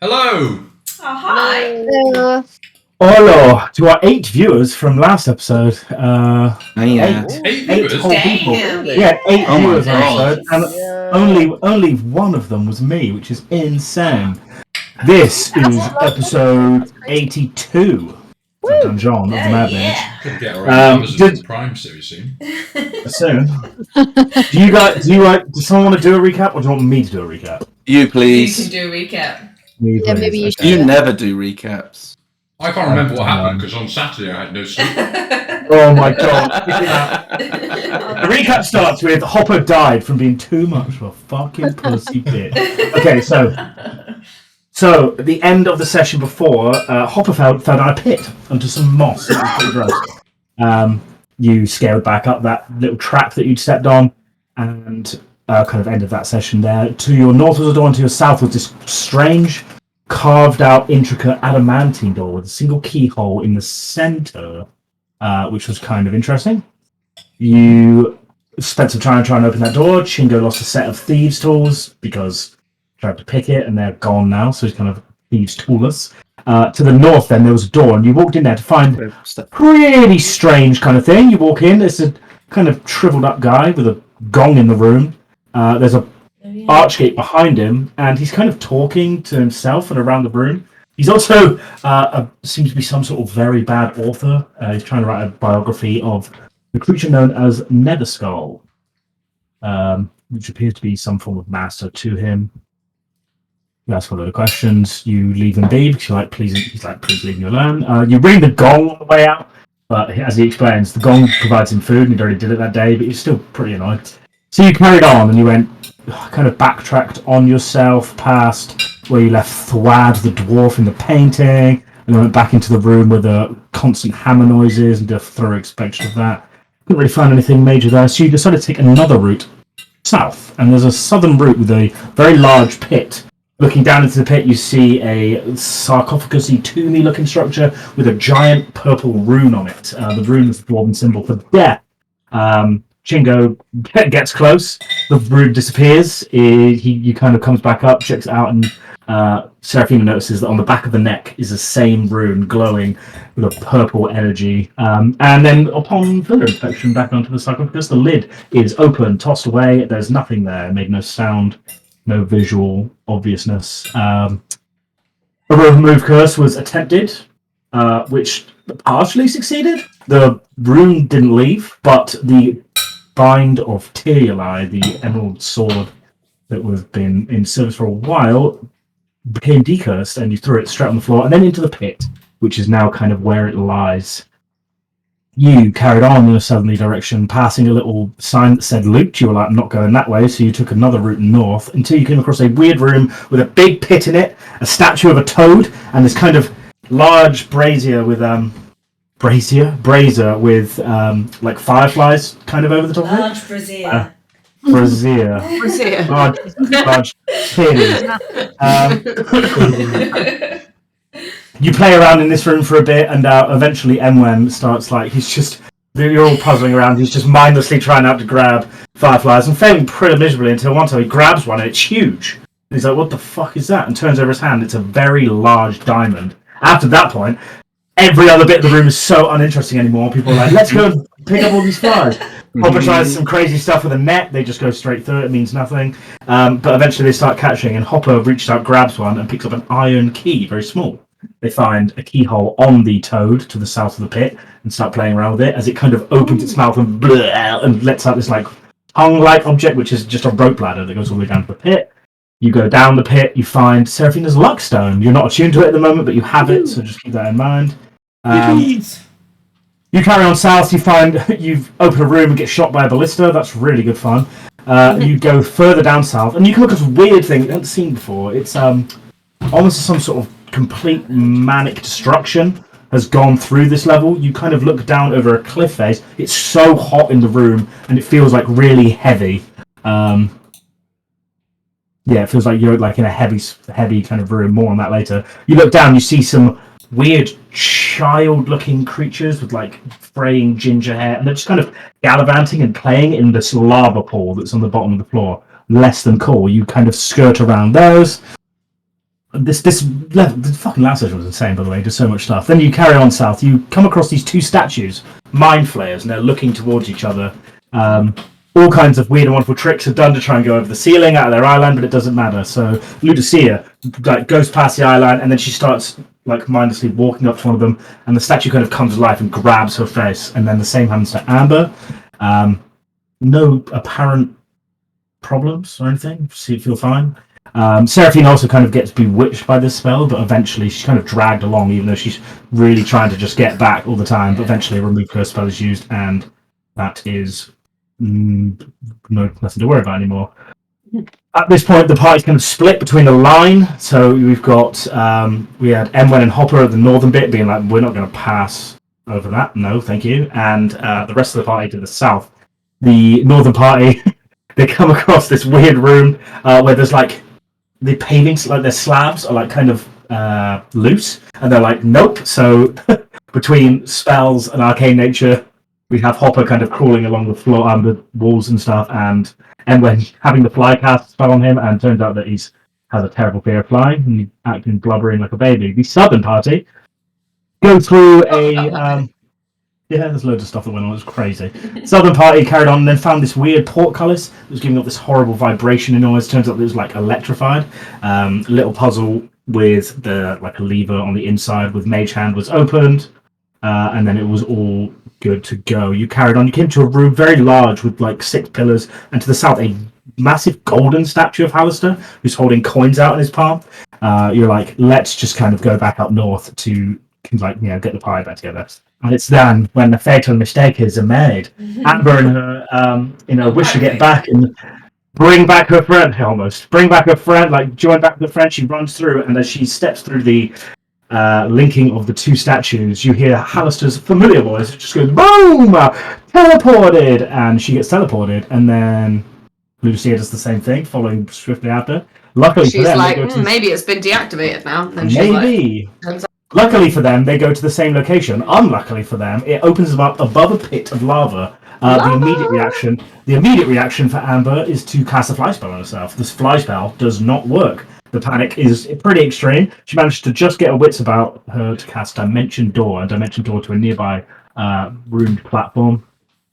Hello! Oh, hi! Hello. Hello to our 8 viewers from last episode. Eight viewers? Whole people. Damn! Yeah, 8 Oh my viewers on God. episode, and only one of them was me, which is insane. This is episode 82 of Dungeon of the Mad Mage. Could get our own Amazon Prime series soon. Soon. Does someone want to do a recap, or do you want me to do a recap? You You please. can do a recap. Me, Yeah, please. maybe you Okay. You never do recaps. I can't remember what happened because on Saturday I had no sleep. Oh my god. The recap starts with Hopper died from being too much of a fucking pussy bitch. Okay, so at the end of the session before, Hopper fell down a pit onto some moss. It was pretty gross. You scaled back up that little trap that you'd stepped on and kind of ended that session there. To your north was a door and to your south was this strange carved out intricate adamantine door with a single keyhole in the center, which was kind of interesting. You spent some time trying to open that door. Chingo lost a set of thieves' tools because he tried to pick it and they're gone now, so he's kind of thieves' toolless. To the north then there was a door and you walked in there to find a pretty strange kind of thing. You walk in, there's a kind of shriveled up guy with a gong in the room. There's a archgate behind him, and he's kind of talking to himself and around the room. He's also seems to be some sort of very bad author. He's trying to write a biography of the creature known as Netherskull, which appears to be some form of master to him. You ask a lot of questions. You leave him be because you're like, please leave me alone. You ring the gong on the way out, but as he explains, the gong provides him food, and he'd already did it that day, but he's still pretty annoyed. So you carried on, and you went, kind of backtracked on yourself past where you left Thwad the dwarf in the painting, and then went back into the room with the constant hammer noises and did a thorough inspection of that. Couldn't really find anything major there, so you decided to take another route south, and there's a southern route with a very large pit. Looking down into the pit, you see a sarcophagus-y, tomb-y looking structure with a giant purple rune on it. The rune is the dwarven symbol for death. Chingo gets close, the rune disappears, he kind of comes back up, checks it out, and Seraphina notices that on the back of the neck is the same rune glowing with a purple energy. And then upon further inspection back onto the sarcophagus, the lid is open, tossed away, there's nothing there, it made no sound, no visual obviousness. A remove curse was attempted, which partially succeeded. The rune didn't leave, but the bind of Tyrioli, the emerald sword that was been in service for a while, became decursed, and you threw it straight on the floor and then into the pit, which is now kind of where it lies. You carried on in a southerly direction, passing a little sign that said loot. You were like, I'm not going that way, so you took another route north until you came across a weird room with a big pit in it, a statue of a toad, and this kind of large brazier with like fireflies kind of over the top of it. Large brazier. Brazier. Large titties. You play around in this room for a bit, and eventually Emwen starts you're all puzzling around, he's just mindlessly trying out to grab fireflies and failing pretty miserably until one time he grabs one and it's huge. And he's like, what the fuck is that? And turns over his hand, it's a very large diamond. After that point, every other bit of the room is so uninteresting anymore. People are like, let's go and pick up all these flies. Hopper tries some crazy stuff with a net. They just go straight through it. It means nothing. But eventually they start catching, and Hopper reaches out, grabs one, and picks up an iron key, very small. They find a keyhole on the toad to the south of the pit and start playing around with it as it kind of opens its mouth and lets out this like tongue-like object, which is just a rope ladder that goes all the way down to the pit. You go down the pit, you find Seraphina's Luckstone. You're not attuned to it at the moment, but you have it, so just keep that in mind. You carry on south, you've opened a room and get shot by a ballista. That's really good fun. You go further down south, and you come across a weird thing you haven't seen before. It's almost some sort of complete manic destruction has gone through this level. You kind of look down over a cliff face. It's so hot in the room, and it feels like really heavy. It feels like you're like in a heavy kind of room. More on that later. You look down, you see some weird child-looking creatures with like fraying ginger hair, and they're just kind of gallivanting and playing in this lava pool that's on the bottom of the floor. Less than cool. You kind of skirt around those. this level, the fucking last session was insane, by the way. Just so much stuff. Then you carry on south. You come across these two statues, mind flayers, and they're looking towards each other. All kinds of weird and wonderful tricks are done to try and go over the ceiling out of their eye line, but it doesn't matter. So Ludusia goes past the eye line, and then she starts mindlessly walking up to one of them, and the statue kind of comes to life and grabs her face. And then the same happens to Amber. No apparent problems or anything. She feel fine. Seraphina also kind of gets bewitched by this spell, but eventually she's kind of dragged along, even though she's really trying to just get back all the time. But eventually, a remove curse spell is used, and that is nothing to worry about anymore. At this point, the party's kind of split between a line. So we've got we had Emwen and Hopper at the northern bit being like, we're not going to pass over that. No, thank you. And the rest of the party to the south. The northern party, they come across this weird room where there's the pavings, their slabs are kind of loose, and they're like, nope. So between spells and arcane nature, we have Hopper kind of crawling along the floor and the walls and stuff, and Emwen having the fly cast spell on him, and turns out that has a terrible fear of flying and he's acting blubbering like a baby. The southern party go through a there's loads of stuff that went on. It was crazy. Southern party carried on and then found this weird portcullis that was giving up this horrible vibration and noise. Turns out it was electrified. A little puzzle with a lever on the inside with Mage Hand was opened, and then it was all good to go. You carried on. You came to a room very large with 6 pillars, and to the south a massive golden statue of Halaster who's holding coins out in his palm. You're like, let's just kind of go back up north to get the party back together. And it's then when the fatal mistake is made. Amber and her wish to get back and bring back her friend, join back with the friend, she runs through, and as she steps through the linking of the two statues, you hear Halaster's familiar voice. It just goes, boom! Teleported! And she gets teleported, and then Ludusia does the same thing, following swiftly after. Luckily she's for them, like, maybe it's been deactivated now. And maybe. Luckily for them, they go to the same location. Unluckily for them, it opens them up above a pit of lava. The immediate reaction for Amber is to cast a fly spell on herself. This fly spell does not work. The panic is pretty extreme. She managed to just get her wits about her to cast Dimension Door to a nearby ruined platform.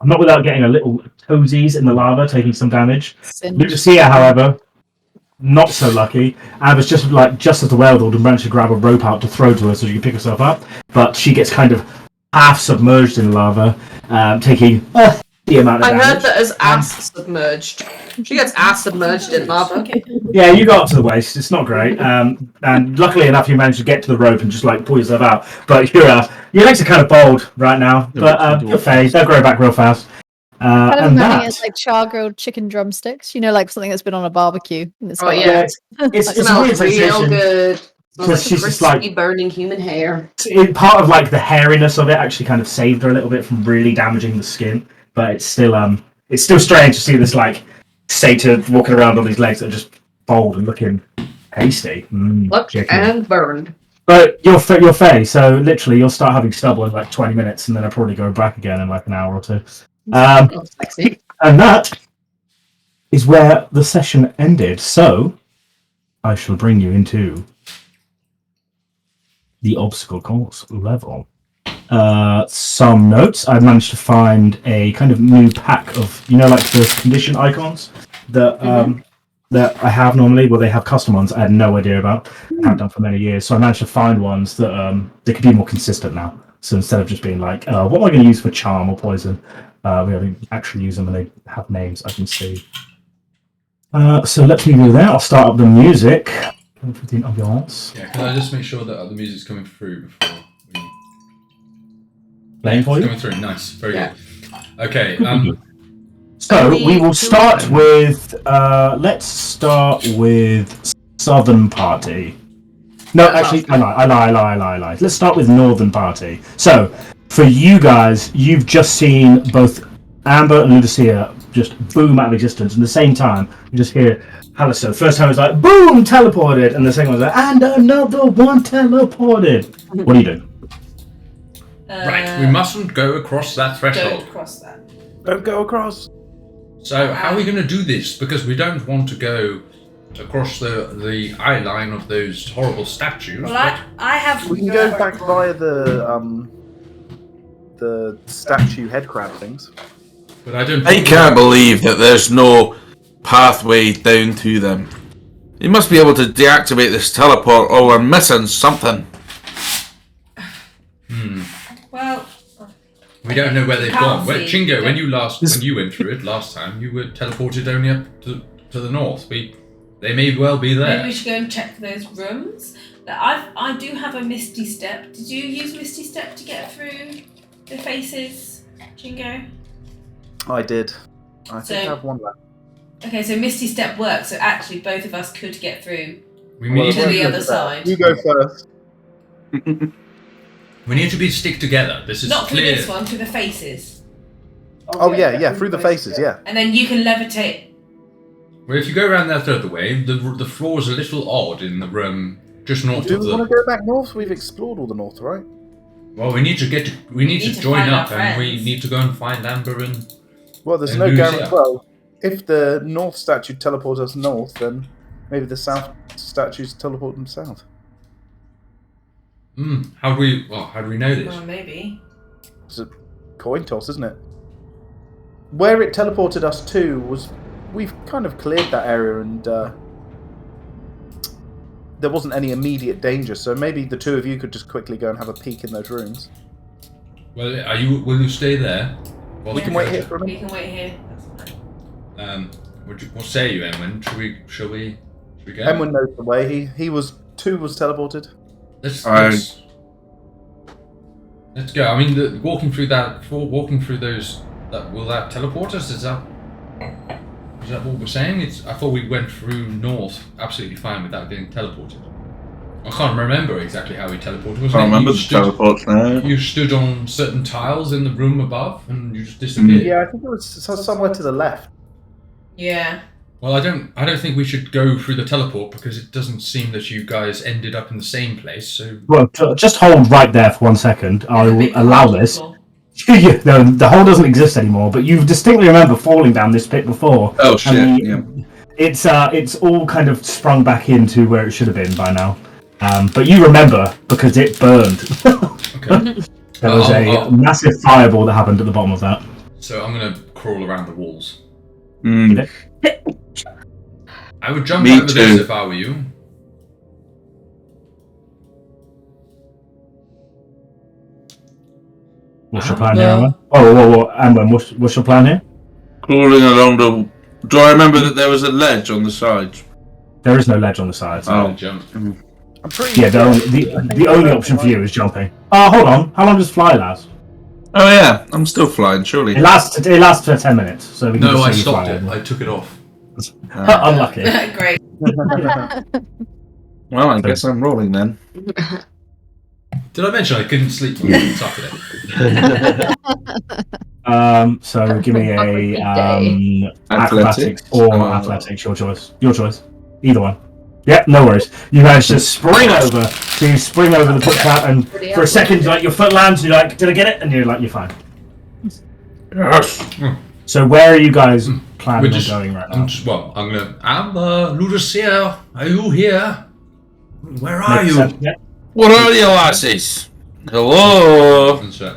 Not without getting a little toesies in the lava, taking some damage. Ludusia, however, not so lucky. Amber's just as the whale dog managed to grab a rope out to throw to her so she can pick herself up, but she gets kind of half submerged in lava, taking the amount of damage. I heard that as ass submerged. She gets ass submerged in lava. Yeah, you got up to the waist. It's not great. And luckily enough, you managed to get to the rope and just pull yourself out. But your legs are kind of bold right now. But your face, they'll grow back real fast. Kind of imagining it as char-grilled chicken drumsticks, something that's been on a barbecue. And it's it's a weird smells real good. Smells she's like crispy, burning human hair. Part of the hairiness of it actually kind of saved her a little bit from really damaging the skin, but it's still strange to see this satyr walking around on these legs that are just bold and looking hasty. And burned. But you're Fae, so literally you'll start having stubble in 20 minutes, and then I'll probably go back again in an hour or two. Sexy. And that is where the session ended. So I shall bring you into the obstacle course level. Some notes. I managed to find a kind of new pack of the condition icons that that I have normally, where they have custom ones I had no idea about. I haven't done for many years. So I managed to find ones that they could be more consistent now. So instead of just being what am I going to use for charm or poison? We haven't actually use them and they have names I can see. So let me do that. I'll start up the music. Yeah, can I just make sure that the music's coming through before we... Playing for you? Coming through, nice. Very good. Okay, so we will start with... let's start with Southern Party. No, actually, I lie. Let's start with Northern Party. So, for you guys, you've just seen both Amber and Ludusia just boom out of existence. And at the same time, you just hear Halaster. The first time it was boom, teleported. And the second one was and another one teleported. What do you do? Right, we mustn't go across that threshold. Don't cross that. Don't go across. So how are we going to do this? Because we don't want to go across the eye line of those horrible statues. Well, but I have. We can go back via the statue head crab things. But I don't. I can't believe that there's no pathway down to them. You must be able to deactivate this teleport, or we're missing something. Well, we don't know where they've Can't gone. Where, see. Chingo, when you went through it last time, you were teleported only up to the north. They may well be there. maybe we should go and check those rooms. But I do have a Misty Step. Did you use Misty Step to get through the faces, Chingo? I did. I think I So- have one left. Okay, so Misty Step works. So actually, both of us could get through. We Well, need to to, the other side. You go first. we need to be stick together. This is Not through clear. this one, through the faces, Oh yeah, through the faces, yeah. and then you can levitate. Well, if you go around that other way, the floor is a little odd in the room just north Do of we the. want to go back north? We've explored all the north, right? Well, we need to need to join find our up, and we friends. need to go and find Amber and. Well, there's And no Ludusia. guarantee. Well, if the north statue teleports us north, then maybe the south statues teleport them south. How do we know this? Well, maybe. It's a coin toss, isn't it? Where it teleported us to was... We've kind of cleared that area and there wasn't any immediate danger, so maybe the two of you could just quickly go and have a peek in those rooms. Well, will you stay there? Whilst We can wait here for a We minute. can wait here. That's fine. What say you, Emwen? Shall we go? Emwen knows the way. Two was teleported. Let's go. I mean, walking through those. Will that teleport us? Is that what we're saying? I thought we went through north absolutely fine without getting teleported. I can't remember exactly how we teleported. I can't remember the teleports now. You stood on certain tiles in the room above, and you just disappeared. Yeah, I think it was somewhere to the left. Yeah. Well, I don't think we should go through the teleport because it doesn't seem that you guys ended up in the same place. So Well, just hold right there for 1 second. I There's a will big allow hole. this. The hole doesn't exist anymore, but you distinctly remember falling down this pit before. Oh shit! And it's all kind of sprung back into where it should have been by now. But you remember because it burned. okay. There was a massive fireball that happened at the bottom of that. So I'm gonna crawl around the walls. Mm. I would jump Me over this too. if I were you. What's your plan here, Emwen? Whoa, Emwen, what's your plan here? Crawling along the. Do I remember that there was a ledge on the sides? There is no ledge on the sides. I'm Oh. gonna jump. I'm pretty Yeah, the only option for you is jumping. Oh, hold on. How long does fly last? Oh yeah, I'm still flying. Surely. It lasts for 10 minutes, so we can No, just I see you stopped fly it. over. I took it off. Unlucky. Great. Well, I guess I'm rolling then. Did I mention I couldn't sleep on Saturday? So give me a acrobatics Athletics. or athletics, your choice. Your choice. Either one. Yeah, no worries. You managed to spring over. So you spring over the pit trap, and for a second, like your foot lands, you're like, did I get it? And you're like, you're fine. Yes. So where are you guys We're planning just on going right now? Ludusia, are you here? Where are Make you? sense, yeah? What are you lassies? Hello. And so-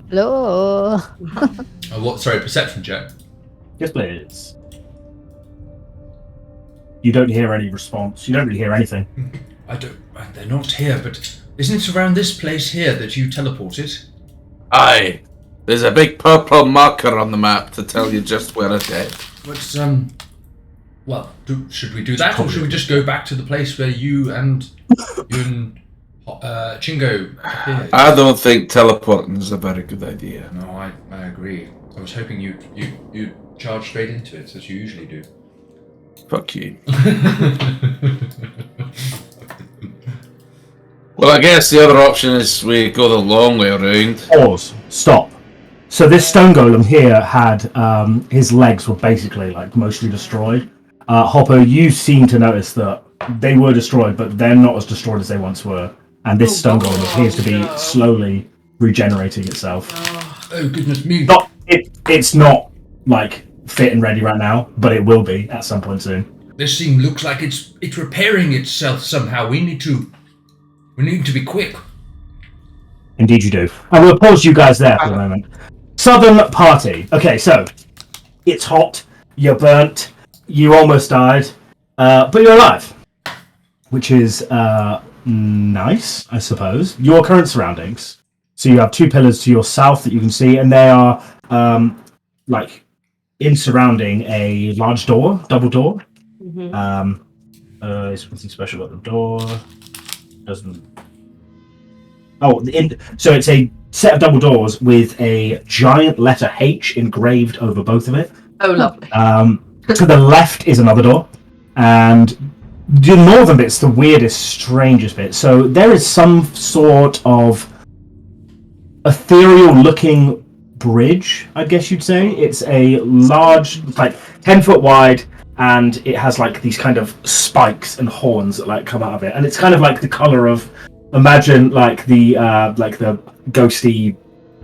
Hello. Sorry, perception check. Yes, please. You don't hear any response. You don't really hear anything. They're not here, but isn't it around this place here that you teleported? Aye. There's a big purple marker on the map to tell you just where it is. But should we do that, or should we just go back to the place where you and Chingo appeared? I don't think teleporting is a very good idea. No, I agree. I was hoping you'd charge straight into it, as you usually do. Fuck you. Well, I guess the other option is we go the long way around. Pause. Stop. So this stone golem here had his legs were basically like mostly destroyed. Hopper, you seem to notice that they were destroyed, but they're not as destroyed as they once were. And this stone golem appears to be slowly regenerating itself. Oh goodness me! It's not like fit and ready right now, but it will be at some point soon. This thing looks like it's repairing itself somehow. We need to be quick. Indeed you do. I will pause you guys there for a moment. Southern Party. Okay, so it's hot, you're burnt, you almost died, but you're alive. Which is nice, I suppose. Your current surroundings. So you have 2 pillars to your south that you can see, and they are like in surrounding a large door, double door. Is something special about the door? Doesn't. Oh, so it's a set of double doors with a giant letter H engraved over both of it. Oh, lovely. To the left is another door, and the northern bit's the weirdest, strangest bit. So there is some sort of ethereal-looking bridge, I guess you'd say. It's a large, like 10-foot wide, and it has like these kind of spikes and horns that like come out of it, and it's kind of like the color of, imagine like the ghosty,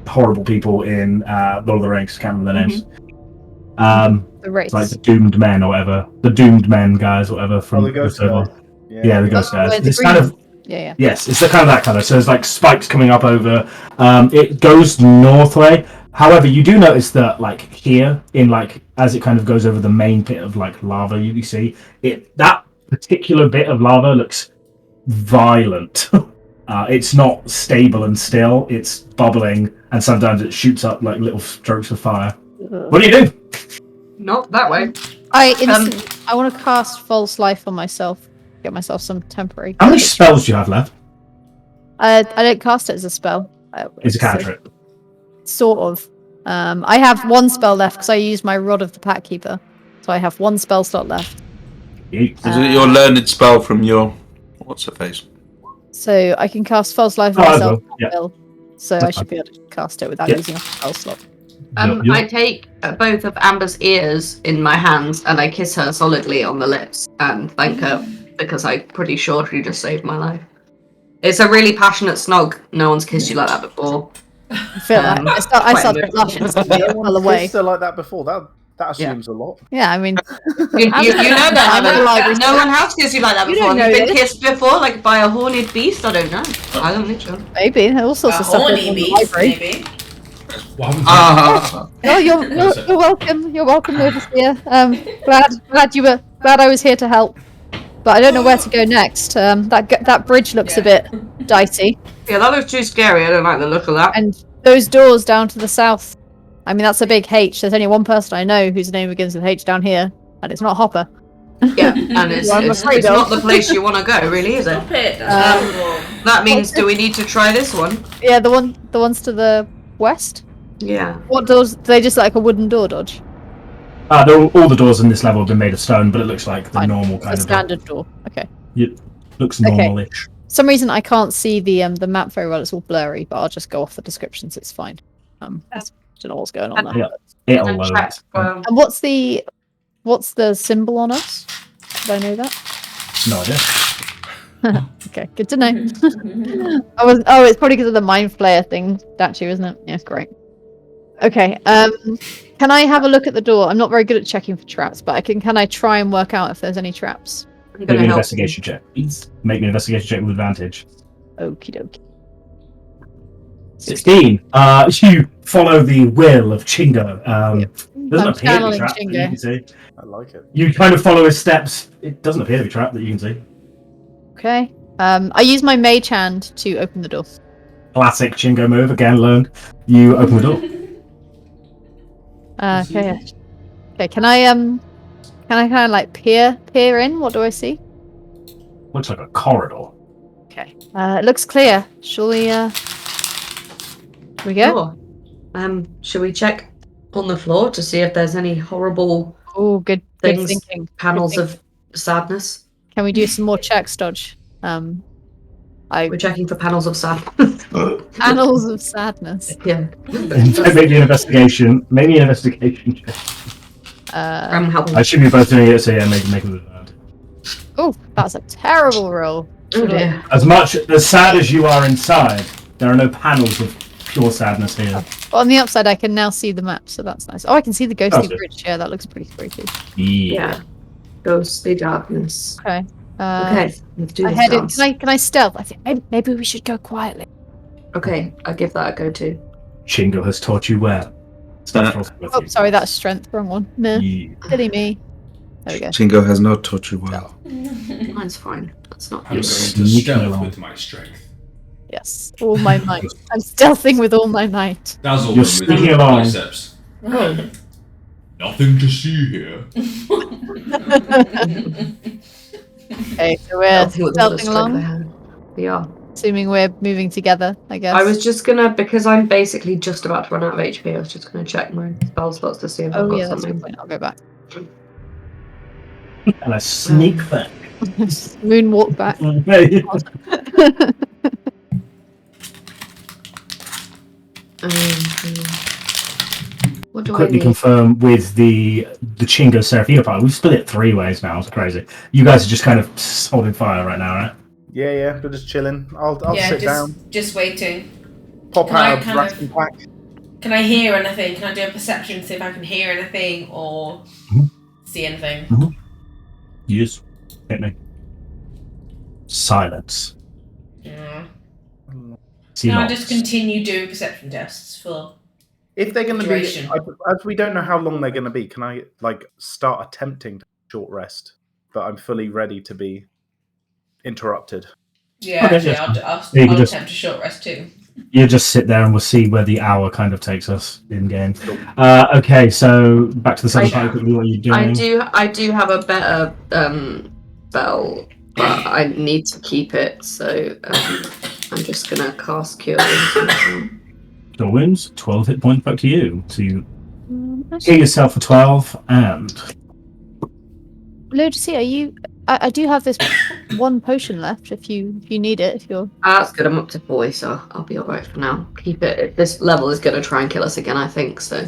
horrible people in Lord of the Rings. Can't remember their names. The race. Like the doomed men or whatever, the doomed men guys, or whatever from the ghost Crusoe. guy. Yeah, the ghost guys. where the It's green- kind of Yeah. yes, it's the kind of that color. So there's like spikes coming up over. It goes northway. However, you do notice that like here, in like as it kind of goes over the main pit of like lava, you see that particular bit of lava looks violent. It's not stable and still. It's bubbling, and sometimes it shoots up like little strokes of fire. What do you do? Not that way. I want to cast False Life on myself. Get myself some temporary. How many spells do you have left? I don't cast it as a spell. It's a cantrip. Sort of. I have 1 spell left because I used my Rod of the Pack Keeper. So I have 1 spell slot left. Is it your learned spell from your what's her face? So I can cast False Life on Oh, I myself. will, yeah. Will. So That's I should be able to cast it without Yeah. using a spell slot. Yep. I take both of Amber's ears in my hands and I kiss her solidly on the lips and thank her because I'm pretty sure she just saved my life. It's a really passionate snog. No one's kissed you like that before. I feel like I quite started moved. blushing well away. Kissed her like that before. That assumes a lot. Yeah, I mean, You know that, I'm a library Alan. No one has kissed you like that You before. don't Have you know been this. kissed before, like by a horned beast? I don't know. I don't think so. maybe all sorts A of stuff. horny in the beast, library. maybe. What happens Ah, Oh, you're welcome. You're welcome, Ludusia. Glad I was here to help. But I don't know where to go next. That bridge looks a bit dicey, Yeah, that looks too scary. I don't like the look of that. and those doors down to the south. I mean, that's a big H. There's only one person I know whose name begins with H down here, and it's not Hopper. Yeah, and it's I'm afraid it's of. not the place you want to go, really, is it? Stop it. That's horrible. That means, do we need to try this one? Yeah, the ones to the west. Yeah. What doors? They just like a wooden door dodge. All the doors in this level have been made of stone, but it looks like the Fine. normal It's kind a of door. standard door. Okay. It looks Okay. normal-ish. For some reason I can't see the map very well. It's all blurry, but I'll just go off the descriptions. It's fine. I don't know what's going on there. Yeah. It'll And load. check, And what's the symbol on us? Did I know that? No idea. Okay, good to know. It's probably because of the Mind Flayer thing statue, isn't it? Yes, great. Okay, can I have a look at the door? I'm not very good at checking for traps, but can I try and work out if there's any traps? I'm Make gonna me an help. investigation check, please. Make me an investigation check with advantage. Okie dokie. 16. You follow the will of Chingo. Doesn't I'm appear to be channeling trapped that you Chingo. can see. I like it. You kind of follow his steps. It doesn't appear to be trapped that you can see. Okay. I use my mage hand to open the door. Classic Chingo move. Again, learned. You open the door. Okay. Okay. Can I kind of like peer in? What do I see? Looks like a corridor. Okay. It looks clear. Shall we go? Sure. Should we check on the floor to see if there's any horrible Oh, good things, thinking. panels Good of sadness? Can we do some more checks, Dodge? We're checking for panels of sadness. Panels of sadness. Yeah. Maybe an investigation. Maybe an investigation check. I'm helping. I assume you're both doing it, so yeah, make it with advantage. Oh, that's a terrible roll. Oh dear. As sad as you are inside, there are no panels of pure sadness here. But on the upside, I can now see the map, so that's nice. Oh, I can see the ghostly Okay. bridge. Yeah, that looks pretty spooky. Yeah. Ghostly darkness. Okay. Okay, let's do I this head in. dance. Can I stealth? I think maybe we should go quietly. Okay, I'll give that a go too. Chingo has taught you well. Oh, sorry, that's strength. Wrong one. Meh. Yeah. Silly me. There we go. Chingo has not taught you well. Mine's fine. That's not I'm going to sneaking stealth along. with my strength. Yes, all my might. I'm stealthing with all my might. Dazzle You're them with sneaking my along. biceps. Nothing to see here. Okay, so we're Stealthing with the stealthing strength I along, have. We are. assuming we're moving together, I guess. I was just gonna, because I'm basically just about to run out of HP, I was just gonna check my spell slots to see if I've Oh got yeah, that's a something. good point. I'll go back. And I sneak back. Moonwalk back. What do I Quickly need? confirm with the Chingo Seraphina part. We've split it 3 ways now. It's crazy. You guys are just kind of holding fire right now, right? Yeah, we're just chilling. I'll yeah, sit just, down. just waiting. Pop Can I out of kind of- Raskin Pack. Can I hear anything? Can I do a perception to see if I can hear anything or see anything? Yes. Hit me. Silence. Yeah. See Can I lots. just continue doing perception tests for? If they're going to be, Duration. as we don't know how long they're going to be, can I start attempting to short rest, but I'm fully ready to be interrupted? Yeah, Okay, actually, yes. I'll Yeah, you can just- attempt a short rest too. You just sit there and we'll see where the hour kind of takes us in game. Okay, so back to the southern part. Quickly, what are you doing? I do have a better spell, but I need to keep it, so I'm just gonna cast Cure Wounds. Your wounds, 12 hit points back to you. So you Actually, heal yourself for 12 and Ludusia, are you? I do have this one potion left. If you need it, if you're. That's good. I'm up to 40, so I'll be alright for now. Keep it. This level is gonna try and kill us again, I think. So.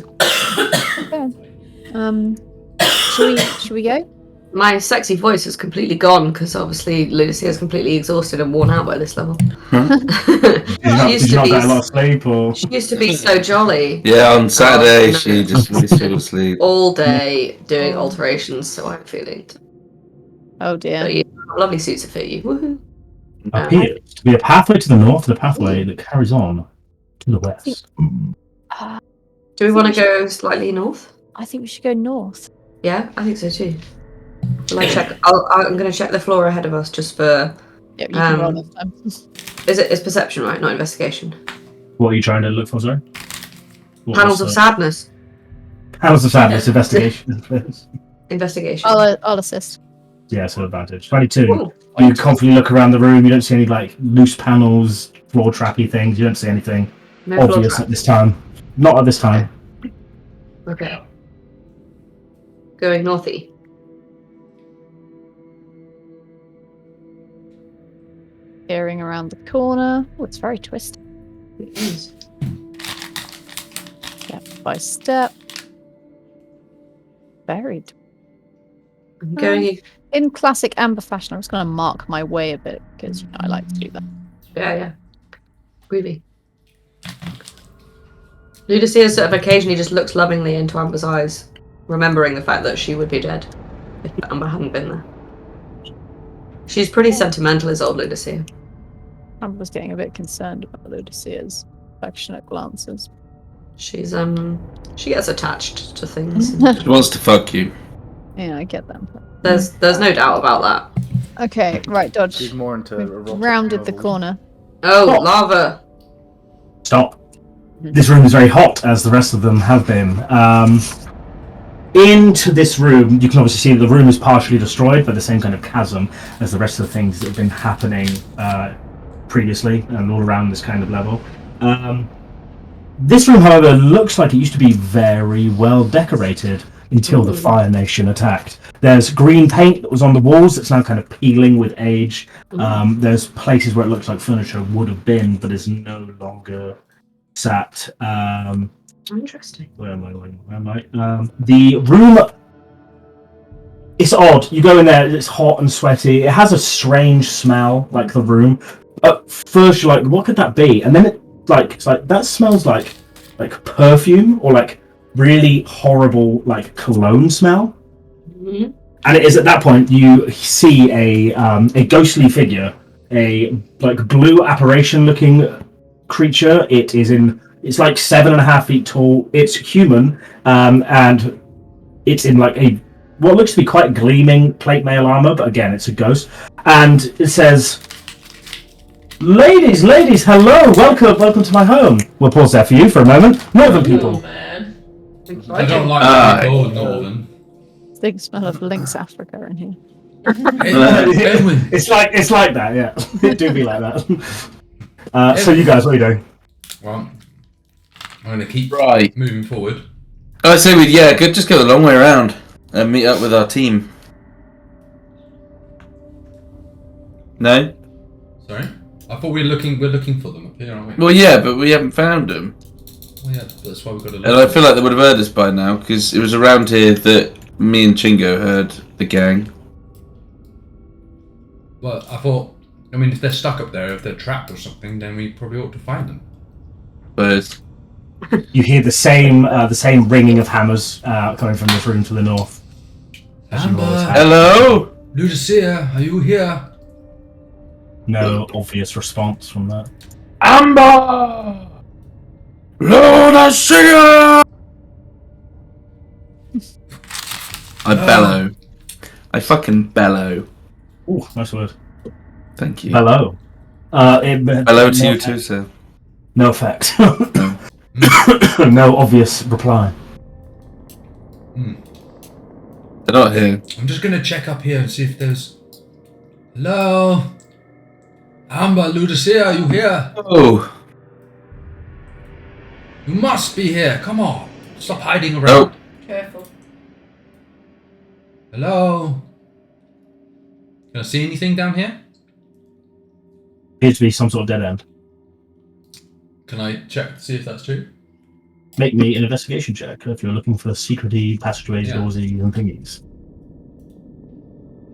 Should we go? My sexy voice is completely gone because obviously Ludusia is completely exhausted and worn out by this level. did you not get a lot of sleep or? She used to be so jolly Yeah, on Saturday Oh, no. she just really fell asleep. all day doing alterations, so I'm feeling. Oh dear. But yeah, lovely suits to fit you. Woohoo! Appears to be a pathway to the north and a pathway that carries on to the west. Do we want to go slightly north? I think we should go north. Yeah, I think so too. Will I check? I'm going to check the floor ahead of us just for. Yep, you can roll this time. It's perception, right? Not investigation. What are you trying to look for, sorry? Panels of sadness. Panels of sadness, investigation. Investigation. I'll assist. Yeah, so advantage. 22. Ooh. You confidently look around the room, you don't see any loose panels, floor trappy things, you don't see anything No floor obvious trap. at this time. Not at this time. Okay. Going northy. Peering around the corner. Oh, it's very twisted. Step by step. Buried. I'm going. In classic Amber fashion, I'm just going to mark my way a bit because I like to do that. Yeah. Groovy. Ludusia sort of occasionally just looks lovingly into Amber's eyes, remembering the fact that she would be dead if Amber hadn't been there. She's pretty sentimental, is old Ludusia. Amber was getting a bit concerned about Ludusia's affectionate glances. She's she gets attached to things. She wants to fuck you. Yeah, I get that. There's no doubt about that. Okay, right, dodge. She's more into We've erotic rounded the novels. corner. Oh, Oh. lava! Stop. This room is very hot, as the rest of them have been. Into this room, you can obviously see that the room is partially destroyed by the same kind of chasm as the rest of the things that have been happening previously and all around this kind of level. This room, however, looks like it used to be very well decorated until the Fire Nation attacked. There's green paint that was on the walls that's now kind of peeling with age. There's places where it looks like furniture would have been, but is no longer sat. Interesting. Where am I? The room. It's odd. You go in there, it's hot and sweaty. It has a strange smell, like the room. At first, you're like, what could that be? And then it's like that smells like perfume or like really horrible like cologne smell. Mhm. And it is at that point you see a ghostly figure, a like blue apparition-looking creature. It's like 7.5 feet tall. It's human, and it's in like what looks to be quite gleaming plate mail armor, but again, it's a ghost. And it says, "Ladies, hello, welcome to my home." We'll pause there for you for a moment. Northern people. Oh, man. I don't like people Northern. Big smell of Lynx Africa in here. Emwen. It's like that, yeah. It do be like that. So you guys, what are you doing? Well, I'm going to keep moving forward. I say just go the long way around and meet up with our team. No? Sorry? I thought we're looking for them up here, aren't we? Well, yeah, but we haven't found them. Well, yeah, that's why we've got to look. And I feel like they would have heard us by now, because it was around here that me and Chingo heard the gang. Well, I thought, if they're stuck up there, if they're trapped or something, then we probably ought to find them. But You hear the same ringing of hammers coming from this room to the north. Amber! Hello? Ludusia, are you here? No obvious response from that. Amber! Ludusia! I bellow. I fucking bellow. Ooh, nice word. Thank you. Hello. Hello to you too, sir. No effect. No obvious reply. They're not here. I'm just going to check up here and see if there's... Hello? Amber, Ludusia, are you here? Oh. You must be here. Come on. Stop hiding around. Nope. Careful. Hello? Can I see anything down here? Appears to be some sort of dead end. Can I check to see if that's true? Make me an investigation check if you're looking for secrety, passageways, Yeah. doorsy, and thingies.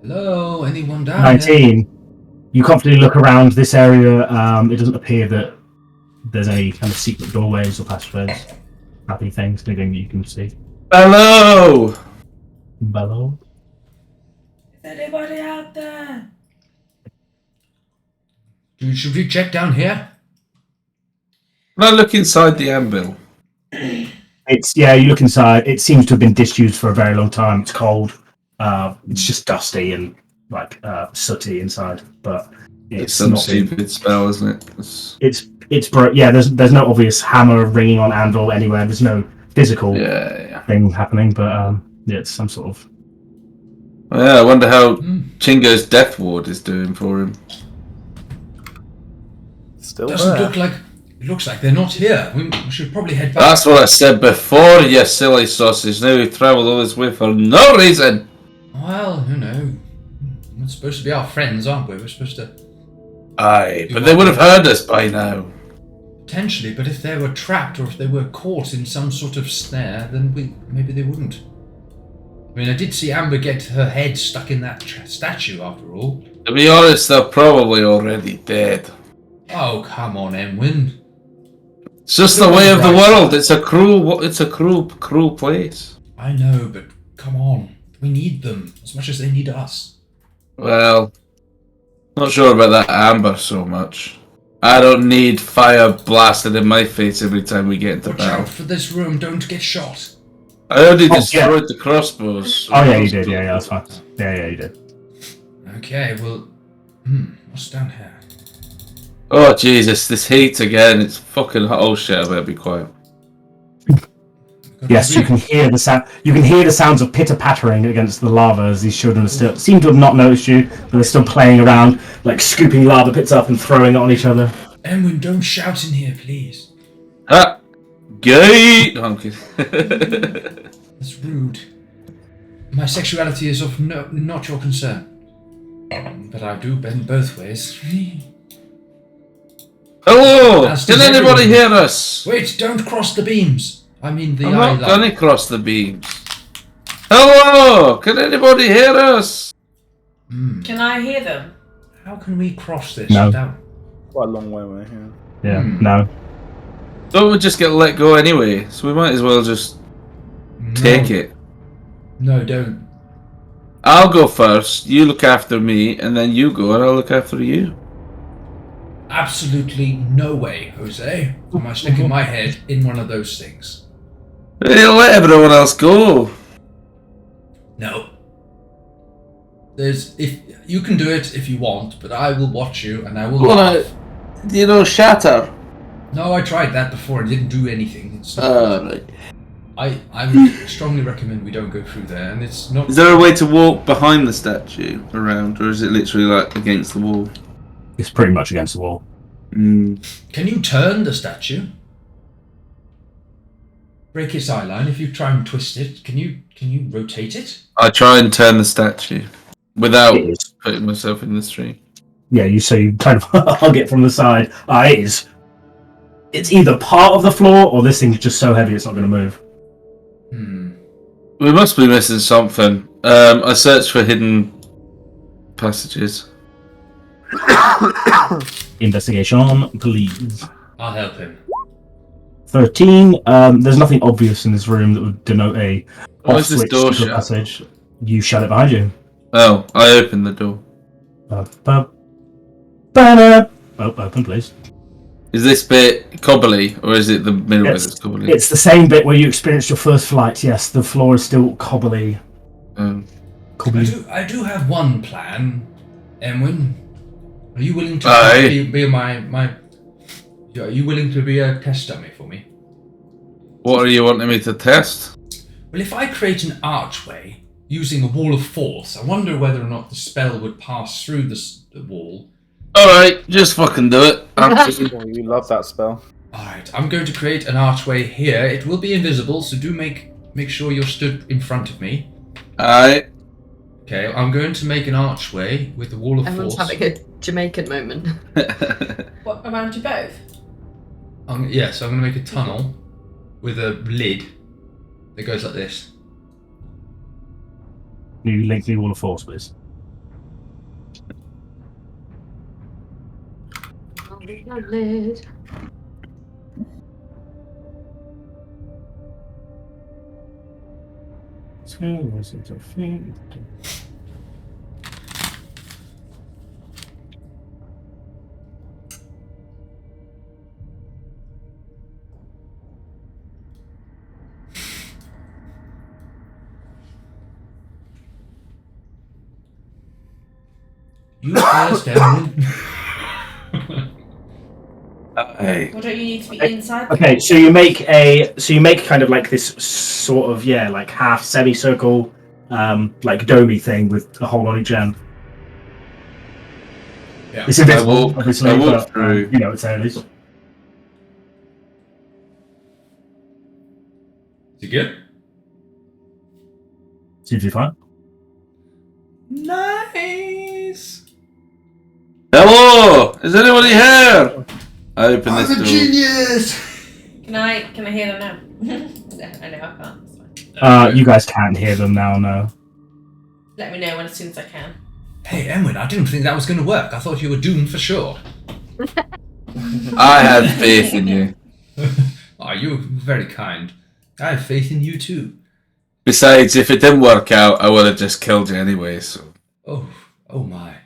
Hello? Anyone down 19. You confidently look around this area. It doesn't appear that there's any kind of secret doorways or passageways. Happy things, anything that you can see. Hello! Bellow. Is anybody out there? Should we check down here? Can I look inside the anvil? You look inside. It seems to have been disused for a very long time. It's cold. It's just dusty and sooty inside. But It's it's some not. stupid spell, isn't it? It's there's no obvious hammer ringing on anvil anywhere. There's no physical thing happening, but it's some sort of. Yeah, I wonder how Chingo's death ward is doing for him. Still Doesn't there. look like... It looks like they're not here. We should probably head back. That's what I said before, you silly sausage. Now we've travelled all this way for no reason. Well, we're supposed to be our friends, aren't we? We're supposed to... Aye, but they would have heard us by now. Potentially, but if they were trapped or if they were caught in some sort of snare, then maybe they wouldn't. I did see Amber get her head stuck in that statue after all. To be honest, they're probably already dead. Oh, come on, Emwen. It's just the way of the world. It's a cruel place. I know, but come on. We need them as much as they need us. Well, not sure about that Amber so much. I don't need fire blasted in my face every time we get into Watch battle. out for this room, don't get shot. I already destroyed the crossbows. Oh yeah, you did. Yeah, that's fine. Yeah, you did. Okay, well... what's down here? Oh Jesus, this heat again. It's fucking hot. Oh shit, I better be quiet. Yes, you can hear the sound. You can hear the sounds of pitter pattering against the lava as these children seem to have not noticed you, but they're still playing around, like scooping lava pits up and throwing it on each other. Emwen, don't shout in here, please. Ha! Gay! No, I'm kidding. That's rude. My sexuality is of not your concern. But I do bend both ways. Hello! As Can does anybody everyone. hear us? Wait, don't cross the beams. I mean the I'm eye not line. gonna cross the beams. Hello! Can anybody hear us? Can I hear them? How can we cross this No. without... Quite a long way away. Yeah. Yeah, no. Don't we just get let go anyway? So we might as well just take it. No, don't. I'll go first. You look after me, and then you go, and I'll look after you. Absolutely no way, Jose. Am I sticking my head in one of those things? Hey, let everyone else go. No. If you can do it if you want, but I will watch you and I will laugh. You know, Shatter. No, I tried that before and didn't do anything. It's not Right. I would strongly recommend we don't go through there, and it's not. Is there a way to walk behind the statue around, or is it literally like against the wall? It's pretty much against the wall. Can you turn the statue? Break its eye line if you try and twist it. Can you rotate it? I try and turn the statue without It is. putting myself in the stream. Yeah, you kind of hug it from the side. It is. It's either part of the floor or this thing's just so heavy it's not going to move. We must be missing something. I searched for hidden passages. Investigation, please. I'll help him. 13. There's nothing obvious in this room that would denote a Why is this off-switch door secret shut? passage. You shut it behind you. Oh, I opened the door. Open, please. Is this bit cobbly, or is it the middle bit that's cobbly? It's the same bit where you experienced your first flight, yes. The floor is still cobbly. Cobbly. I do have one plan, Emwen. Are you willing to Aye. be my? Are you willing to be a test dummy for me? What are you wanting me to test? Well, if I create an archway using a wall of force, I wonder whether or not the spell would pass through the wall. Alright, just fucking do it. Oh, you love that spell. Alright, I'm going to create an archway here. It will be invisible, so do make sure you're stood in front of me. Alright. Okay, I'm going to make an archway with the wall of Everyone's force. having a Jamaican moment. What, around you both? So I'm going to make a tunnel with a lid that goes like this. You link the wall of force, please. Lid. You first, Emwen. Hey. Or don't you need to be inside? Okay, so you make kind of like this sort of like half semicircle, like domey thing with a hole on each end. Yeah. It's invisible, I walk obviously, but through. you know it's there at least. Is it good? Seems to be fine. Nice. Hello! Is anybody here? I open this door. genius. Can I hear them now? No, I know I can't. It's fine. You guys can't hear them now, no. Let me know as soon as I can. Hey, Emwen, I didn't think that was going to work. I thought you were doomed for sure. I had faith in you. Oh, you're very kind. I have faith in you too. Besides, if it didn't work out, I would have just killed you anyway, so. Oh my.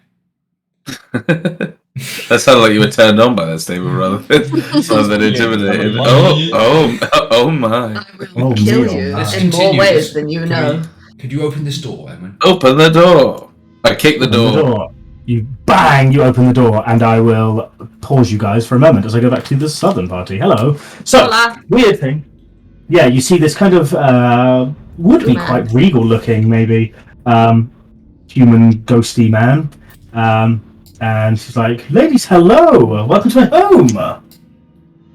That sounded like you were turned on by that statement rather than intimidated. Oh my. I will kill you Let's in more continue ways this. than you know. Could you open this door, Emwen? Open the door. I kick the door. You open the door, and I will pause you guys for a moment as I go back to the southern party. Hello. So, Hola. weird thing. Yeah, you see this kind of would be Man. quite regal looking, maybe human ghosty man. And she's like, "Ladies, hello! Welcome to my home."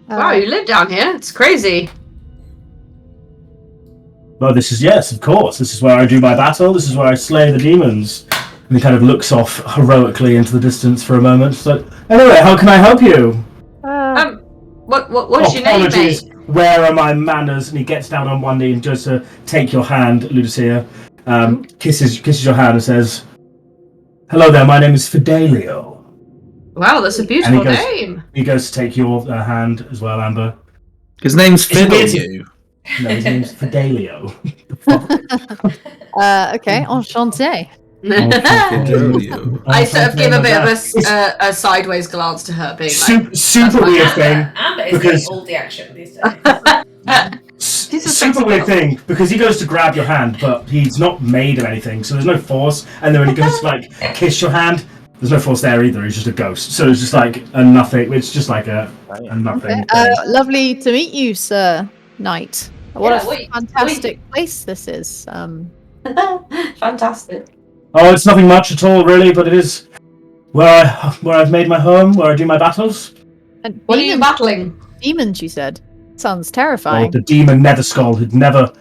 Wow, you live down here? It's crazy. Well, yes, of course. This is where I do my battle. This is where I slay the demons. And he kind of looks off heroically into the distance for a moment. So, anyway, how can I help you? What's your name, Apologies. mate? Where are my manners? And he gets down on one knee and just to take your hand, Ludusia, kisses your hand and says, "Hello there, my name is Fidelio." Wow, that's a beautiful name. He goes to take your hand as well, Amber. His name's It's weird. Fiddle. No, his name's Fidelio. Okay, enchanté. I sort of give a bit of a sideways glance to her, being like, super weird thing. Amber is because- getting all the action these days. Super weird thing because he goes to grab your hand, but he's not made of anything, so there's no force. And then when he goes to like kiss your hand, there's no force there either. He's just a ghost. So it's just like a nothing. It's just like a nothing. Lovely to meet you, Sir Knight. What Yeah, a wait. fantastic place this is. fantastic. Oh, it's nothing much at all, really, but it is where I've made my home, where I do my battles. And What are you battling? demons, you said. Sounds Oh, terrifying. the demon Netherskull had never.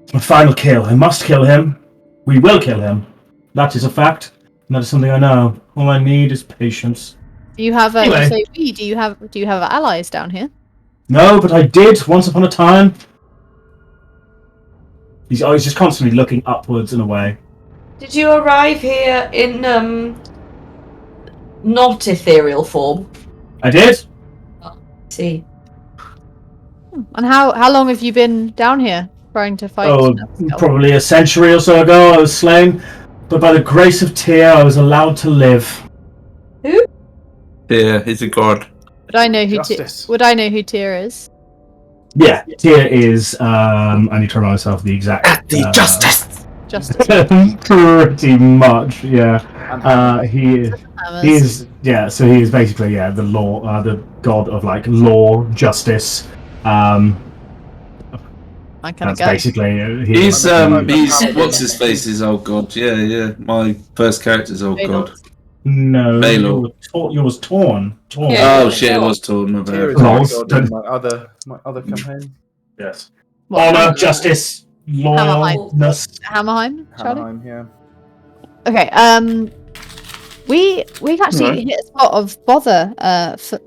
It's my final kill. I must kill him. We will kill him. That is a fact. And that is something I know. All I need is patience. Do you have Anyway. you say we? Do you have allies down here? No, but I did once upon a time. He's always just constantly looking upwards and away. Did you arrive here in not ethereal form? I did. See. And how long have you been down here trying to fight? Oh, Netherskull? probably a century or so ago, I was slain, but by the grace of Tyr, I was allowed to live. Yeah, he's a god. Would I know who Justice. Would I know who Tyr is? Yeah, Tyr is. I need to remind myself the exact. The justice. Justice. Pretty much, yeah. He Hammers. is, yeah. So he is basically, yeah, the law, the god of like law, justice. My kind That's of guy. basically. He's what's his face is old god. Yeah. My first character's old Balor. god. No, Balor. you was torn. Yeah. Oh shit, it was torn. My Tyr bad. is my Lost. god in my other campaign. Yes. What, Honor, justice, lawlessness. Hammerheim, Charlie. Anaheim, yeah. Okay. We actually hit a spot of bother for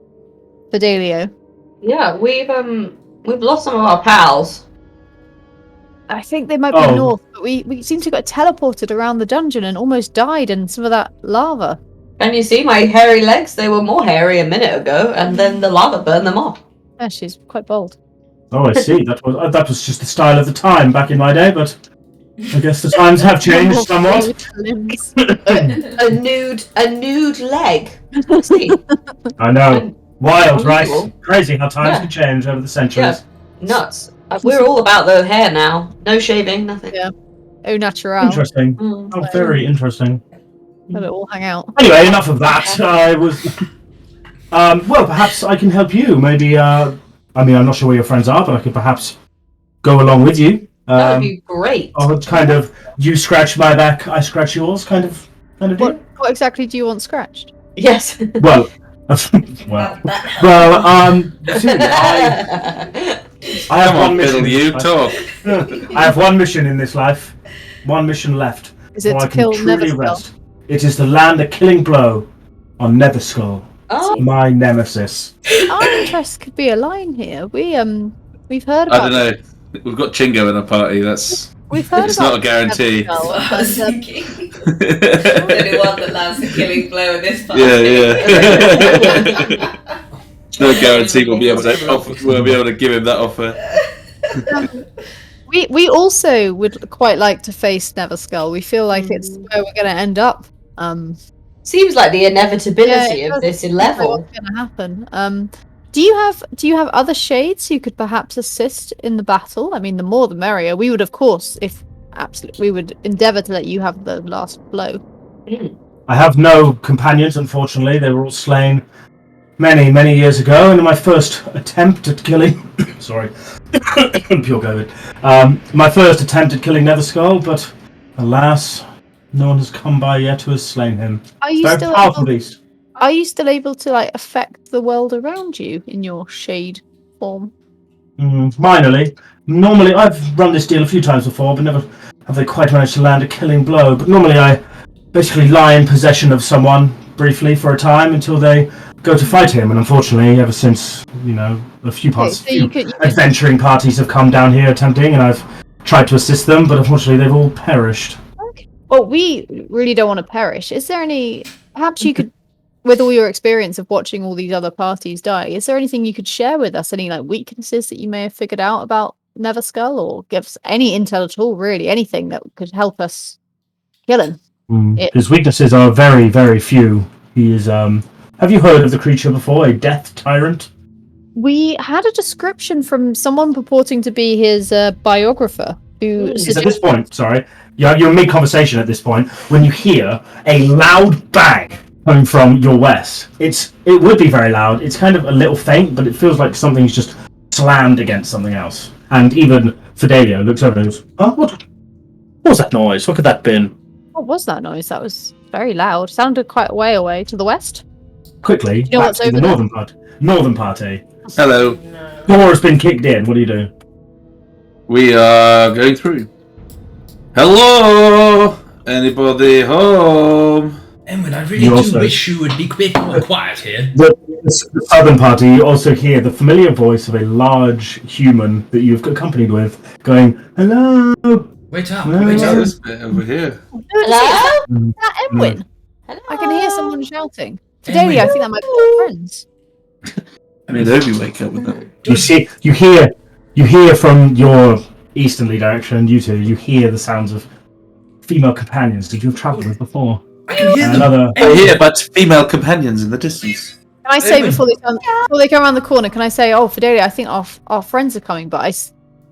Fidelio. Yeah, we've lost some of our pals. I think they might be Oh. north, but we seem to got teleported around the dungeon and almost died in some of that lava. Can you see my hairy legs? They were more hairy a minute ago, and then the lava burned them off. Yeah, she's quite bold. Oh, I see. That was just the style of the time back in my day, but I guess the times have changed somewhat. Limbs. A nude leg. See? I know. Wild, right? Unusual. Crazy how times Yeah. can change over the centuries. Nuts. We're all about the hair now. No shaving, nothing. Yeah. Au natural. Interesting. Mm. Oh, very interesting. Let it all hang out. Anyway, enough of that. I was. Well, perhaps I can help you. Maybe. I mean, I'm not sure where your friends are, but I could perhaps go along with you. That would be great. Or kind of you scratch my back, I scratch yours, kind of deal. What exactly do you want scratched? Yes. Well, well, see, I have Come one on, mission. Biddle, you talk. I have one mission in this life. One mission left. Is it or to I can kill truly Netherskull? rest. It is to land a killing blow on Netherskull, Oh, my nemesis. Our interest could be a line here. We've heard I about. don't know. We've got Chingo in a party. That's We've heard it's about not a guarantee. Netherskull, That's what I was and, thinking. The only one that lands the killing blow in this party. Yeah. No guarantee we'll be able to give him that offer. we also would quite like to face Netherskull. We feel like it's where we're going to end up. seems like the inevitability Yeah, it of does. this level. What's going to happen? Do you have other shades who could perhaps assist in the battle? I mean, the more the merrier. We would, of course, we would endeavour to let you have the last blow. I have no companions, unfortunately. They were all slain many, many years ago. And in my first attempt at killing, sorry, pure COVID. My first attempt at killing Netherskull, but alas, no one has come by yet who has slain him. Are you Very still powerful able, beast. Are you still able to affect the world around you in your shade form? Minorly. Normally, I've run this deal a few times before, but never have they quite managed to land a killing blow. But normally, I basically lie in possession of someone briefly for a time until they go to fight him. And unfortunately, ever since a few adventuring parties have come down here attempting, and I've tried to assist them, but unfortunately, they've all perished. Okay. Well, we really don't want to perish. Is there any? Perhaps you could. With all your experience of watching all these other parties die, is there anything you could share with us? Any weaknesses that you may have figured out about Neverskull, or give us any intel at all, really, anything that could help us kill him. His weaknesses are very, very few. He is, have you heard of the creature before? A death tyrant? We had a description from someone purporting to be his biographer, who At this point, sorry, you're mid-conversation at this point, when you hear a loud bang coming from your west. It would be very loud. It's kind of a little faint, but it feels like something's just slammed against something else. And even Fidelio looks over and goes, "Oh, what was that noise? What could that have been?" What was that noise? That was very loud. Sounded quite a way away to the west. Quickly, You know back what's to the over northern part. Northern party. Hello. Door has been kicked in. What do you do? We are going through. Hello? Anybody home? Emwen, I really You do also- wish you would be a bit more quiet here. The southern party, you also hear the familiar voice of a large human that you've accompanied with going, "Hello." Wait up, Well, wait What's up. this bit over here? Hello? Is that Emwen? Hello? I can hear someone shouting. Fidelio, I think that might be our friends. I mean, hope you wake up with that. You hear from your easterly direction, you two, you hear the sounds of female companions that you've travelled with before. I can hear them. Another, I hear but female companions in the distance. Can I say Emwen. before they come around the corner? Can I say, "Oh, Fidelio, I think our friends are coming," but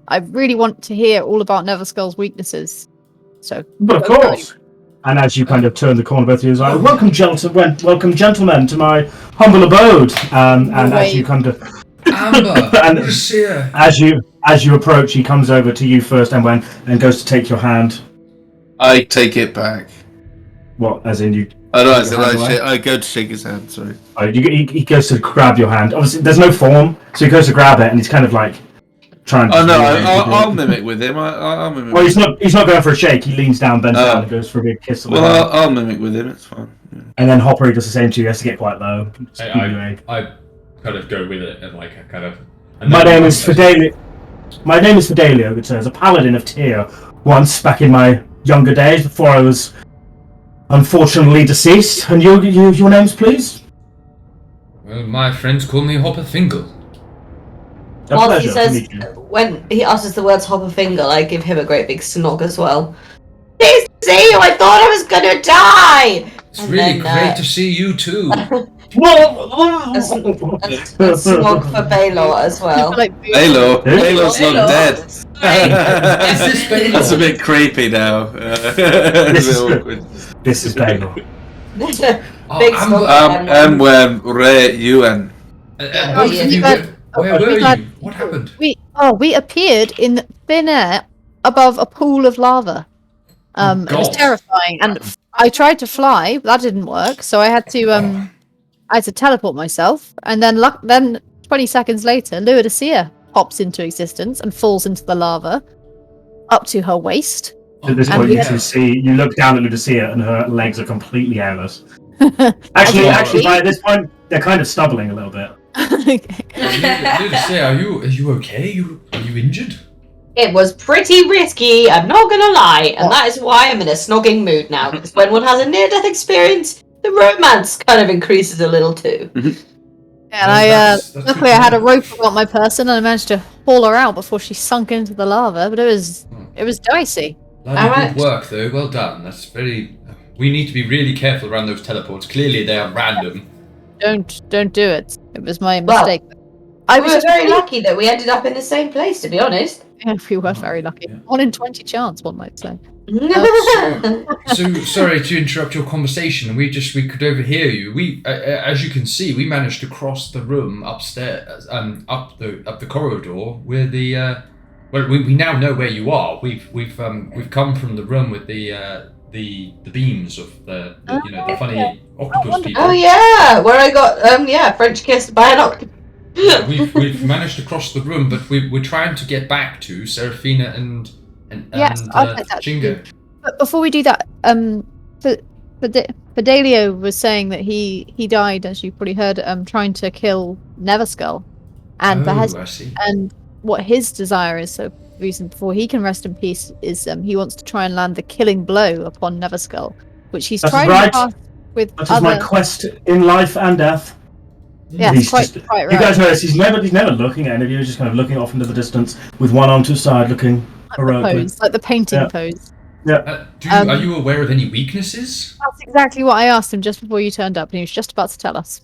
I really want to hear all about Neverskull's weaknesses. So, but of course. And as you kind of turn the corner, both of you is like, welcome, gentlemen, to my humble abode. And as you kind of, Amber, And- Ludusia. as you approach, he comes over to you first, Emwen, and goes to take your hand. I take it back. What? As in you? Oh, no, Take your hand away? I go to shake his hand, sorry. He goes to grab your hand. Obviously, there's no form, so he goes to grab it, and he's kind of like trying to. Oh, no, I'll mimic with him. I'll mimic Well, with him. he's not going for a shake. He leans down, bends Oh. down, and goes for a big kiss. On the Well, hand. I'll mimic with him, it's fine. Yeah. And then Hopper, he does the same to you. He has to get quite low. I kind of go with it and like I kind of. and My then- name is Fidelio. My name is Fidelio. It says a paladin of Tyr. Once back in my younger days, before I was unfortunately deceased. And your names, please. Well, my friends call me Hopper Fingle. A While pleasure he to says, meet you. when he utters the words hop a finger, I give him a great big snog as well. Nice to see you, I thought I was gonna die! It's And really then, great to see you too. A snog for Baylor as well. Halo. Hey. Halo's not Halo. dead. Is this Baylor? That's a bit creepy now. It's a bit awkward. This is Baylor. Oh, Big Amber, snog. Emwen, Re, Ywen. both of you you, guys- where were guys- you? What happened? We appeared in thin air above a pool of lava. It was God. terrifying, and I tried to fly, but that didn't work. So I had to teleport myself, and then 20 seconds later, Ludusia pops into existence and falls into the lava, up to her waist. At this And point, we you had- can see, you look down at Ludusia and her legs are completely hairless. Okay. Actually, by this point, they're kind of stubbling a little bit. Ludusia, are you okay? Are you injured? It was pretty risky, I'm not gonna lie, and that is why I'm in a snogging mood now, because when one has a near-death experience, the romance kind of increases a little too. And That's luckily I had a rope about my person, and I managed to haul her out before she sunk into the lava. But it was dicey. Bloody Alright. good work though, well done. That's very. We need to be really careful around those teleports. Clearly they are random. Don't do it. It was my Well, mistake. I I was was just very lucky that we ended up in the same place, to be honest. Yeah, we were very lucky. Yeah. 1 in 20 chance, one might say. So sorry to interrupt your conversation. We could overhear you. We, as you can see, we managed to cross the room upstairs, up the corridor where the. Well, we now know where you are. We've come from the room with the beams of the the funny octopus people. Oh yeah, where I got French kissed by an octopus. Yeah, we've managed to cross the room, but we're trying to get back to Seraphina and Yes, I'd like that to Chingo. But before we do that, Fidelio was saying that he died, as you probably heard, trying to kill Neverskull, and I see. and what his desire is. So the reason before he can rest in peace is he wants to try and land the killing blow upon Neverskull, which he's That's tried right. in the past with That is my other. quest in life and death. Yeah, He's quite just- right. You guys notice he's never looking at any of you. He's just kind of looking off into the distance with one arm to his side, looking Like the heroically. pose, like the painting Yeah. pose. Are you aware of any weaknesses? That's exactly what I asked him just before you turned up, and he was just about to tell us.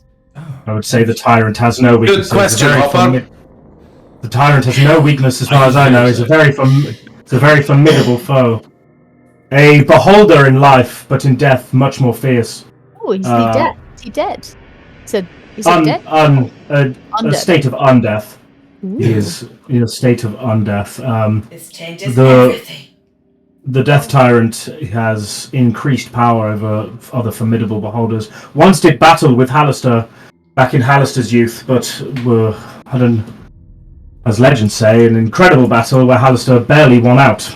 I would say the tyrant has no weaknesses. Good question, Very Hopper. The tyrant has no weakness as far as I know. He's a very formidable foe. A beholder in life, but in death much more fierce. Oh, is he dead? Is he dead? He said dead? A Undead. state of undeath. Ooh. He is in a state of undeath. This changes the- everything. The Death Tyrant has increased power over other formidable beholders. Once did battle with Halaster back in Halaster's youth, but had an, as legends say, an incredible battle where Halaster barely won out,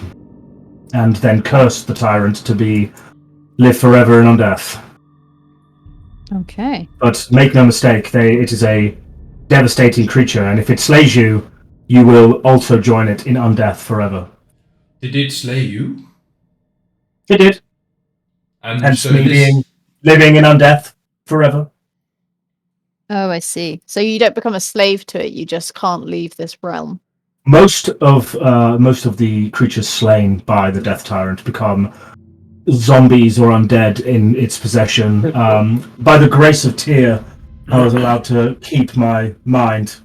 and then cursed the Tyrant to live forever in undeath. Okay. But make no mistake, it is a devastating creature, and if it slays you, you will also join it in undeath forever. Did it slay you? It did. And Hence so me this, living in undeath forever. Oh, I see. So you don't become a slave to it. You just can't leave this realm. Most of the creatures slain by the Death Tyrant become zombies or undead in its possession. By the grace of Tyr, I was allowed to keep my mind,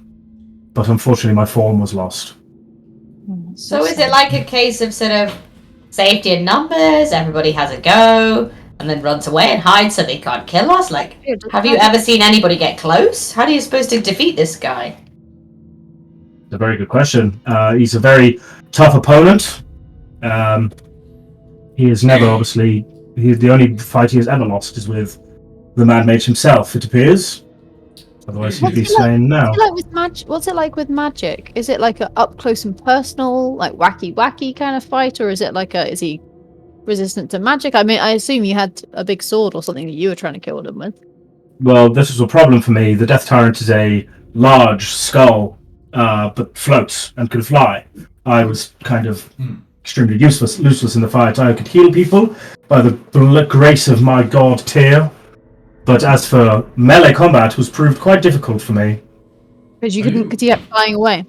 but unfortunately my form was lost. So is it like a case of sort of safety in numbers, everybody has a go, and then runs away and hides so they can't kill us? Like, have you ever seen anybody get close? How are you supposed to defeat this guy? It's a very good question. He's a very tough opponent. He is never, obviously, the only fight he has ever lost is with the Mad Mage himself, it appears. Otherwise he'd be slain now. What's it like with magic? Is it like a up close and personal, like wacky kind of fight, or is it like is he resistant to magic? I mean, I assume you had a big sword or something that you were trying to kill them with. Well, this was a problem for me. The Death Tyrant is a large skull, but floats and can fly. I was kind of extremely useless in the fight. I could heal people by the grace of my god Tyr. But as for melee combat, was proved quite difficult for me. Because you couldn't, because he kept flying away.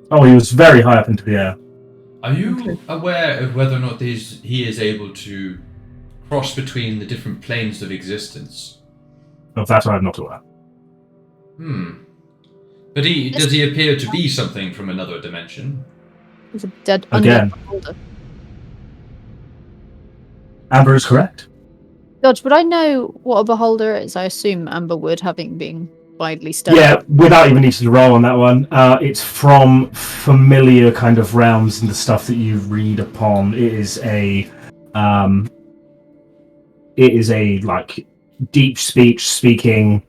Oh, he was very high up into the air. Are you aware of whether or not he is able to cross between the different planes of existence? Of that I'm not aware. But does he appear to be something from another dimension? He's a dead Again. undead beholder. Amber is correct. Dodge, would I know what a beholder is? I assume Amber would, having been widely studied. Yeah, without even needing to roll on that one. It's from familiar kind of realms and the stuff that you read upon. It is a like deep speech speaking,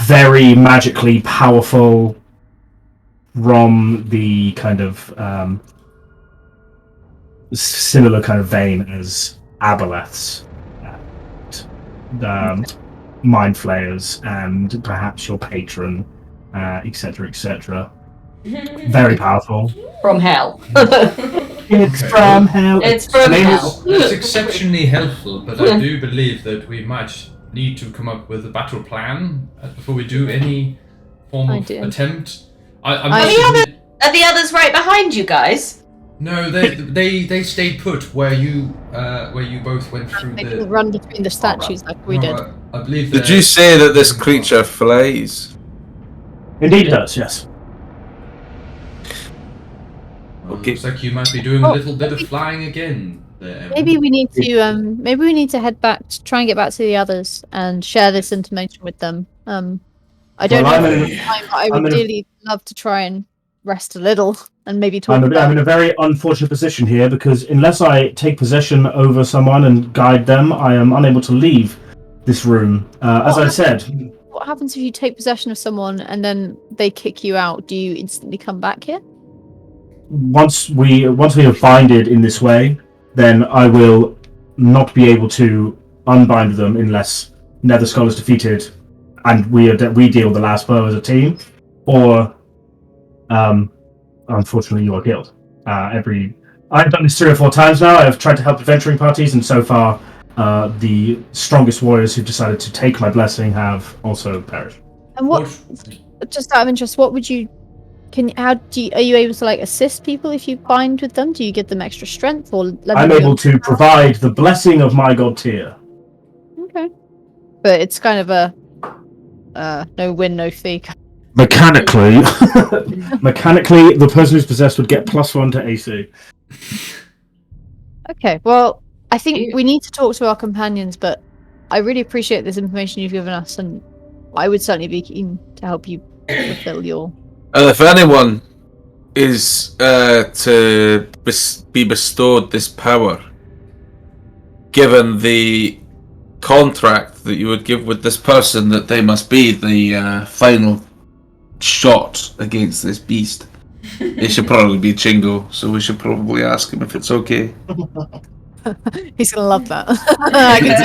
very magically powerful from the kind of similar kind of vein as Aboleths, Mind Flayers, and perhaps your patron, etc., etc. Very powerful. From hell. It's from hell. It's from hell. It's exceptionally helpful, but I do believe that we might need to come up with a battle plan before we do any form of attempt. Are the others right behind you guys? No, they stayed put where you both went through They the. didn't run between the statues like we did. I believe. Did you say that this creature flies? Indeed it does, yes. Okay. Looks like you might be doing a little bit of flying again there. Maybe we need to head back to try and get back to the others and share this information with them. I don't know if we have time, but I would really love to try and rest a little and maybe talk about I'm in a very unfortunate position here because unless I take possession over someone and guide them, I am unable to leave this room. As I said, what happens if you take possession of someone and then they kick you out? Do you instantly come back here? once we have binded in this way, then I will not be able to unbind them unless Netherskull is defeated and we deal the last blow as a team, or unfortunately you are killed. I've done this 3 or 4 times now. I've tried to help adventuring parties, and so far the strongest warriors who decided to take my blessing have also perished. And what? Just out of interest, what would you? Are you able to like assist people if you bind with them? Do you give them extra strength, or I'm able to provide the blessing of my god Tyr. Okay, but it's kind of a no win, no fee. Mechanically, the person who's possessed would get +1 to AC. Okay, well, I think we need to talk to our companions, but I really appreciate this information you've given us, and I would certainly be keen to help you fulfill your. If anyone is to be bestowed this power, given the contract that you would give with this person, that they must be the final shot against this beast. It should probably be Chingo, so we should probably ask him if it's okay. He's gonna love that. I can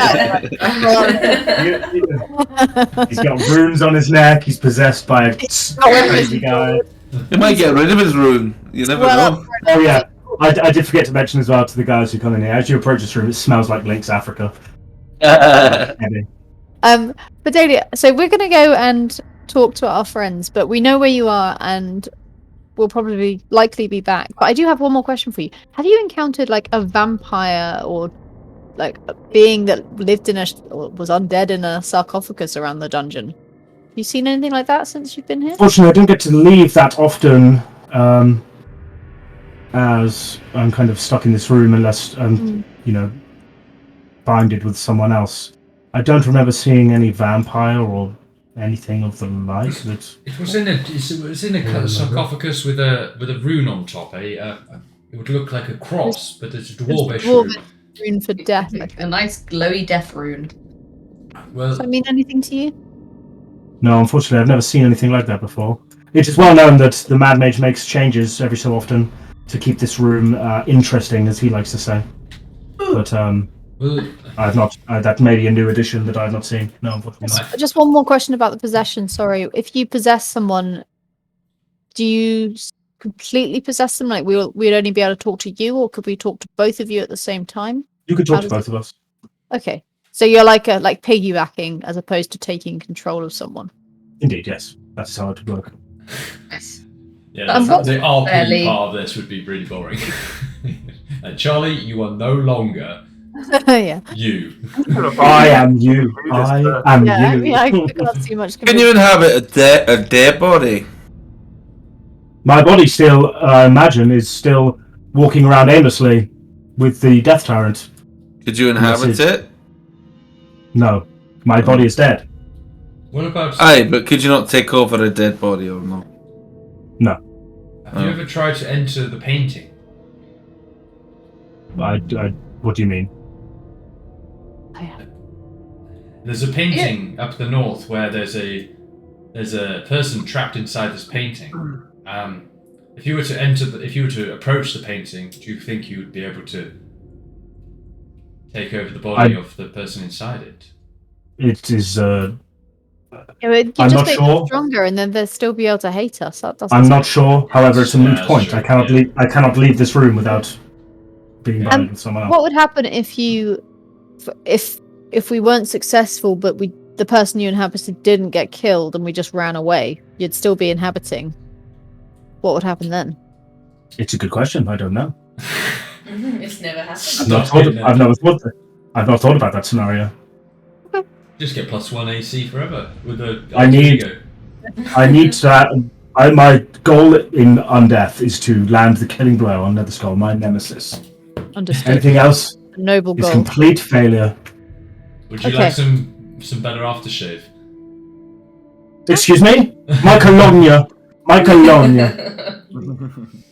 tell. He's got runes on his neck. He's possessed by a crazy guy. He might get rid of his rune. You never know. Oh yeah, I did forget to mention as well to the guys who come in here. As you approach this room, it smells like Link's Africa. Bedelia, so we're gonna go and talk to our friends, but we know where you are, and we'll likely be back. But I do have one more question for you. Have you encountered like a vampire or like a being that lived or was undead in a sarcophagus around the dungeon? Have you seen anything like that since you've been here? Fortunately, I don't get to leave that often, as I'm kind of stuck in this room unless I'm, binded with someone else. I don't remember seeing any vampire or anything of the like. It was in a sarcophagus with a rune on top. It would look like a cross, but it's a dwarvish rune for death. A nice glowy death rune. Well, does that mean anything to you? No, unfortunately, I've never seen anything like that before. It is well known that the Mad Mage makes changes every so often to keep this room interesting, as he likes to say. But I've not. That may be a new addition that I've not seen. No, unfortunately not. Just one more question about the possession. Sorry, if you possess someone, do you completely possess them? Like we'd only be able to talk to you, or could we talk to both of you at the same time? You could talk to both of us. Okay, so you're like piggybacking as opposed to taking control of someone. Indeed, yes. That's how it would work. Yeah, the RP part of this would be really boring. Charlie, you are no longer you. I am you. I am you. Yeah, I can't see much. Can you inhabit a dead body? My body still, I imagine, is still walking around aimlessly with the Death Tyrant. Could you inhabit it? No. My body is dead. What about... Aye, but could you not take over a dead body or not? No. Have you ever tried to enter the painting? What do you mean? There's a painting up the north where there's a person trapped inside this painting. If you were to approach the painting, do you think you would be able to take over the body of the person inside it? It is. You I'm just not make sure. them stronger, and then they'll still be able to hate us. I'm not sure. However, it's a moot point. I cannot leave this room without being bound with someone else. What would happen if we weren't successful, but the person you inhabited didn't get killed, and we just ran away? You'd still be inhabiting. What would happen then? It's a good question. I don't know. It's never happened. I've not thought about that scenario. Just get +1 AC forever with the. I need to. My goal in Undeath is to land the killing blow on Netherskull, my nemesis. Understood. Anything else A noble is goal. complete failure. Would you like some better aftershave? Excuse me? My cologne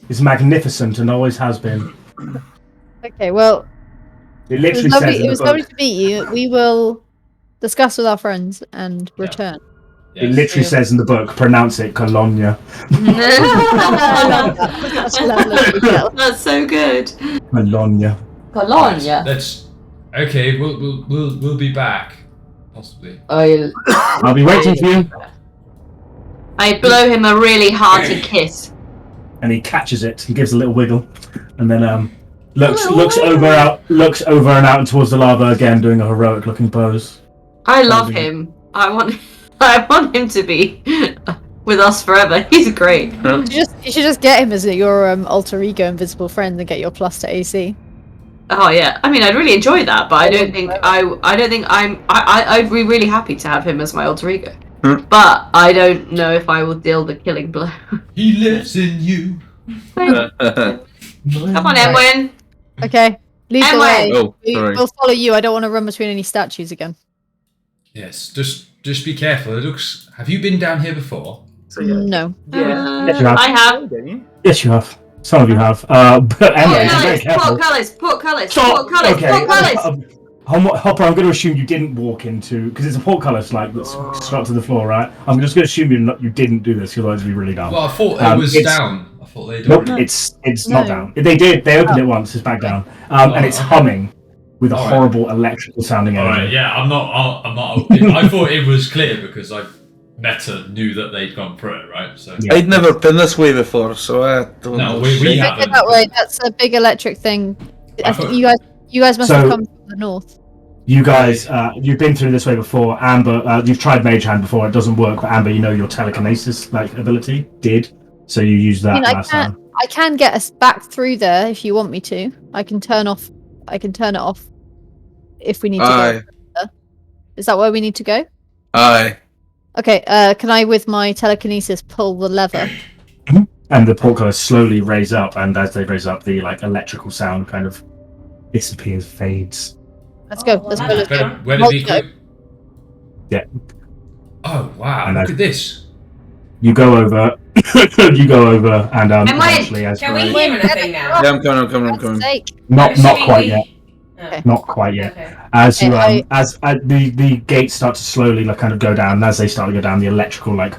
is magnificent and always has been. Okay, well, It literally says in it the was book. lovely to meet you. We will discuss with our friends and return. Yes. It literally says in the book, pronounce it Cologne. I love that. That's a level of detail. That's so good. Cologne. Cologne. That's okay. We'll be back, possibly. I'll be waiting for you. I blow him a really hearty kiss. And he catches it and gives a little wiggle, and then looks over and out towards the lava again, doing a heroic looking pose. I love him. I want him to be with us forever. He's great. You should just get him as your alter ego invisible friend and get your plus to AC. Oh yeah, I mean, I'd really enjoy that, but I don't think I'd be really happy to have him as my alter ego. But I don't know if I will deal the killing blow. He lives in you. Come on, Emwen. Okay, lead the Emwen. way. Oh, sorry. We'll follow you. I don't want to run between any statues again. Yes, just be careful. It looks. Have you been down here before? So yeah. No. Yes, you have. I have. Don't you? Yes, you have. Some of you have. But anyway, be very careful. Portcullis. Hopper, I'm going to assume you didn't walk into, because it's a portcullis that's stuck to the floor, right? I'm just going to assume you didn't do this, otherwise it'd be really dumb. Well, I thought it was down. I thought they'd Nope, already... it's not down. They did. They opened it once. It's back down, and it's humming with a horrible electrical sounding All energy. right, yeah, I'm not. I thought it was clear because Meta knew that they'd gone through it, right? So Yeah. I'd never been this way before, so I don't No, know. we shit. haven't. That way. That's a big electric thing. I think you guys must have come from the north. You guys, you've been through this way before. Amber, you've tried Mage Hand before. It doesn't work. But Amber, you know your telekinesis ability did, so you used that last time. I can get us back through there if you want me to. I can turn it off if we need to Aye. go. Is that where we need to go? Aye. Okay, can I, with my telekinesis, pull the lever? And the portcullis slowly raise up, and as they raise up, the electrical sound kind of disappears, fades. Let's go. Let's go. Where did he go? Yeah. Oh wow! And Look at this. You go over, and eventually, as Can you're we hear anything now? Yeah, I'm coming. not Should quite we- yet. Okay. Not quite yet. Okay. As you Okay, as the gates start to slowly kind of go down, and as they start to go down, the electrical like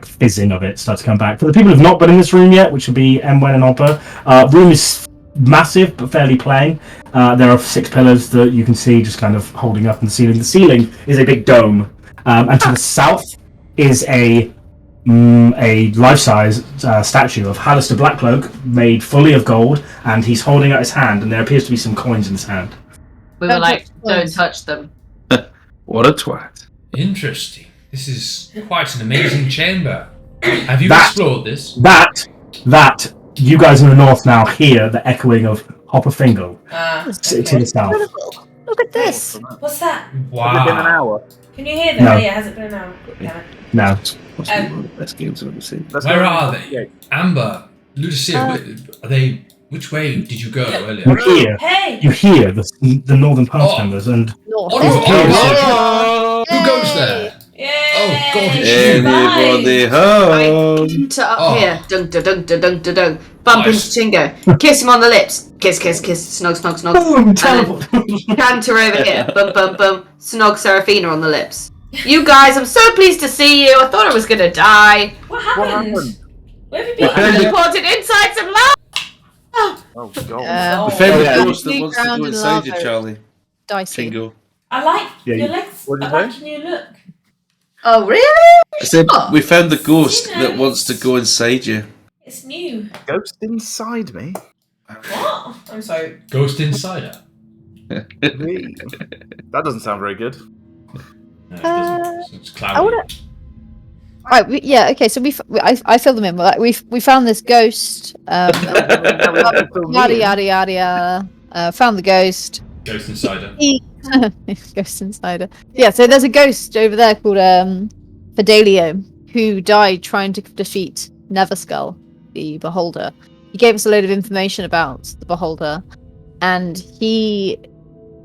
fizzing of it starts to come back. For the people who've not been in this room yet, which would be Emwen and Oppa, room is massive but fairly plain. There are 6 pillars that you can see just kind of holding up in the ceiling. The ceiling is a big dome, and to the south is a life-size statue of Halaster Blackcloak made fully of gold, and he's holding out his hand, and there appears to be some coins in his hand. We were Don't like, touch don't those. touch them. What a twat. Interesting. This is quite an amazing chamber. Have you That- explored this? That you guys in the north now hear the echoing of Hopper Fingle to Okay. the south. Look at this. What's that? Has it been an Wow. hour? Can you hear them? No. Oh, yeah, has it been an hour? Damn it. No, Must be one of the best games I've ever seen. Let's Where go. are they? Yeah. Amber, Ludusia, are they? Which way did you go earlier? Hey! you hear the northern pass Oh. members, and North. Oh, who goes there? Yay! Oh, God, it's Anybody home? To up Oh. here. Dunk, da, dunk, da, dunk, da, dunk. Bump Nice. into Chingo. Kiss him on the lips. Kiss. Snog. boom, And teleport. then canter over here. Bum. Snog Seraphina on the lips. You guys, I'm so pleased to see you. I thought I was gonna die. What What happened? happened? Where have you What been? happened? Teleported inside some lava. Oh god. The family Yeah. ghost that wants to go Ground in inside you, lava. Charlie. Dicey. Chingo. I like Yeah, your you- legs. What did I you like your new look. Oh, really? I said Oh. we found the ghost that wants to go inside you. It's new. Ghost inside me? What? I'm sorry. Ghost Insider. Me? That doesn't sound very good. No, it doesn't. It's cloudy. I wanna. Right. Okay. So I filled them in. We found this ghost. Yada yada yada. Found the ghost. Ghost Insider. Ghost Insider. Yeah, so there's a ghost over there called Fidelio who died trying to defeat Neverskull, the Beholder. He gave us a load of information about the Beholder, and he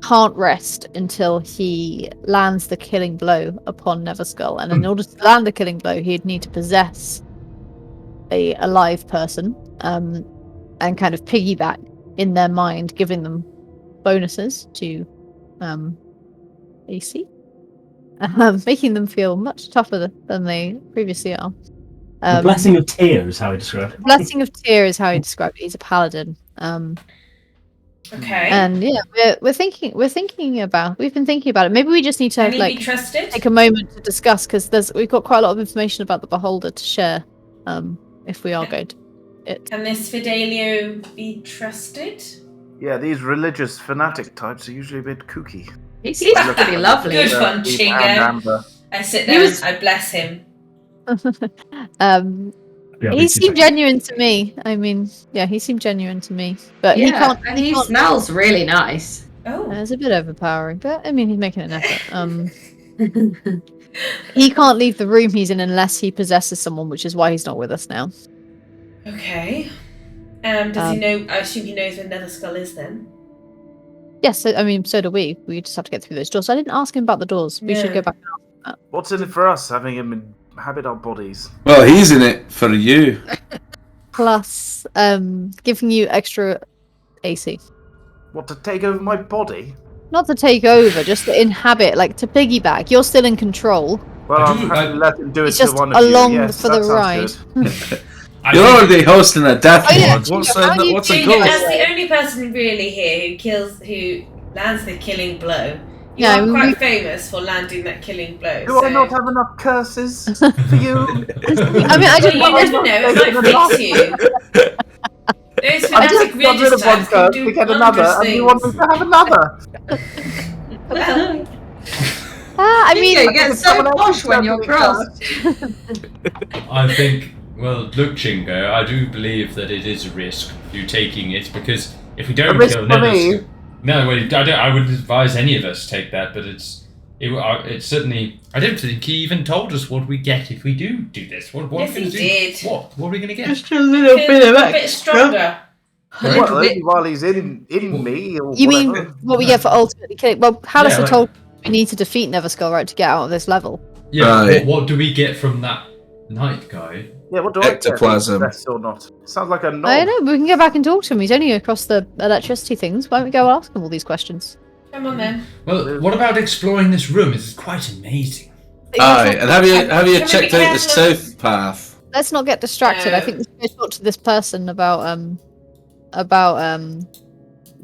can't rest until he lands the killing blow upon Neverskull. And in order to land the killing blow, he'd need to possess a alive person, and kind of piggyback in their mind, giving them bonuses to AC, making them feel much tougher than they previously are. The blessing of tears, how he described it. Blessing of Tear is how he described it. He's a paladin. Okay. And yeah, we've been thinking about it. Maybe we just need to Can he like be trusted? take a moment to discuss, because we've got quite a lot of information about the Beholder to share. If we are going to it. Can this Fidelio be trusted? Yeah, these religious fanatic types are usually a bit kooky. He seems pretty lovely. Good one, And Chingo. Amber. I sit there and I bless him. He seemed genuine to me. I mean, yeah, he seemed genuine to me. But he can't. And he smells really nice. Oh. It's a bit overpowering, but I mean, he's making an effort. He can't leave the room he's in unless he possesses someone, which is why he's not with us now. Okay. Does he know? I assume he knows where Nether Skull is then. Yes, I mean, so do we. We just have to get through those doors. I didn't ask him about the doors. We should go back and ask him that. What's in it for us, having him inhabit our bodies? Well, he's in it for you. Plus, giving you extra AC. What, to take over my body? Not to take over, just to inhabit, like to piggyback. You're still in control. Well, I'm happy to let him do it It's to just one of you. along Yes, for that the sounds ride. good. You're already hosting a death Oh, yeah, lodge. What's Chingo, what's the Chingo, goal? as the only person really here who lands the killing blow, you Yeah, are quite famous for landing that killing blow. Do I not have enough curses for you? I mean, I Well, just you want never know, it might fix you. Those I fanatic just got rid religious of one types can curse do to get wondrous another, and you want me things. to have another? Well, I mean, You get so posh when you're crossed. I think, well, look, Chingo, I do believe that it is a risk you taking it, because if we don't risk kill for me? Nether, no, well, I wouldn't advise any of us take that, but it's certainly. I don't think he even told us what we get if we do this. What Yes, are we going to he do? did. What are we going to get? Just a little bit of a bit extra. stronger. Well, only while he's in me or you whatever. mean what we get for ultimately killing? Well, Halaster Yeah, like- told us we need to defeat Neverskull, right, to get out of this level. Yeah, Right. what do we get from that night guy? Yeah, what do I get? Ectoplasm. Best or not? Sounds like a knob. I don't know. We can go back and talk to him. He's only across the electricity things. Why don't we go ask him all these questions? Come on then. Well, what about exploring this room? It's quite amazing. Aye, and have you Can we checked be out the careful of- south path? Let's not get distracted. I think we should go talk to this person about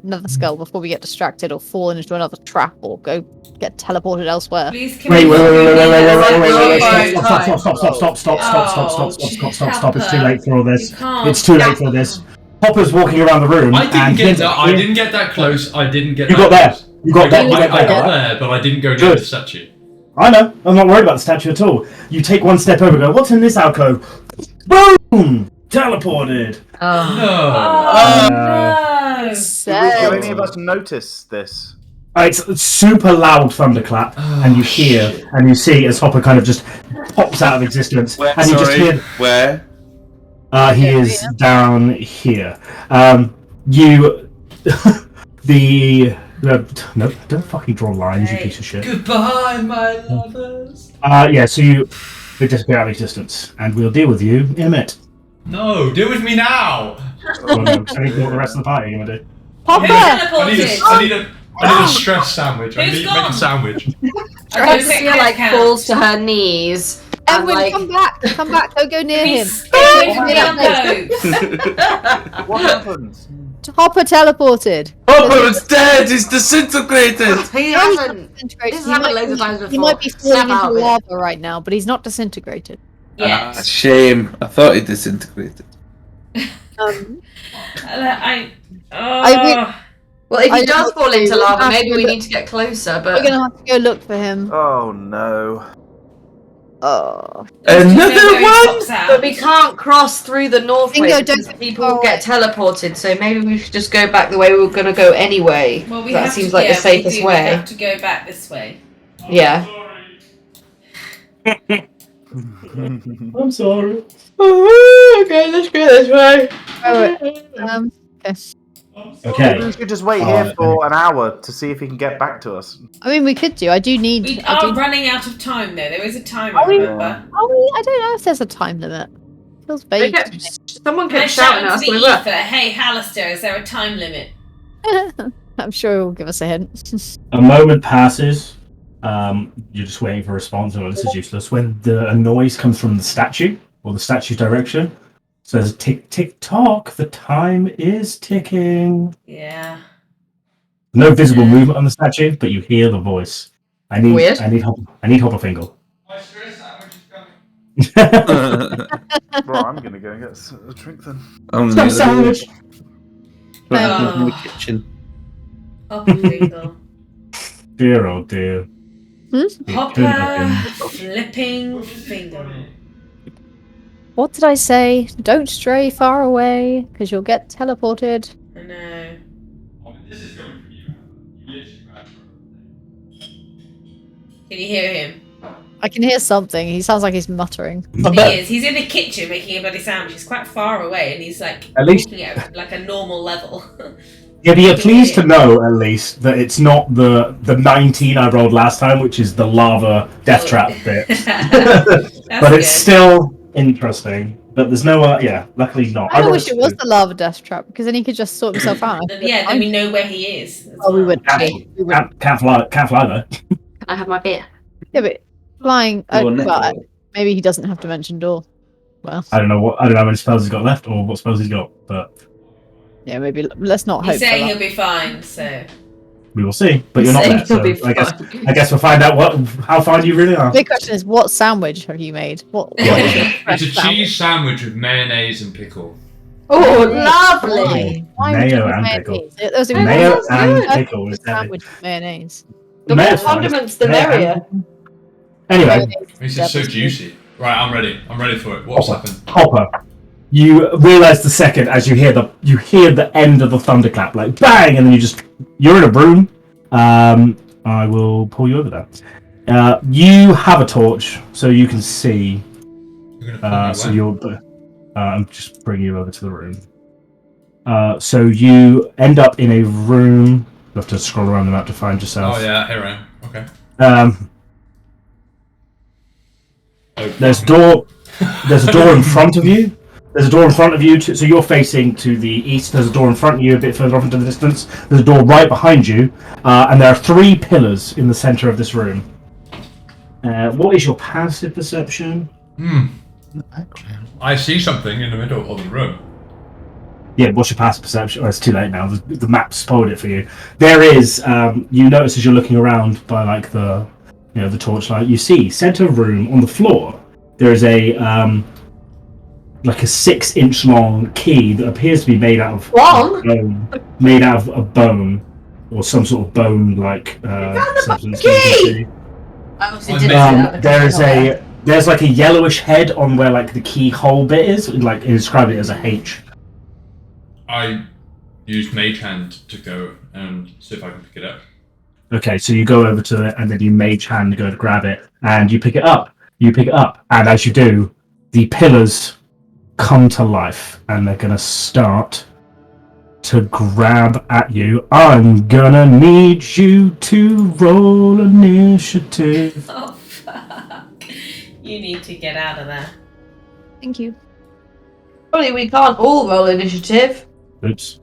Neverskull before we get distracted or fall into another trap or go get teleported elsewhere. Please, can Wait, we wait, wait, wait, wait, wait, wait, wait, wait, Right, wait, stop, it's too late for all this. You can't. It's too late for this. Hopper's walking around the room. I didn't and get that. I didn't get that close. I didn't get. You that got there. close. You got there. You I got got there. there, but I didn't go near Good. the statue. I know. I'm not worried about the statue at all. You take one step over, go, what's in this alcove? Boom! Teleported. Oh. No. No. Do any of us notice this? It's super loud thunderclap, and you hear and you see as Hopper kind of just pops out of existence, Where? and you just Sorry, hear. where? He is down here. You, no, don't fucking draw lines, you piece of shit. Goodbye, my lovers. Yeah, so they disappear out of existence, and we'll deal with you in a minute. No, deal with me now. Well, no, I think what the rest of the party are gonna do. Hopper! I need a stress sandwich. I Who's need to make gone? a sandwich. I don't think Sophia like counts. falls to her knees. And Emwen, like, come back, don't go near him. He's What happened? Hopper teleported. Hopper is dead. He's disintegrated. he No, he's hasn't. not disintegrated. This has happened loads of times He before. might be Snap falling out into of it. lava right now, but he's not disintegrated. Yes. Shame. I thought he disintegrated. Well, if I he don't does know fall into what to do. lava, We'll maybe have we to need to get closer. We're But gonna have to go look for him. Oh no. Oh. Another one. but we can't cross through the north Bingo, way don't because go people far get teleported. So maybe we should just go back the way we were going to go anyway. Well, we that have seems to, like yeah, the safest we way. have to go back this way. Yeah. I'm sorry. Okay, let's go this way. Okay. We should just wait here for an hour to see if he can get back to us. I mean, we could do. I do need. We I are do. running out of time though. There is a timer, Are we? remember? I don't know if there's a time limit. Feels vague. Someone Can I kept shout shouting at into us the when we were. ether, hey Halaster, is there a time limit? I'm sure he'll give us a hint. A moment passes. You're just waiting for a response. Oh, this is useless. When a noise comes from the statue or the statue's direction, it says tick tick tock. The time is ticking. Yeah. No visible movement on the statue, but you hear the voice. Weird. I need Hopper Fingle. My stress sandwich is coming. Well, I'm gonna go and get a drink then. I'm Stop near the- sandwich. Back in the kitchen. Hopper Fingle. Dear, oh dear. It couldn't have Hopper been. flipping Fingle. What did I say? Don't stray far away, because you'll get teleported. I know. This is coming from you. You literally ran Can you hear him? I can hear something. He sounds like he's muttering. He is. He's in the kitchen making a bloody sandwich. He's quite far away, and he's like At least- walking at like a normal level. Yeah, but you're pleased to know, at least, that it's not the 19 I rolled last time, which is the lava death trap bit. But it's still interesting. But there's no, luckily not. I rolled wish it was the lava death trap, because then he could just sort himself out. Yeah, then we know where he is. as Oh, we well. would. Can't fly though. Can I have my beer? Yeah, but flying. Door next Well, door. maybe he doesn't have to mention door. Well, I don't know how many spells he's got left or what spells he's got, but yeah, maybe let's not hope He's for saying that. he'll be fine, so. we will see. But you're not Saying there, he'll so be I guess fine. I guess we'll find out how fine you really are. The big question is, what sandwich have you made? What is your It's fresh a sandwich? cheese sandwich with mayonnaise and pickle. Oh, lovely. Why would you Mayo put and mayonnaise? It was Mayo sounds and good. pickle is heavy. sandwich with mayonnaise. The Mayo more fine. condiments, the Mayo and- merrier. Anyway, Mayonnaise It's is just so definitely- juicy. Right, I'm ready. I'm ready for it. What's happened? Hopper, you realise the second as you hear the end of the thunderclap, like bang, and then you're in a room. I will pull you over there. You have a torch, so you can see. You're gonna So pull me away? you'll. I'm just bringing you over to the room. So you end up in a room. You have to scroll around the map to find yourself. Oh yeah, here I am. Okay. There's a door in front of you. There's a door in front of you, so you're facing to the east. There's a door in front of you, a bit further off into the distance. There's a door right behind you, and there are 3 pillars in the center of this room. What is your passive perception? I see something in the middle of the room. Yeah, what's your passive perception? Oh, it's too late now. The map spoiled it for you. There is. You notice as you're looking around by like the torchlight, you see center room on the floor. There is a like a 6-inch long key that appears to be made out of Long? made out of a bone or some sort of bone like substance. key! I obviously didn't see that. There's like a yellowish head on where like the keyhole bit is. Like describe it as a H. I use Mage Hand to go and see if I can pick it up. Okay, so you go over to it and then you mage hand go to grab it and you pick it up. And as you do, the pillars come to life and they're gonna start to grab at you. I'm gonna need you to roll initiative. Oh, fuck. You need to get out of there. Thank you. Surely we can't all roll initiative. Oops.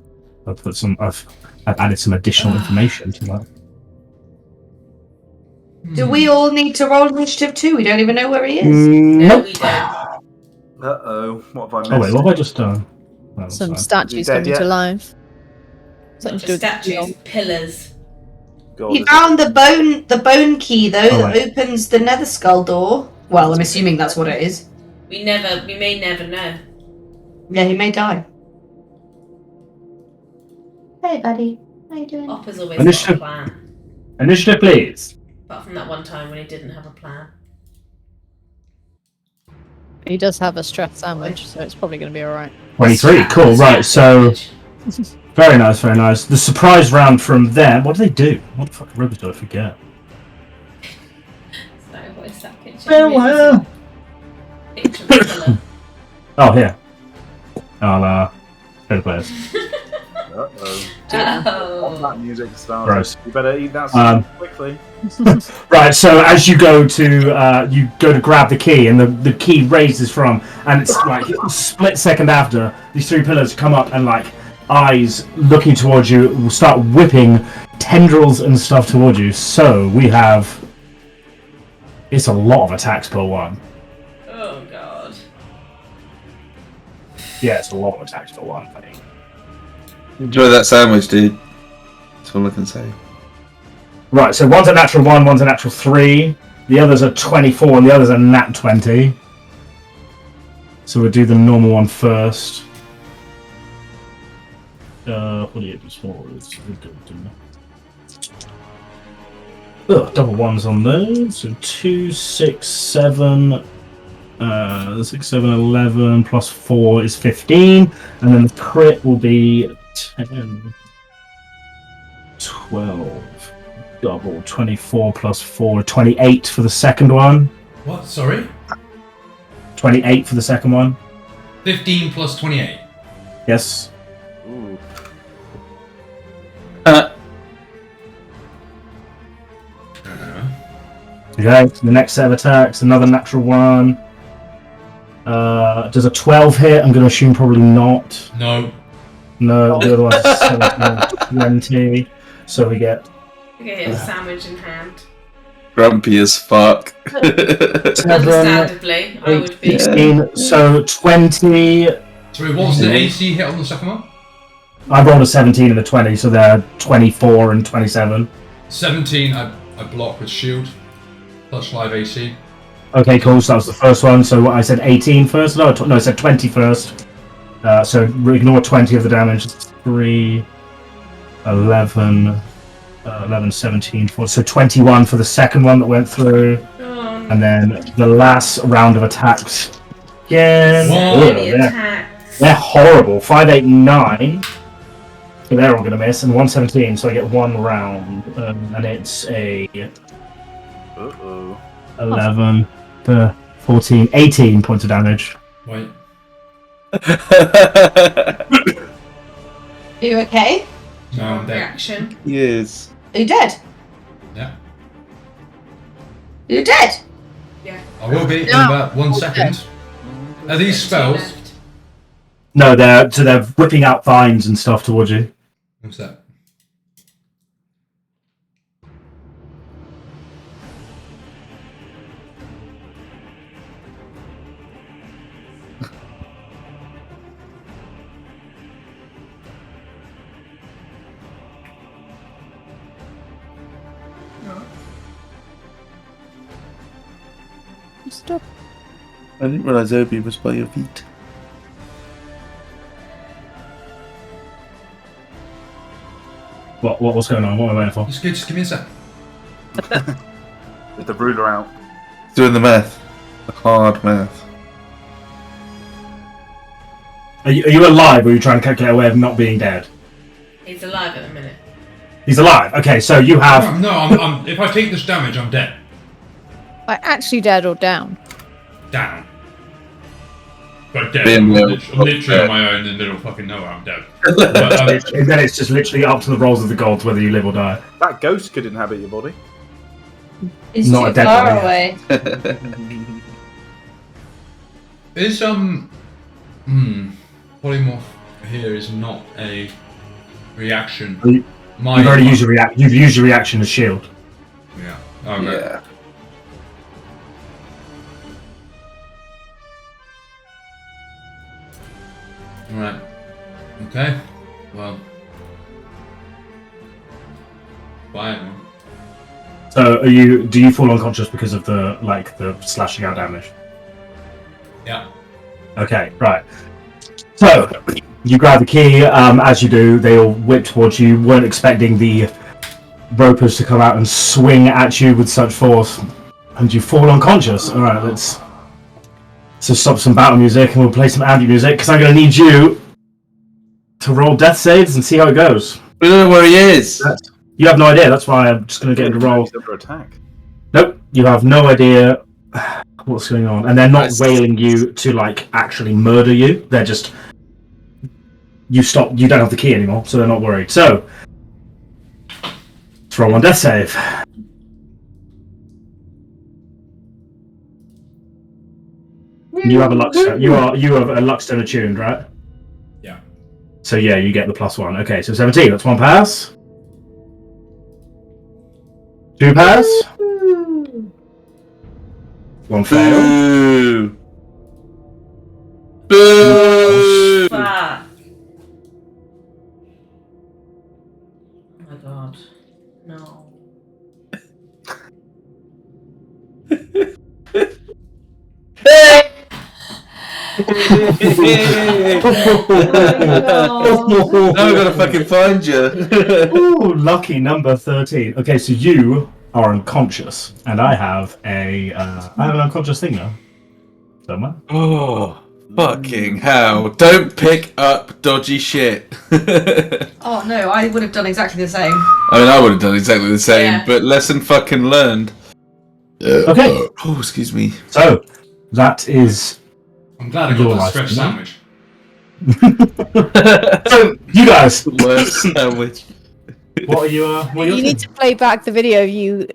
I've added some additional information to that. Do we all need to roll initiative too? We don't even know where he is. No, Nope. we don't. Uh-oh. What have I missed? Oh wait, what have I just done? Oh, that's Some fine. statues Dead coming to yet? life. Not Something to just do with statues, pillars. God, He is it- found the bone key though Oh, that wait. opens the nether skull door. Well, I'm assuming that's what it is. We may never know. Yeah, he may die. Hey, buddy. How you doing? Hopper's always got a Initiative. plan. Initiative, please. Apart from that one time when he didn't have a plan. He does have a stress sandwich, so it's probably going to be alright. 23. Cool. Right. So very nice, very nice. The surprise round from them. What do they do? What the fuck rubbish do I forget? So, what is that picture? Farewell. Picture of the pillar. Oh, here. I'll show the players. Uh-oh. Oh. That music started. Gross. You better eat that Um, quickly. Right. So as you go to grab the key, and the key raises from, and it's like a split second after these 3 pillars come up, and like eyes looking towards you will start whipping tendrils and stuff towards you. So we have. It's a lot of attacks per one. Oh god. Yeah, it's a lot of attacks per one. I think. Enjoy that sandwich, dude. That's all I can say. Right, so one's a natural 1, one's a natural 3, the others are 24, and the others are nat 20. So we'll do the normal one first. 48 plus 4 is good. Double ones on those. So 2, 6, 7. 6, 7, 11 plus 4 is 15. And then the crit will be 10, 12. Double 24 plus 4, 28 for the second one. What? Sorry? 28 for the second one. 15 plus 28. Yes. Ooh. Okay, the next set of attacks, another natural one. Does a 12 hit? I'm going to assume probably not. No. No, the other one's 17, 20. So we get Okay, a sandwich in hand. Grumpy as fuck. 7, Understandably, I would be. 16, so 20. Sorry, what was the AC hit on the second one? I rolled a 17 and a 20, so they're 24 and 27. 17, I block with shield. Plus 5 AC. Okay, cool, so that was the first one. So what I said 18 first? No, I said 20 first. So ignore 20 of the damage. 3, 11, 17, 4. So 21 for the second one that went through. And then the last round of attacks. Again. They're horrible. 5, 8, 9. So they're all going to miss. And 117, so I get one round. And it's a 11, 14, 18 points of damage. Wait. Are you okay? No, I'm dead. Reaction. Yes. Are you dead? Yeah. Are you dead? I will be in No. about 1 second. Are these spells? No, they're whipping out vines and stuff towards you. What's that? Stop. I didn't realise Obi was by your feet. What was going on? What am I waiting for? Just give me a sec. With the ruler out. Doing the math. The hard math. Are you alive, or are you trying to calculate a way of not being dead? He's alive at the minute. He's alive. Okay, so you have. No, I'm if I take this damage, I'm dead. Like actually dead or down? Down. But dead. Being I'm low. literally on my own in the middle of fucking nowhere. I'm dead. But, And then it's just literally up to the rolls of the gods whether you live or die. That ghost could inhabit your body. He's Not a too dead far body. away. is polymorph here is not a reaction. You've already used your reaction. You've used your reaction as shield. Yeah. Okay. Yeah. Right. Okay. Well. Bye. So do you fall unconscious because of the slashing out damage? Yeah. Okay, right. So you grab the key. As you do, they all whip towards you. Weren't expecting the ropers to come out and swing at you with such force, and you fall unconscious. All right, let's stop some battle music and we'll play some ambient music because I'm going to need you to roll death saves and see how it goes. We don't know where he is. You have no idea. That's why I'm just going to get him to roll. He's under attack. Nope, you have no idea what's going on, and they're not wailing you to actually murder you. They're just you don't have the key anymore, so they're not worried. So let's roll one death save. You have a luckstone. You have a luckstone attuned, right? Yeah. So yeah, you get the +1. Okay, so 17. That's one pass. 2 pass. 1 fail. Boo! Boo! Fuck. Oh my god. No. Now we're gonna fucking find you. Ooh, lucky number 13. Okay, so you are unconscious, and I have an unconscious thing now. Somewhere. Oh, fucking hell. Don't pick up dodgy shit. Oh no, I would have done exactly the same. I mean, I would have done exactly the same, Yeah. but lesson fucking learned. Okay. Oh, excuse me. So, that is... I'm glad I Your got that life, stretch isn't it? sandwich. So, you guys, Worst sandwich. what are you You need to play back the video of you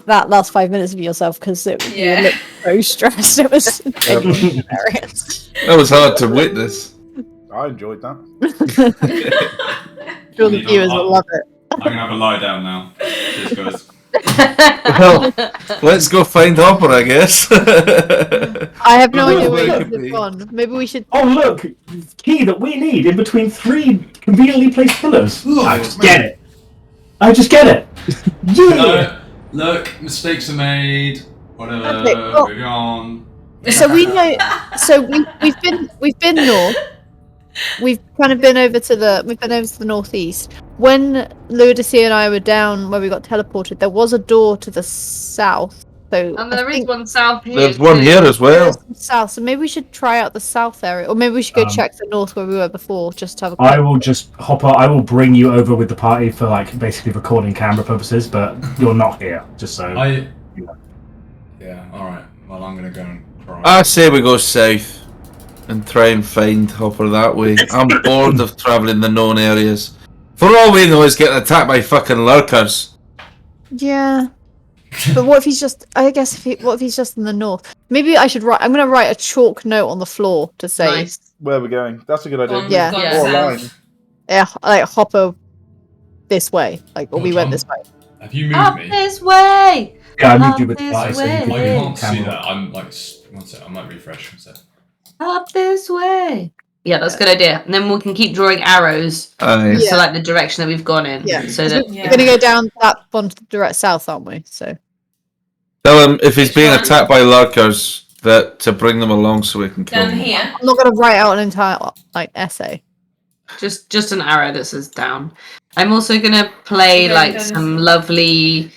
that last 5 minutes of yourself because you looked so stressed. It was hilarious. That was hard to witness. I enjoyed that. Sure, the viewers will love it. I'm gonna have a lie down now. Cheers, guys. Well, let's go find Hopper, I guess. I have no idea where Where you could could be? have gone. Maybe we should. Oh, look! Key that we need in between 3 conveniently placed pillars. I just get it. Yeah! Look, mistakes are made. Whatever. Okay, well- Moving on. So we know. So we've been north. We've kind of been over to the northeast. When Ludusia and I were down where we got teleported, there was a door to the south. So And there is one south here. There's one here as well. south. So maybe we should try out the south area, or maybe we should go check the north where we were before, just to have a. I will just, Hopper, I will bring you over with the party for, like, basically recording camera purposes, but you're not here, just so... Yeah, alright. Well, I'm gonna go and cry. I say we go south and try and find Hopper that way. I'm bored of travelling the known areas. For all we know, he's getting attacked by fucking lurkers. Yeah. But what if he's just? I guess what if he's just in the north? Maybe I should write. I'm gonna write a chalk note on the floor to say, Nice. Where are we going? That's a good idea. Gone- Yeah. gone Yeah. Or a south. line. yeah, like Hopper this way, like, or we went John, this way. Have you moved Up me? this way! Yeah, I moved you with the Up party, this so you way. can I Hey. can't see camera. that. I'm like, one sec. I might refresh. One sec. Up this way! Yeah, that's a good idea. And then we can keep drawing arrows Aye. Yeah. to like the direction that we've gone in. Yeah. So that Yeah. We're gonna go down that one to the direct south, aren't we? So Tell him if he's being Which one? attacked by lurkers that to bring them along so we can kill Down them. here. I'm not gonna write out an entire like essay. just an arrow that says down. I'm also gonna play Okay, like then- some lovely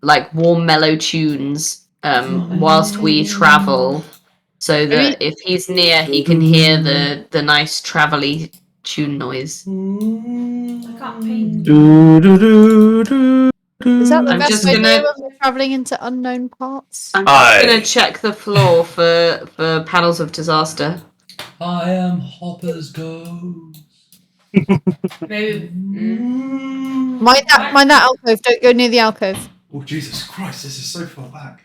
like warm mellow tunes whilst we travel, so that if he's near he can hear the nice travel-y tune noise. I can't paint. Is that the I'm best just idea gonna- when we're traveling into unknown parts? I'm Aye. just gonna check the floor for panels of disaster. I am Hopper's ghost. Maybe. Mind that alcove. Don't go near the alcove. Oh, Jesus Christ, this is so far back.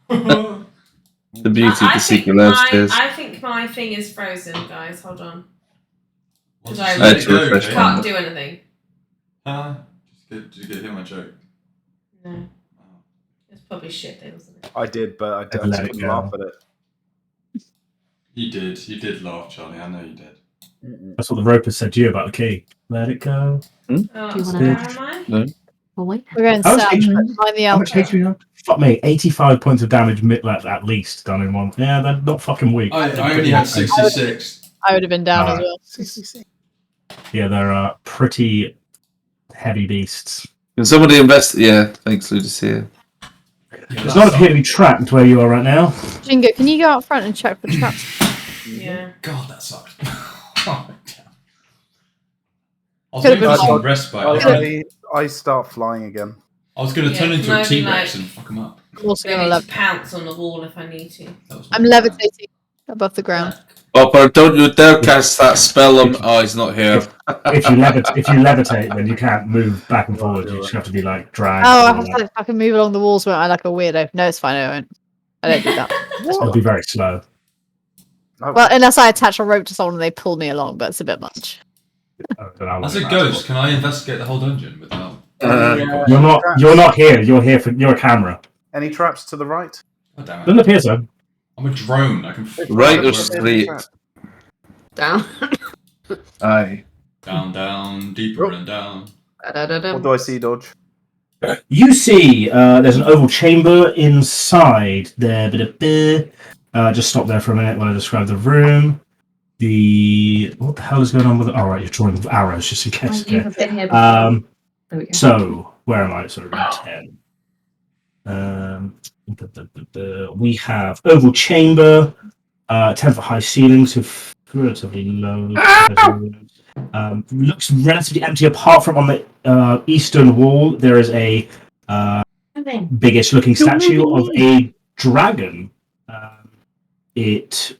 The beauty of I the think secret lab stairs. I think my thing is frozen, guys. Hold on. What, Did I just let let it it go, go? Jane? Can't do anything. Did you hear my joke? No. It's probably shit then, wasn't it? I did, but I Let just it couldn't go. laugh at it. You did laugh, Charlie. I know you did. That's what the roper said to you about the key. Let it go. Oh, Do you so wanna- where am I? Oh wait. We're going How much south. HP? Mind the How much alcove. HP you have? Fuck me, 85 points of damage at least done in one. Yeah, they're not fucking weak. I only had 66. I would have been down as Alright. well. Yeah, they're pretty heavy beasts. Can somebody invest? Yeah, thanks, Ludusia. Does not appear to be trapped where you are right now. Chingo, can you go out front and check for traps? Yeah. God, that sucked. Oh, damn. I was Could've going been to fun. respite. I start flying again. I was going to turn Yeah, into can a I be T-Rex like- and fuck him up. I'm also gonna Maybe lev- pounce on the wall if I need to. That was my I'm plan. levitating above the ground. Hopper, don't you dare cast that spell on. Oh, he's not here. If you levitate, then you can't move back and forward. You just have to be like dragged. Oh, I or, have like, to I can move along the walls, won't I? Like a weirdo. No, it's fine. I won't. I don't do that. it'll be very slow. Well, unless I attach a rope to someone and they pull me along, but it's a bit much. As a ghost, can I investigate the whole dungeon without? You're not here. You're a camera. Any traps to the right? Oh, damn Doesn't it. appear so. I'm a drone. I can fly Right or wherever. straight? Down. Aye. Down, deeper and down. What do I see, Dodge? You see, there's an oval chamber inside there. Just stop there for a minute while I describe the room. What the hell is going on with it? All right, you're drawing arrows just in case. Oh, you've been here before. There we go. So where am I? So room 10. We have oval chamber, 10 foot high ceilings with relatively low. Looks relatively empty apart from on the eastern wall. There is a biggish looking statue of a dragon. It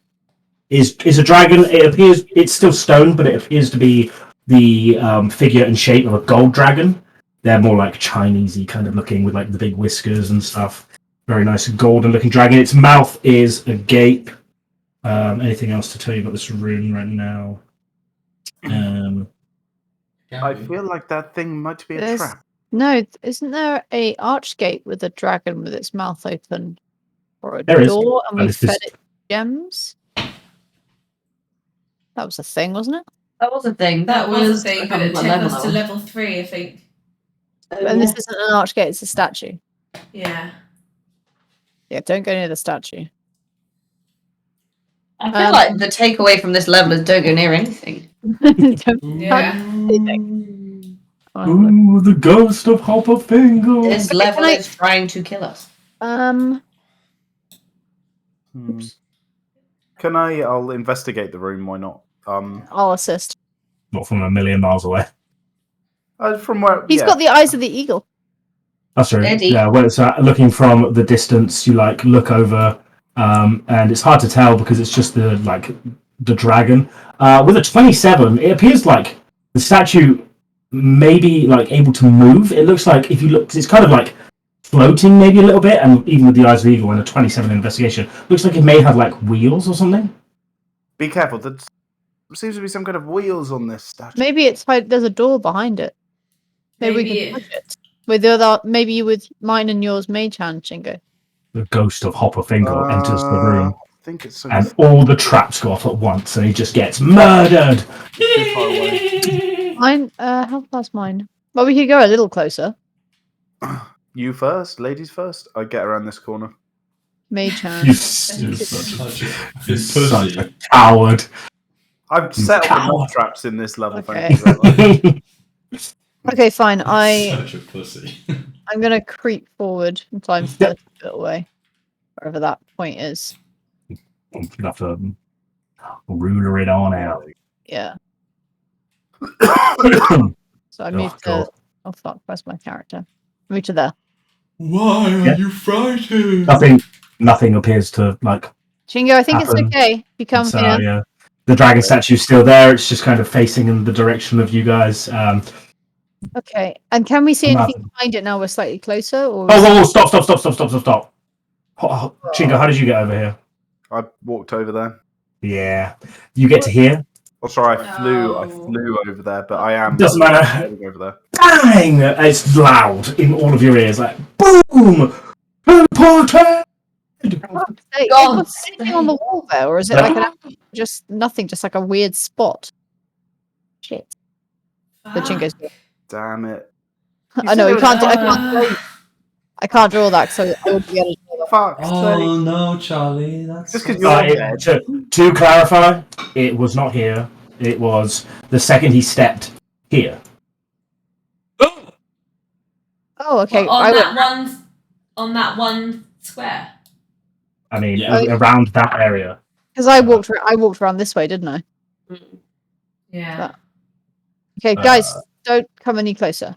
is a dragon. It appears it's still stone, but it appears to be the figure and shape of a gold dragon. They're more like Chinesey kind of looking with like the big whiskers and stuff. Very nice golden looking dragon. Its mouth is agape. Anything else to tell you about this rune right now? I feel like that thing might be a trap. No, isn't there a archgate with a dragon with its mouth open? Or a There door is. and we fed it gems? That was a thing, wasn't it? That was a thing. That was a thing, but it a took us to level. level 3, I think. And this isn't an archgate, it's a statue. Yeah. Yeah, don't go near the statue. I feel like the takeaway from this level is don't go near anything. Yeah. Ooh, the ghost of Hopper Fingle. This level is trying to kill us. Can I? I'll investigate the room. Why not? I'll assist. Not from a million miles away. From where? He's got the eyes of the eagle. That's right. Eddie. Yeah, well, it's looking from the distance. You like look over, and it's hard to tell because it's just the dragon. With a 27, it appears like the statue may be like able to move. It looks like if you look, it's kind of like floating maybe a little bit, and even with the eyes of the eagle and a 27 investigation, looks like it may have like wheels or something. Be careful. There seems to be some kind of wheels on this statue. Maybe there's a door behind it. Maybe we can push it. With the other, maybe with mine and yours mage hand, Chingo. The ghost of Hopper Fingle enters the room, I think it's and all the traps go off at once, and he just gets murdered. too far away. Mine, how far's mine? Well, we could go a little closer. You first, ladies first. I get around this corner. Mage hand. You're such Pussy. a coward. I've set up enough traps in this level. Okay. Thank you very much. Okay, fine. Such a pussy. I'm gonna creep forward until I'm 30 feet away, wherever that point is. I'm gonna have to ruler it on out. Yeah. So I moved to. God. Oh fuck! Where's my character? Move to there. Why are you frightened? Nothing appears to like. Chingo, I think happen. it's okay. If you come So here. yeah, the dragon statue's still there. It's just kind of facing in the direction of you guys. Okay. And can we see I'm anything behind it now? We're slightly closer, or? Oh, stop! Chingo, how did you get over here? I walked over there. Yeah, you get to here. Oh, sorry, I flew over there, but I am. Doesn't matter. Over there. Bang! It's loud in all of your ears, like boom! Teleported! Hey, God. is there anything on the wall there, or is it like just nothing, just like a weird spot? Shit. The Chingo's. Damn it! I know we can't. I can't draw that, so I would be able to draw that. Fuck. Oh no, Charlie, that's Just because you're To clarify, it was not here. It was the second he stepped here. Oh, okay. Well, on that one square. I mean, Yeah. around that area. Because I walked around this way, didn't I? Yeah. Okay, guys, don't come any closer.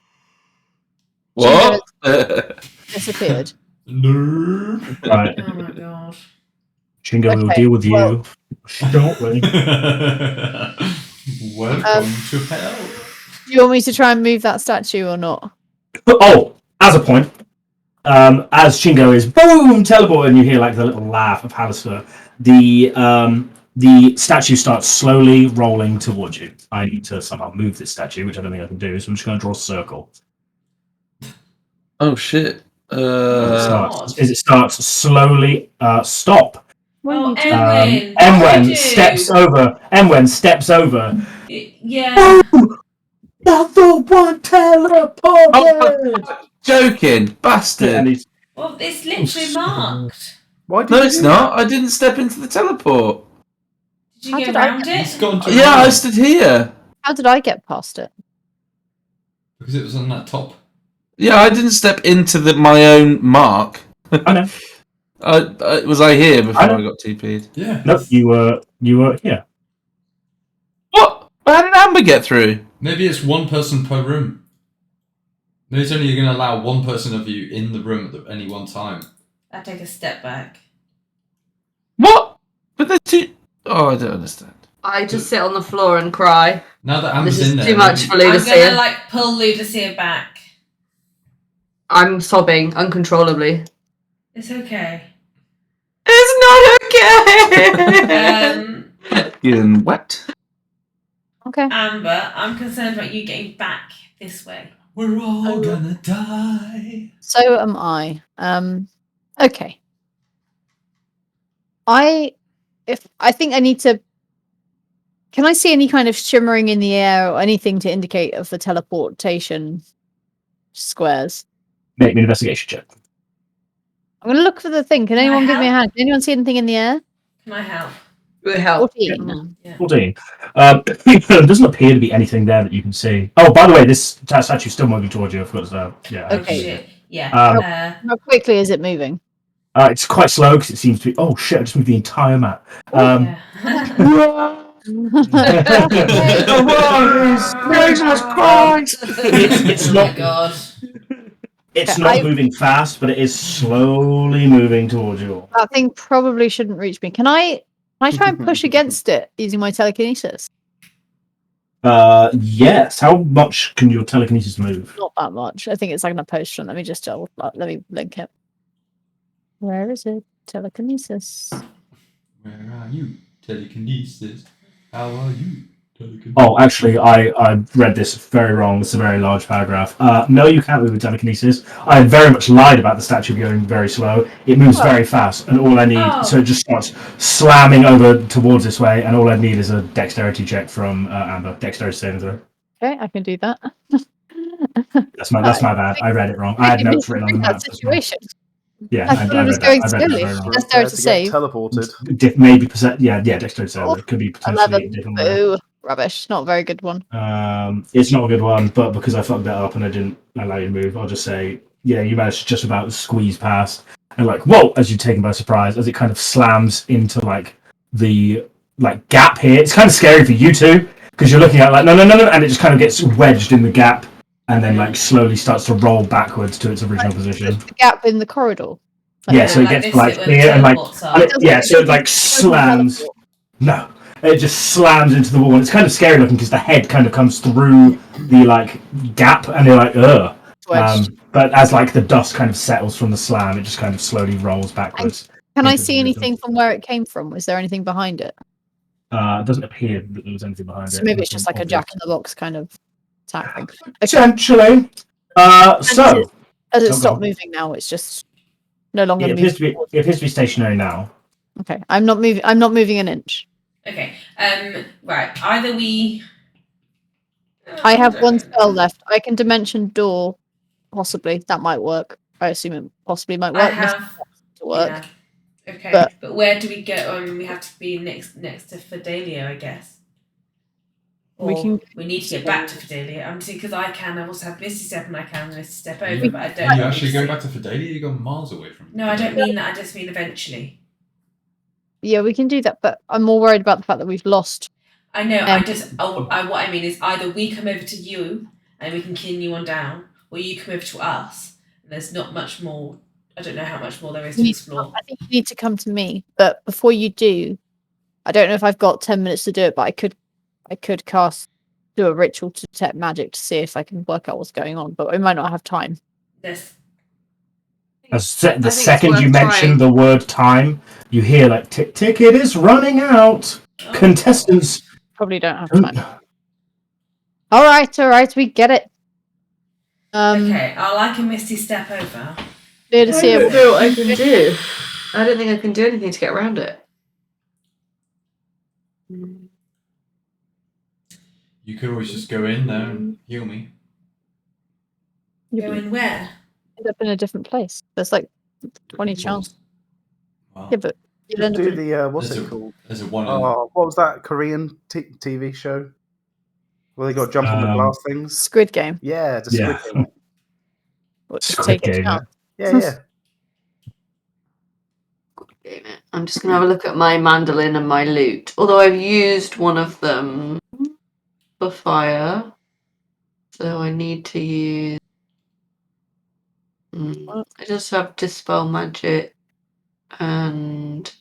What? Disappeared. No. Right. Oh my god. Chingo will Okay, deal with well- you shortly. Welcome to hell. Do you want me to try and move that statue or not? Oh, as a point, as Chingo is boom teleported, and you hear like the little laugh of Halaster, the statue starts slowly rolling towards you. I need to somehow move this statue, which I don't think I can do, so I'm just going to draw a circle. Oh shit. As it starts slowly stop. Oh, Emwen. Emwen. Emwen steps over. Yeah. Another one teleported. Joking, bastard. And he's Well, it's literally marked. Why did No, you it's do not. I didn't step into the teleport. Did you How get did I around He's it? gone to Yeah, I another- stood here. How did I get past it? because it was on that top. Yeah, I didn't step into my own mark. I know. Was I here before I know. I got TP'd? Yeah. Nope, you were here. What? How did Amber get through? Maybe it's one person per room. Maybe it's only going to allow one person of you in the room at any one time. I take a step back. What? But they're two... Oh, I don't understand. I just sit on the floor and cry. Now that This Amber's is in there, too much for I'm gonna Ludusia. pull Ludusia back. I'm sobbing uncontrollably. It's okay. It's not okay! In what? Okay. Amber, I'm concerned about you getting back this way. we're all gonna die. So am I. Okay. I think I need to. Can I see any kind of shimmering in the air or anything to indicate of the teleportation squares? Make me an investigation check. I'm gonna look for the thing. Can Can I anyone give me a help? hand? Can anyone see anything in the air? Can I help? Would help. 14. 14. There doesn't appear to be anything there that you can see. Oh, by the way, this statue's still moving towards you. Of course, yeah. Oh Okay. shit. Yeah. How quickly is it moving? It's quite slow because it seems to be. Oh shit! I just moved the entire map. Yeah. Jesus Christ! It's Oh my not. god. It's Yeah, not moving fast, but it is slowly moving towards you. That thing probably shouldn't reach me. Can I try and push against it using my telekinesis? Yes. How much can your telekinesis move? Not that much. I think it's like an potion. Let me just let me link it. Where is it? Telekinesis. Where are you? Telekinesis. How are you? Telekinesis. Oh, actually, I read this very wrong. It's a very large paragraph. No, you can't move with telekinesis. I very much lied about the statue going very slow. It moves very fast, and all I need, so it just starts slamming over towards this way, and all I need is a dexterity check from Amber. Dexterity saving throw. Okay, I can do that. That's my bad. I read it wrong. I had notes written on the map. Situation. Yeah, I thought it was going slowly. very wrong. That's there to get save. teleported. Maybe percent. Yeah, dexterity saving. Could be potentially 11. different. Boo. Rubbish. Not a very good one. It's not a good one, but because I fucked that up and I didn't allow you to move, I'll just say, yeah, you managed to just about squeeze past, and like, whoa, as you're taken by surprise, as it kind of slams into like the gap here. It's kind of scary for you two because you're looking at like no, and it just kind of gets wedged in the gap, and then like slowly starts to roll backwards to its original position. The gap in the corridor. Yeah, so it gets like here and like, so it like slams. No. It just slams into the wall, and it's kind of scary looking because the head kind of comes through the like gap, and you're like, ugh. But as like the dust kind of settles from the slam, it just kind of slowly rolls backwards. Can I see anything from where it came from? Was there anything behind it? It doesn't appear that there was anything behind So it. maybe it's just like a Jack in the Box kind of attack thing. Okay. Essentially. So As it go stopped on. moving now, it's just no longer it moving. appears to be stationary now. Okay, I'm not moving. I'm not moving an inch. Okay. Right. Either we. I have one spell left. I can dimension door, possibly. That might work. I assume it possibly might I work. have. To work. Yeah. Okay. But- But where do we go? We have to be next to Fidelio, I guess. Or we need to get back to Fidelio. I'm saying because I also have Misty Step and I can Misty Step over, but I don't. You actually go back to Fidelia? You go miles away from. No, I don't mean that. I just mean eventually. Yeah, we can do that, but I'm more worried about the fact that we've lost. I know. What I mean is either we come over to you and we can continue on down, or you come over to us. And there's not much more. I don't know how much more there is to explore. I think you need to come to me, but before you do, I don't know if I've got 10 minutes to do it, but I could do a ritual to detect magic to see if I can work out what's going on, but I might not have time. This. The think it's second worth you mention trying. the word time, you hear like tick tick. It is running out. Oh. Contestants. Probably don't have time. All right, we get it. Okay, I can Misty Step over. I don't know what I can do. I don't think I can do anything to get around it. You could always just go in there and heal me. Go in where? End up in a different place. There's like 20 chances. Wow. Yeah, but you'll Just end up do in- the what's There's it called? There's a one in. Oh, what was that Korean TV show? Where they got to jump on the glass things. Squid Game. Yeah, the Squid Game. What, just Squid take a Game. chance. Yeah. I'm just gonna have a look at my mandolin and my lute. Although I've used one of them for fire, so I need to use. I just have dispel magic, and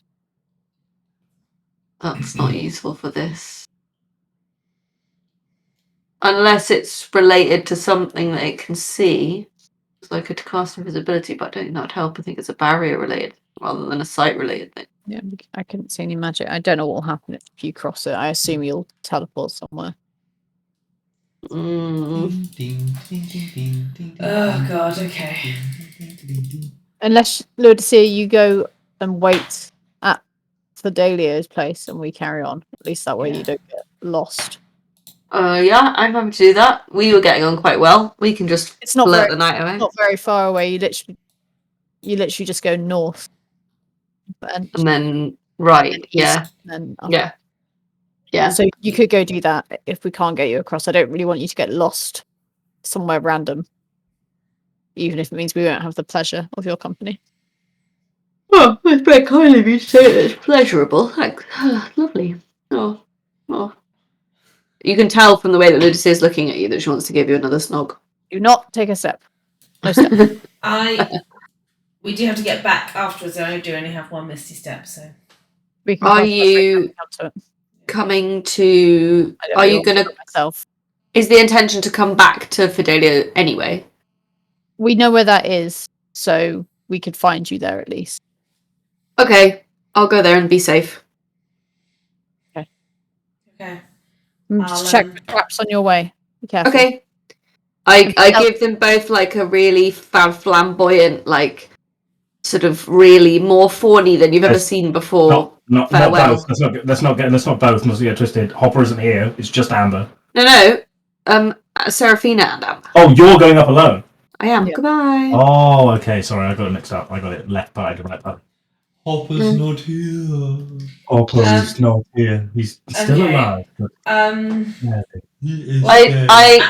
that's not useful for this. Unless it's related to something that it can see. So I could cast invisibility, but I don't think that would help. I think it's a barrier related rather than a sight related thing. Yeah, I couldn't see any magic. I don't know what will happen if you cross it. I assume you'll teleport somewhere. Oh god, okay. Unless, Ludusia, you go and wait at Fidelia's place and we carry on. At least that way you don't get lost. Yeah, I'm happy to do that. We were getting on quite well. We can just It's not flirt very, the night away. not very far away. You literally just go north. And then right, yeah. And up. Yeah. Yeah. So you could go do that if we can't get you across. I don't really want you to get lost somewhere random. Even if it means we won't have the pleasure of your company. Oh, it's very kind of you to say that it's pleasurable. Like, lovely. Oh. You can tell from the way that Ludusia is looking at you that she wants to give you another snog. Do not take a step. No step. We do have to get back afterwards. I do only have one misty step, so. We can Are cross that bridge when you we come to it. coming to? I don't Are really you want to gonna? do it myself? Is the intention to come back to Fidelia anyway? We know where that is, so we could find you there at least. Okay, I'll go there and be safe. Okay. Just check the traps on your way. Be careful. Okay. I give them both like a really flamboyant, like sort of really more fawny than you've ever seen before. Not farewell. both. Let's not both. Let's get twisted. Hopper isn't here. It's just Amber. No. Seraphina and Amber. Oh, you're going up alone. I am. Yeah. Goodbye. Oh, okay. Sorry, I got it mixed up. I got it left party to right party. Hopper's not here. Hopper is not here. He's still Okay. alive. But He is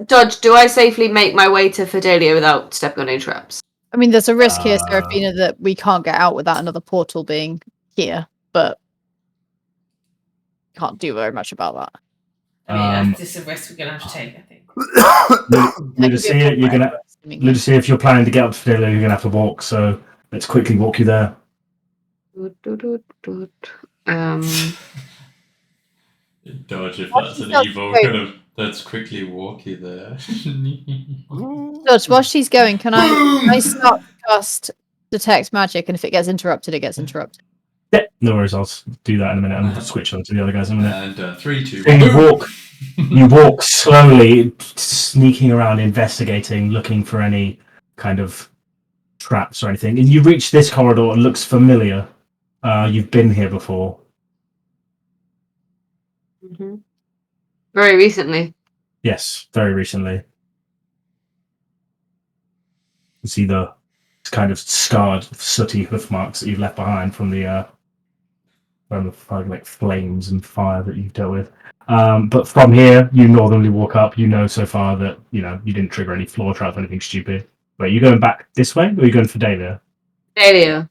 Dodge, do I safely make my way to Fidelia without stepping on any traps? I mean, there's a risk here, Seraphina, that we can't get out without another portal being here, but can't do very much about that. I mean, that's just a risk we're going to have to take, I think. Ludusia, Ludusia, if you're planning to get up to Fidelia, you're gonna have to walk. So let's quickly walk you there. Dodge, if What that's is an that evil thing? kind of. Let's quickly walk you there. Dodge, while she's going, can I start to cast detect magic, and if it gets interrupted, it gets interrupted. Yeah, no worries. I'll do that in a minute and switch on to the other guys in a minute. And 3, 2, So you walk slowly, sneaking around, investigating, looking for any kind of traps or anything. And you reach this corridor. It looks familiar. You've been here before. Mm-hmm. Very recently. Yes, very recently. You see the kind of scarred, sooty hoof marks that you've left behind from the like flames and fire that you've dealt with. But from here, you northerly walk up. You know so far that you didn't trigger any floor traps or anything stupid. Wait, are you going back this way, or are you going for Fidelia? Fidelia.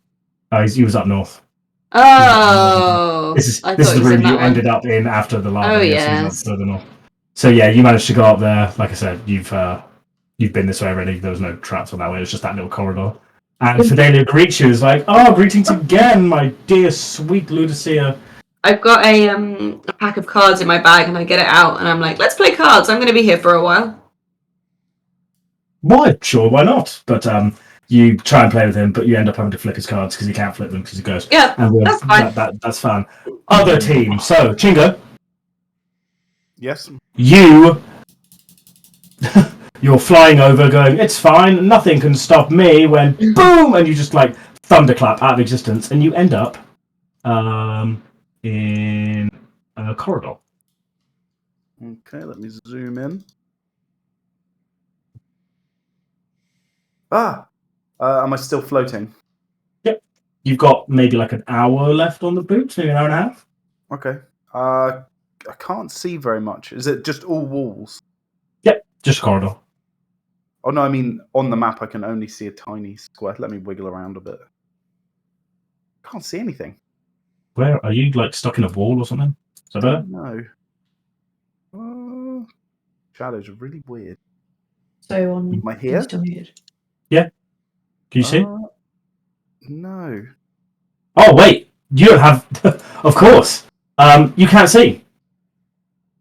He was up north. Oh. This is I the thought you room said you that ended one. up in after the lava. Oh, Yes, he was yes. up further north. So yeah, you managed to go up there. Like I said, you've been this way already. There was no traps on that way. It was just that little corridor. And Fidelia greets you. Is like, oh, greetings again, my dear sweet Ludusia. I've got a pack of cards in my bag, and I get it out, and I'm like, let's play cards. I'm going to be here for a while. Why? Sure, why not? But you try and play with him, but you end up having to flip his cards because he can't flip them because he goes. Yeah, and that's fine. That's fine. Other team. So, Chingo, Yes. you're flying over, going, it's fine, nothing can stop me. When boom, and you just like thunderclap out of existence, and you end up in a corridor. Okay, let me zoom in. Am I still floating? Yep. you've got maybe like an hour left on the boots, maybe an hour and a half. Okay. I can't see very much. Is it just all walls? Yep, just corridor. Oh no, I mean on the map I can only see a tiny square. Let me wiggle around a bit. Can't see anything. Where are you? Like stuck in a wall or something? Is that better? No. Shadows are really weird. So Am I here? Yeah. Can you see? No. Oh wait, you don't have. Of course, you can't see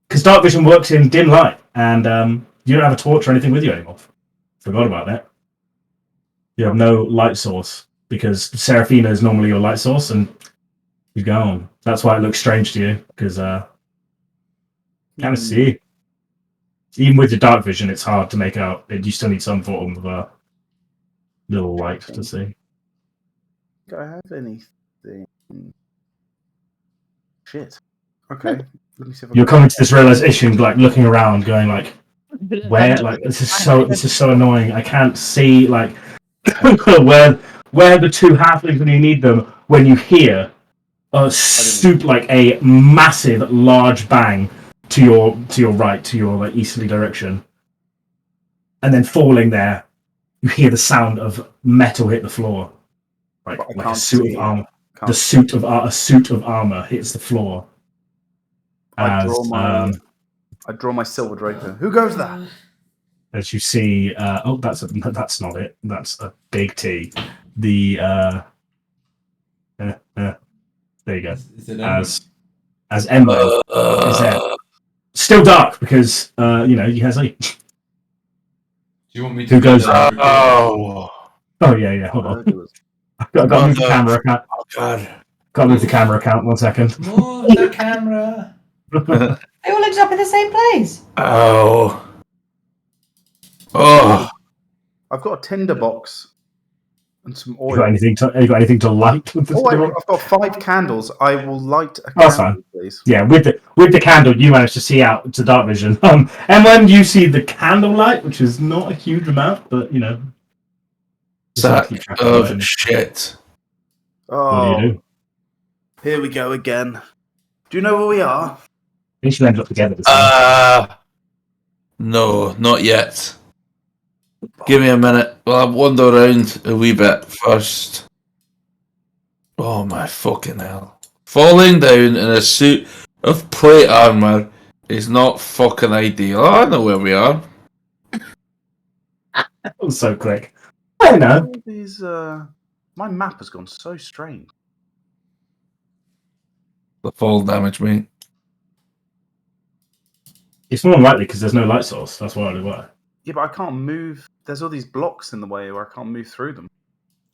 because dark vision works in dim light, and you don't have a torch or anything with you anymore. Forgot about that. You have no light source because Seraphina is normally your light source, and you're gone. That's why it looks strange to you because kind of see. Even with your dark vision, it's hard to make out. You still need some form of little light to see. Do I have anything? Shit. Okay. Let me see if I You're coming to this realization, like looking around, going like, "Where? Like this is so annoying. I can't see like where the two halflings when you need them. When you hear a massive, large bang to your right, to your like easterly direction, and then falling there, you hear the sound of metal hit the floor, like a suit of armor. A suit of armor hits the floor. I draw my silver draper. Who goes there? As you see, that's not it. That's a big T. The there you go. Is it as Emwen is there. Still dark because he has a. Do you want me to? Who goes? Oh Yeah. Hold on. I've got to move the camera account. Oh God. Got to move the camera account. 1 second. Move the camera. They all ended up in the same place. Oh. I've got a tinder box and some oil. You got anything to light with the I've got 5 candles. I will light a That's candle, fine. please. Yeah, with the candle, you manage to see out to dark vision. And when you see the candlelight, which is not a huge amount, but Sack of shit. Oh, What do you do? Here we go again. Do you know where we are? We should end up together. No, not yet. Give me a minute. Well, I'll wander around a wee bit first. Oh my fucking hell. Falling down in a suit of plate armor is not fucking ideal. Oh, I know where we are. That was so quick. I know. These, my map has gone so strange. The fall damage, mate. It's more likely because there's no light source. That's why I why. Yeah, but I can't move. There's all these blocks in the way where I can't move through them.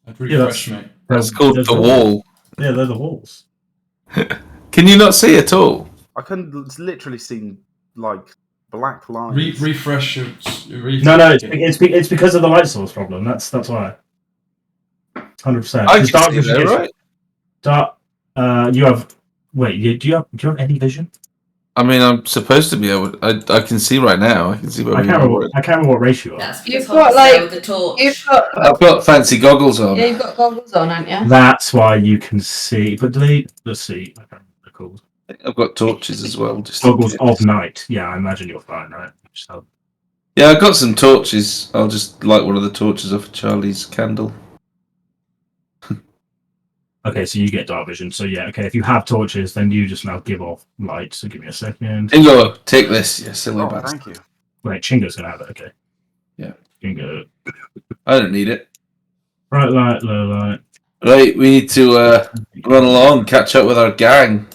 I'd refresh, mate. That's called the wall. Yeah, they're the walls. Can you not see at all? I can literally see like black lines. Refresh. No, it's because of the light source problem. That's why. 100%. I can see that, right? Dark. You have. Wait, do you have any vision? I mean, I'm supposed to be able. I can see right now. I can see where I can't remember what ratio. That's You've because got like with the torch. I've got fancy goggles on. Yeah, you've got goggles on, haven't you? That's why you can see. But let's see. I can't remember what they're called. I've got torches as well. Just Goggles of night. Yeah, I imagine you're fine, right? So. Yeah, I've got some torches. I'll just light one of the torches off Charlie's candle. Okay, so you get dark vision. So yeah, okay. If you have torches, then you just now give off light. So give me a second. Chingo, take this, you silly bastard. Thank you. Wait, Chingo's gonna have it. Okay. Yeah. Chingo. I don't need it. Bright light, low light. Right, we need to run along, catch up with our gang.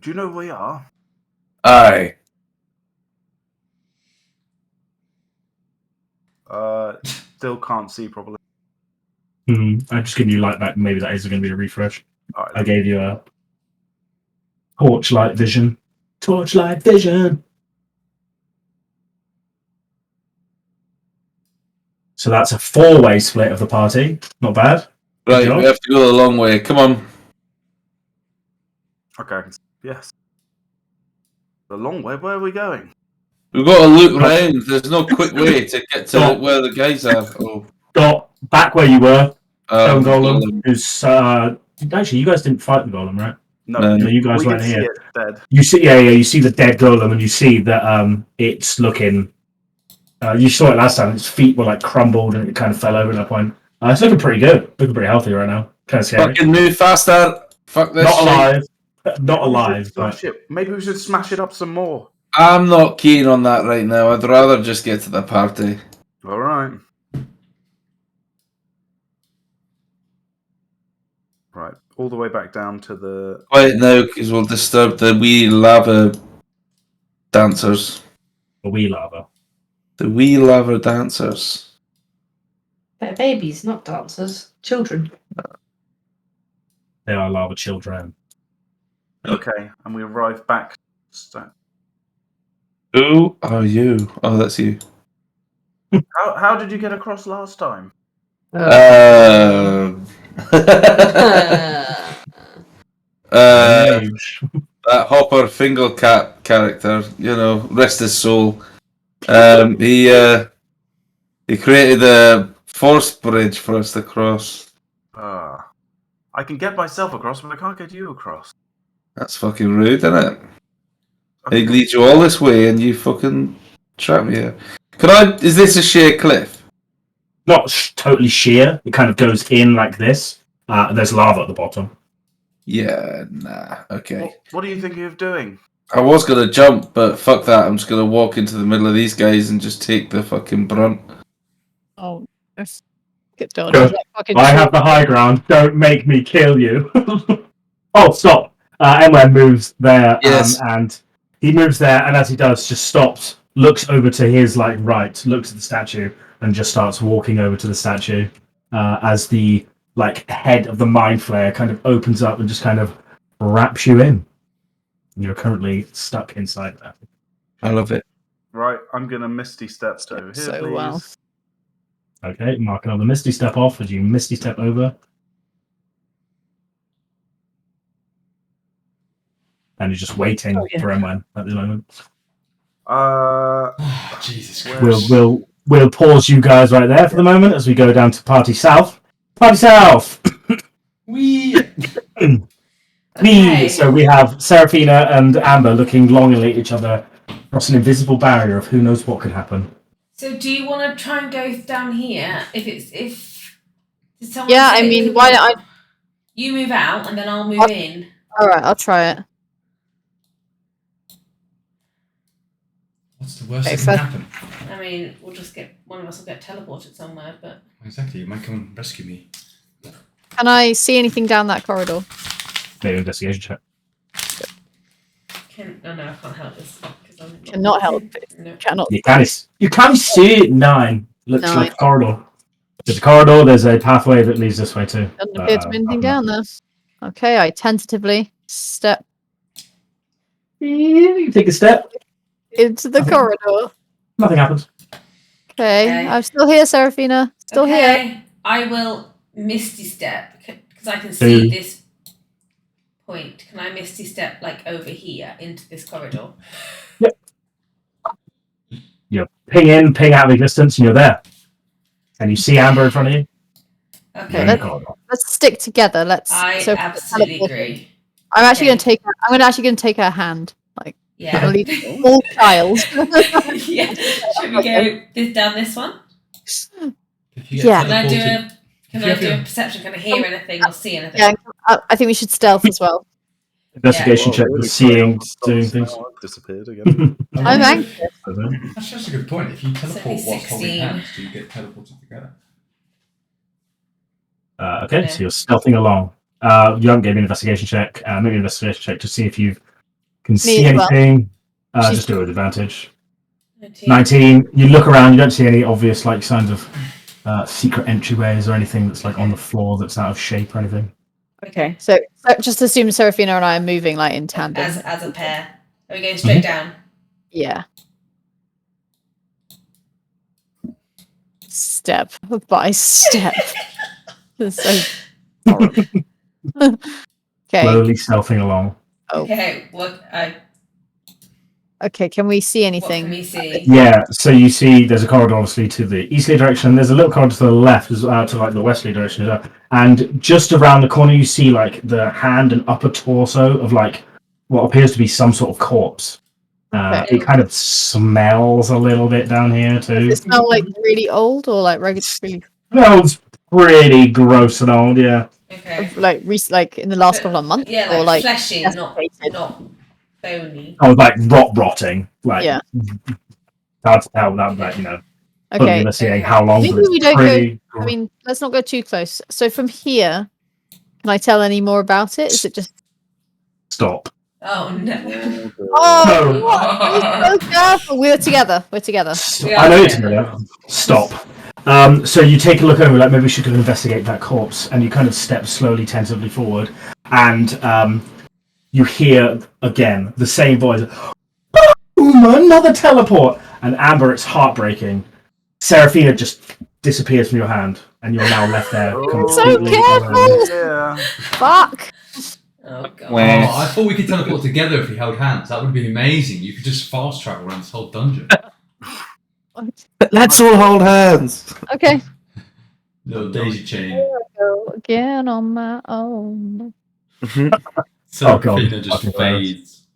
Do you know where we are? Aye. Still can't see properly. I'm just giving you light back. Maybe that is going to be a refresh. Right, I gave you a torchlight vision. Torchlight vision. So that's a 4-way split of the party. Not bad. Right, we have to go the long way. Come on. Okay. Yes. The long way. Where are we going? We've got to loop round. There's no quick way to get to where the guys are. Oh. Got back where you were. Stone Golem, who's actually, you guys didn't fight the Golem, right? No, you guys we weren't can see here. it dead. You see, you see the dead Golem, and you see that it's looking. You saw it last time. Its feet were like crumbled, and it kind of fell over at that point. It's looking pretty good. Looking pretty healthy right now. Kind of scary. Fucking move faster. Fuck this. Not shit. alive. Not alive. But... Maybe we should smash it up some more. I'm not keen on that right now. I'd rather just get to the party. All right. Right, all the way back down to the... Quiet now, because we'll disturb the wee lava dancers. The wee lava. The wee lava dancers. They're babies, not dancers. Children. They are lava children. Okay, and we arrive back... Who are you? Oh, that's you. How did you get across last time? That Hopper Fingle Cat character, rest his soul. He created a force bridge for us to cross. I can get myself across, but I can't get you across. That's fucking rude, isn't it? He leads you all this way and you fucking trap me here. Is this a sheer cliff? Not totally sheer. It kind of goes in like this. There's lava at the bottom. Yeah, nah, okay. What are you thinking of doing? I was gonna jump, but fuck that. I'm just gonna walk into the middle of these guys and just take the fucking brunt. Oh, get done. I have the high ground. Don't make me kill you. Oh, stop. Emwen moves there, yes. And he moves there, and as he does, just stops, looks over to his right, looks at the statue, and just starts walking over to the statue as the head of the mind flare kind of opens up and just kind of wraps you in. You're currently stuck inside that. I love it. Right, I'm gonna Misty Step over here, so please. well. Okay, marking on the Misty Step off as you Misty Step over. And you're just waiting for Emwen at the moment. Jesus Christ. We'll pause you guys right there for the moment as we go down to Party South. Party South! Okay. So we have Seraphina and Amber looking longingly at each other across an invisible barrier of who knows what could happen. So do you want to try and go down here? If someone Yeah, say I it mean, could why be- don't I? You move out and then I'll move in. All right, I'll try it. What's the worst Okay, that can so- happen? I mean, one of us will get teleported somewhere, but Exactly, you might come and rescue me. Can I see anything down that corridor? Maybe an investigation check. no, I can't help this because I'm Cannot help. No. Cannot. You can see it. 9. Looks 9. like a corridor. There's a corridor, there's a pathway that leads this way too. Doesn't appear to be anything down there. Okay, I tentatively step You take a step. into the corridor. Nothing happens. Okay, I'm still here, Seraphina. Still here. I will Misty Step because I can see this point. Can I Misty Step over here into this corridor? Yep. You ping in, ping out of existence, and you're there. And you see Amber in front of you. Okay. Let's stick together. I absolutely agree. I'm actually going to take. I'm actually going to take her hand. Yeah. Small child. Yeah. Should we go down this one? Yeah. Can I do a perception? Can I hear anything or see anything? Yeah, I think we should stealth as well. Investigation check for seeing, doing things. Disappeared again. I'm anxious. That's just a good point. If you teleport whilst holding 16. hands, do you get teleported together? Okay, so you're stealthing along. You haven't given me an investigation check. Maybe an investigation check to see if you can see as well. anything. Just do it with advantage. 19. You look around. You don't see any obvious signs of secret entryways or anything that's on the floor that's out of shape or anything. Okay, so just assume Seraphina and I are moving in tandem. As a pair. Are we going straight down? Yeah. Step by step. This is so horrible. Okay. Slowly stealthing along. Oh. Okay. Okay, can we see What anything? can we see? Yeah, so you see there's a corridor obviously to the easterly direction. There's a little corridor to the left as well, to like the westerly direction as well. And just around the corner you see like the hand and upper torso of like what appears to be some sort of corpse. It kind of smells a little bit down here too. Does it smell like really old or like really Smells pretty gross and old, yeah. Okay. like in the last couple of months? Yeah, or like like fleshy, not bony. Oh, like rotting. Like, yeah. hard to tell without that, Okay. seeing how long. Maybe we don't go. I mean, let's not go too close. So from here, can I tell any more about it? Is it just Stop. Oh no. Oh, No. what? So careful. We're together. I know it's familiar. Stop. So you take a look over, like maybe we should go investigate that corpse, and you kind of step slowly, tentatively forward, and you hear again the same voice. Boom! Another teleport! And Amber, it's heartbreaking. Seraphina just disappears from your hand, and you're now left there. So completely careful! alone. Yeah. Fuck. Oh god. Oh, I thought we could teleport together if we held hands. That would be amazing. You could just fast travel around this whole dungeon. Let's all hold hands. Okay. Little daisy chain. Go again on my own. Seraphina just Fucking fades.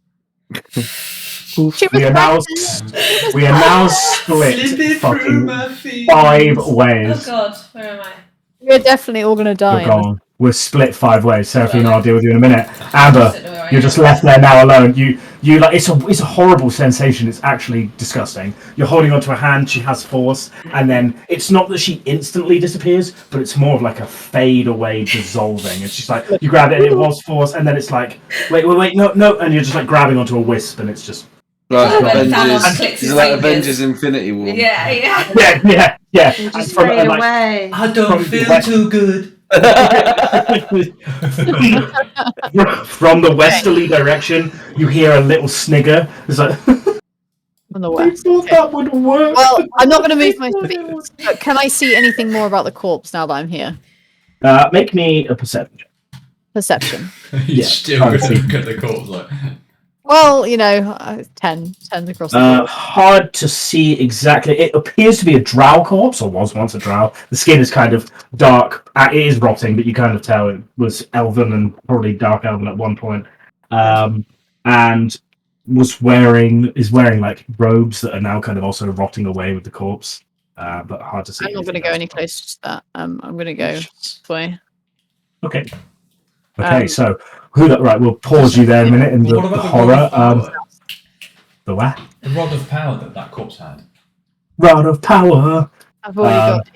We are now split fucking 5 ways. Oh god, where am I? We're definitely all gonna die. You're gone. We're split 5 ways. Seraphina, Right. I'll deal with you in a minute. Amber, you're just left there now alone. You like it's a horrible sensation. It's actually disgusting. You're holding onto her hand. She has force, and then it's not that she instantly disappears, but it's more of like a fade away, dissolving. It's just like you grab it and it was force, and then it's like wait, no, and you're just like grabbing onto a wisp, and it's just Like When Thanos Avengers, clicks his is like fingers. Avengers Infinity War. Yeah. yeah. And Just from, fade and, like, away. I don't From feel the too good. from the westerly direction, you hear a little snigger. It's like On the I west. thought that would work. Well, I'm not gonna move my feet. But can I see anything more about the corpse now that I'm here? Make me a perception. Perception. He's Yeah, still can't going see. to get the corpse. Like, Well, 10 across the board. Hard to see exactly. It appears to be a drow corpse, or was once a drow. The skin is kind of dark. It is rotting, but you kind of tell it was elven and probably dark elven at one point. And is wearing like robes that are now kind of also rotting away with the corpse. But hard to see. I'm not going to go any closer to that. I'm going to go this way. Okay. Okay, so right, we'll pause you there a minute in the what about horror. the rod of power? The what? The rod of power that corpse had. Rod of power. I've already got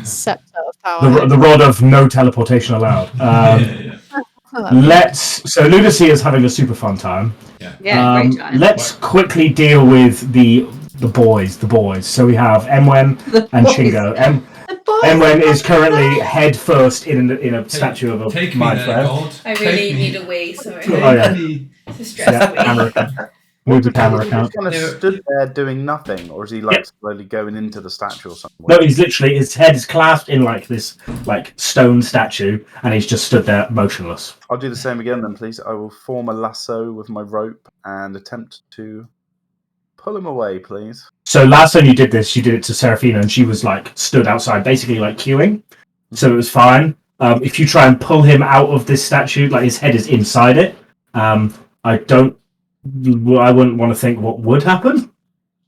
a scepter of power. The rod of no teleportation allowed. Yeah. So Ludusia is having a super fun time. Yeah, great time. Let's quickly deal with the boys. So we have Emwen and Chingo. Emwen is currently head first in a statue of a Take me mind there, flare. God. I Take really me. need a wee, sorry. Oh, yeah. It's a stress Yeah, wee. camera account. Move the camera He's account. just kind of stood there doing nothing, or is he like slowly going into the statue or something? No, he's literally, his head is clasped in like this stone statue, and he's just stood there motionless. I'll do the same again then, please. I will form a lasso with my rope and attempt to pull him away, please. So last time you did this, you did it to Seraphina, and she was like stood outside, basically like queuing. So it was fine. If you try and pull him out of this statue, like his head is inside it, I wouldn't want to think what would happen.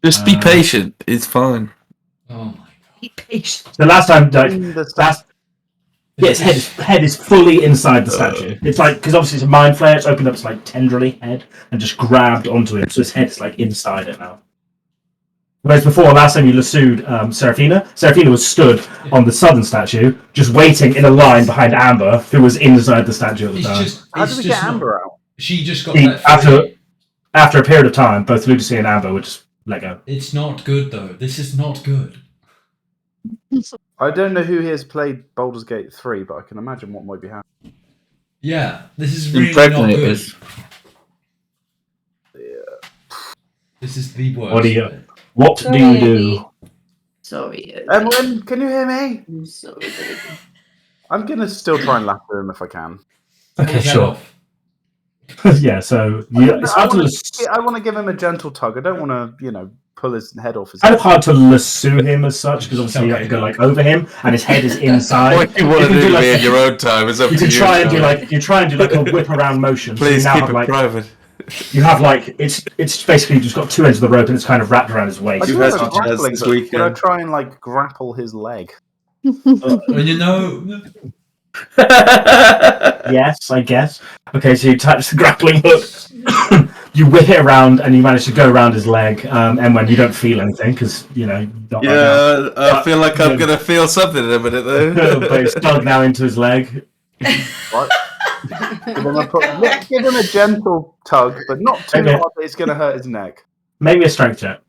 Just be patient. It's fine. Oh my god. Be patient. The last time, In the his head is fully inside the statue. It's like, because obviously it's a mind flare, it's opened up its like tendrily head and just grabbed onto him, so his head is like inside it now. Whereas before, last time you lassoed Seraphina was stood on the southern statue, just waiting in a line behind Amber, who was inside the statue at the time. How did we get Amber out? She just got let free. After a period of time, both Ludusia and Amber would just let go. It's not good though. This is not good. I don't know who here has played Baldur's Gate 3, but I can imagine what might be happening. Yeah, this is really not good. Impregnators. This is the worst. What do you do? Sorry. Emwen, can you hear me? I'm sorry, baby. I'm gonna still try and lasso him if I can. Okay, Pull his head sure. off. Yeah, so it's hard to. I want to give him a gentle tug. I don't want to, pull his head off his Kind head. of hard to lasso him as such because obviously you have to go like over him and his head is inside. What you want to do in your own time is up to you. You try and do like a whip around motion. Please so keep it private. You have like it's basically just got two ends of the rope and it's kind of wrapped around his waist. You had some chance this weekend. Could I try and like grapple his leg? Yes, I guess. Okay, so you touch the grappling hook, you whip it around, and you manage to go around his leg. Emwen, you don't feel anything because not right I feel like I'm gonna feel something in a minute though. but it's dug now into his leg. What? Give him a gentle tug, but not too hard that it's going to hurt his neck. Maybe a strength check.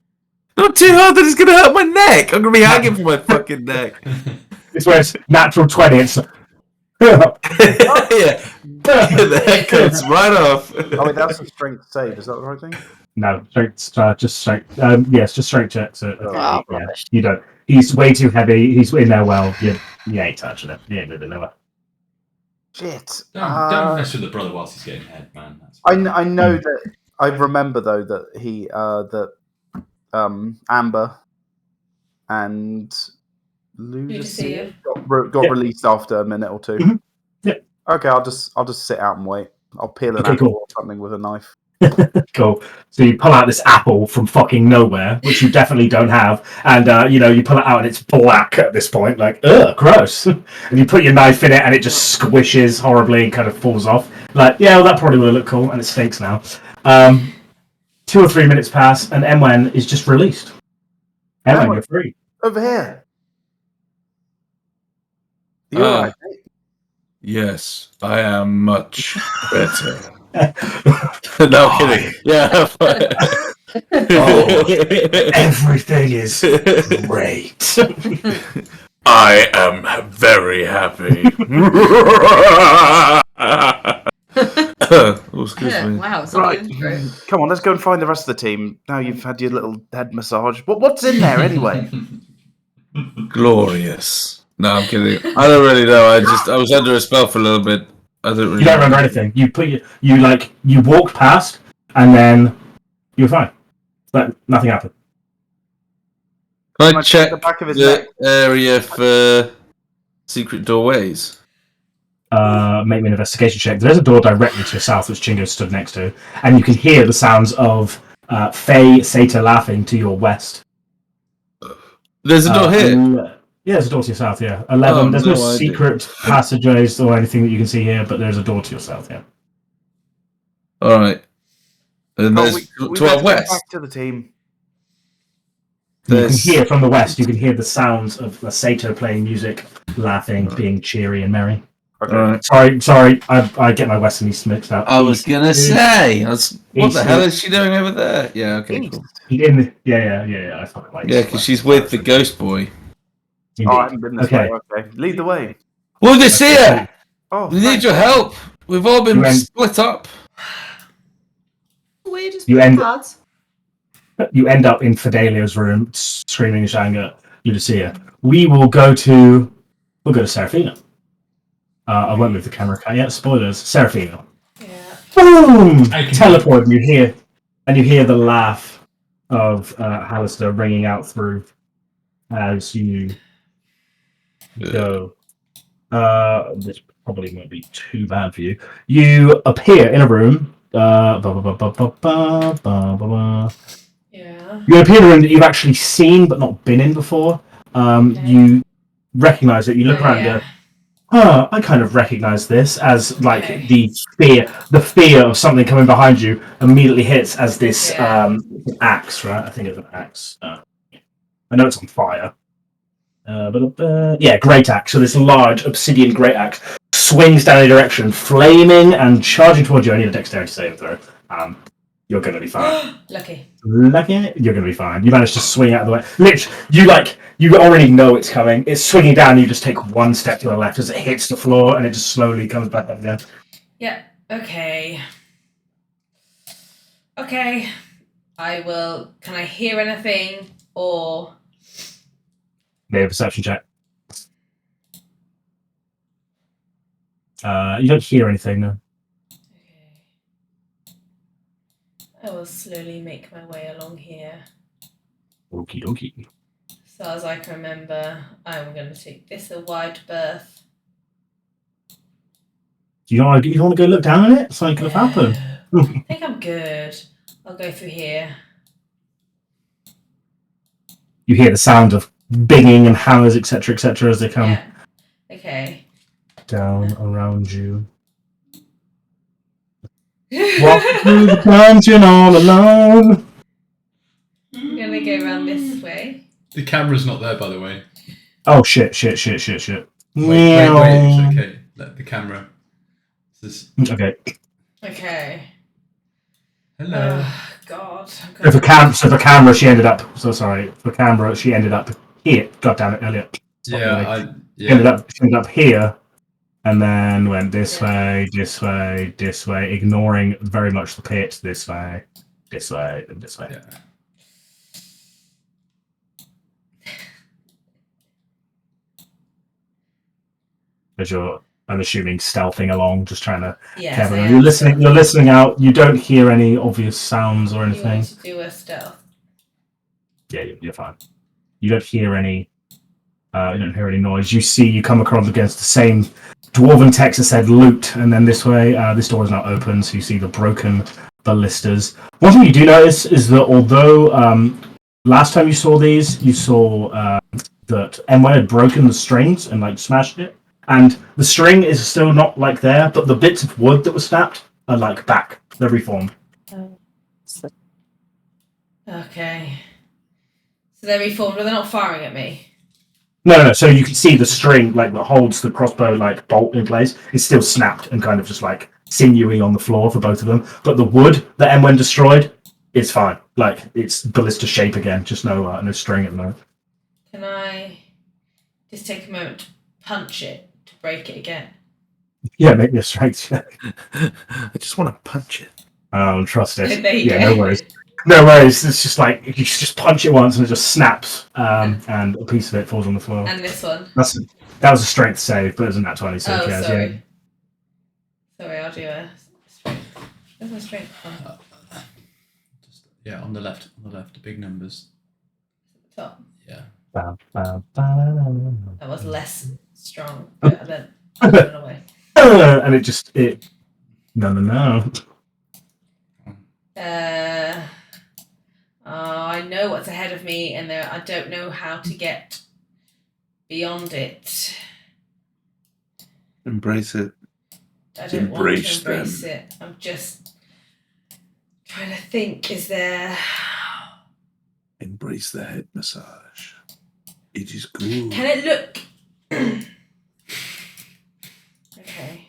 Not too hard that it's gonna hurt my neck. I'm gonna be hanging from my fucking neck. It's where it's natural 20. It's Yeah, the head cuts right off. Oh wait, that's a strength save. Is that the right thing? No, just strength. Yes, just strength check. So rubbish. you don't. He's way too heavy. He's in there well. You ain't touching it. You ain't moving nowhere. Shit. Don't mess with the brother whilst he's getting head, man. I know that. I remember though that he Amber and Ludusia got released after a minute or two. Mm-hmm. Yeah. Okay, I'll just sit out and wait. I'll peel an apple or something with a knife. Cool. So you pull out this apple from fucking nowhere, which you definitely don't have, and you pull it out and it's black at this point, like ugh, gross. And you put your knife in it and it just squishes horribly and kind of falls off. Like, yeah, well, that probably would look cool, and it stinks now. 2 or 3 minutes pass, and Emwen is just released. Emwen, you're free. Over here. You alright, mate? Yes, I am much better. No kidding. Yeah. Everything is great. I am very happy. Excuse me. Wow. Right. Come on, let's go and find the rest of the team. Now you've had your little head massage. What's in there anyway? Glorious. No, I'm kidding. I don't really know. I was under a spell for a little bit. I don't really. You don't remember anything. You walked past, and then you were fine. But nothing happened. Can I check the back of his the neck? area for secret doorways? Make me an investigation check. There's a door directly to your south, which Chingo stood next to, and you can hear the sounds of Faye Satyr laughing to your west. There's a door here. Yeah, there's a door to your south, yeah. 11. There's no idea. secret passageways or anything that you can see here, but there's a door to your south, yeah. Alright. And there's we to our better west. get back to the team. You can hear from the west, you can hear the sounds of a satyr playing music, laughing, being cheery and merry. Okay. Sorry, I get my west and east mixed up. I was gonna say, what East, the hell is she doing over there? Yeah, okay, cool. Yeah, I thought it like Yeah, because she's with the ghost boy. Indeed. Oh, I haven't been this Okay. way. Okay. Lead the way. Ludusia! Oh, We need your help. We've all been split up. We just You end- cards. You end up in Fidelia's room, screaming and shouting at Ludusia. We'll go to Seraphina. I won't move the camera yet. Spoilers. Seraphina. Yeah. Boom! Teleport, and you hear the laugh of Halaster ringing out through as you go. This probably won't be too bad for you. You appear in a room. Yeah. You appear in a room that you've actually seen but not been in before. You recognize it. You look around and go, I kind of recognize this as like the fear of something coming behind you immediately hits as this axe, right? I think it's an axe. I know it's on fire. Great axe. So this large obsidian great axe swings down a direction, flaming and charging towards you. I need a dexterity saving throw. You're going to be fine. Lucky. You're going to be fine. You managed to swing out of the way. Literally, you already know it's coming. It's swinging down. You just take one step to the left as it hits the floor, and it just slowly comes back up again. Yeah. Okay. Okay. I will. Can I hear anything or? Maybe a perception check. You don't hear anything, no. Okay. I will slowly make my way along here. Okie dokie. So as I can remember, I'm going to take this a wide berth. Do you want to go look down at it? Something could have happened. I think I'm good. I'll go through here. You hear the sound of binging and hammers, etc., as they come Okay. down around you. Walk through the dungeon all alone. I'm going to go around this way. The camera's not there, by the way. Oh shit. Wait, it's okay. Let the camera. Okay. Okay. Hello. Oh, God. So the camera, she ended up. So sorry. For camera, she ended up here. God damn it, Elliot. She ended up here, and then went this way, ignoring very much the pit. This way, and this way. Yeah. As you're, I'm assuming, stealthing along, just trying to. Yes, You're listening. You're listening out. You don't hear any obvious sounds or You anything. want to do a stealth. Yeah, you're fine. You don't hear any. You don't hear any noise. You come across against the same dwarven text that said "loot," and then this way, this door is now open, so you see the broken ballistas. One thing you do notice is that although last time you saw these, you saw that Emwen had broken the strings and like smashed it. And the string is still not like there, but the bits of wood that were snapped are like back. They're reformed. Okay. So they're reformed, but they're not firing at me. No. So you can see the string like that holds the crossbow like bolt in place. It's still snapped and kind of just like sinewy on the floor for both of them. But the wood that Emwen destroyed is fine. Like it's ballista shape again. Just no string at the moment. Can I just take a moment to punch it? Break it again. Yeah, make me a strength check. I just want to punch it. Oh, trust it. There you Yeah, go. no worries. No worries. It's just like you just punch it once and it just snaps, and a piece of it falls on the floor. And this one. That was a strength save, but it was a nat 20. So Oh, yeah, sorry. yeah. Sorry, I'll do a strength. Where's my strength one? Yeah, on the left, the big numbers. Top. Yeah. That was less strong. But I then run away. And it. No. I know what's ahead of me, and I don't know how to get beyond it. Embrace it. I don't want to embrace it. I'm just trying to think. Is there? Embrace the head massage. It is good. Can it look? Okay.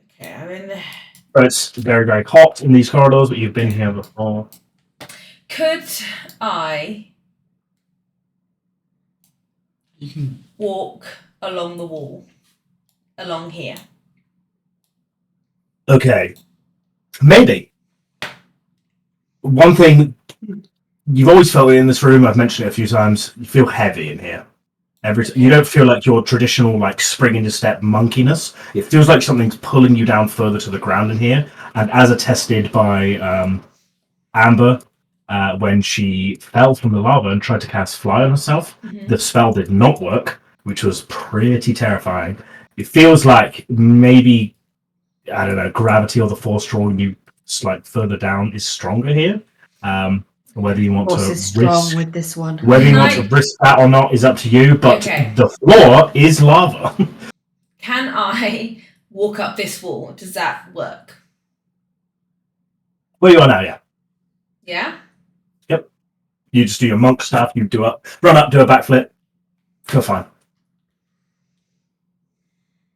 Okay, I'm in the... But it's very, very hot in these corridors, but you've been here before. Could I You can. walk along the wall? Along here? Okay. Maybe. One thing, you've always felt it in this room, I've mentioned it a few times, you feel heavy in here. You don't feel like your traditional like spring into step monkiness. It feels like something's pulling you down further to the ground in here. And as attested by Amber, when she fell from the lava and tried to cast fly on herself, the spell did not work, which was pretty terrifying. It feels like maybe, I don't know, gravity or the force drawing you like further down is stronger here. Whether you want to risk with this one. whether you want to risk that or not is up to you, but the floor is lava. Can I walk up this wall? Does that work? Where you are now, yeah. Yeah? Yep. You just do your monk stuff, you run up, do a backflip. Feel fine.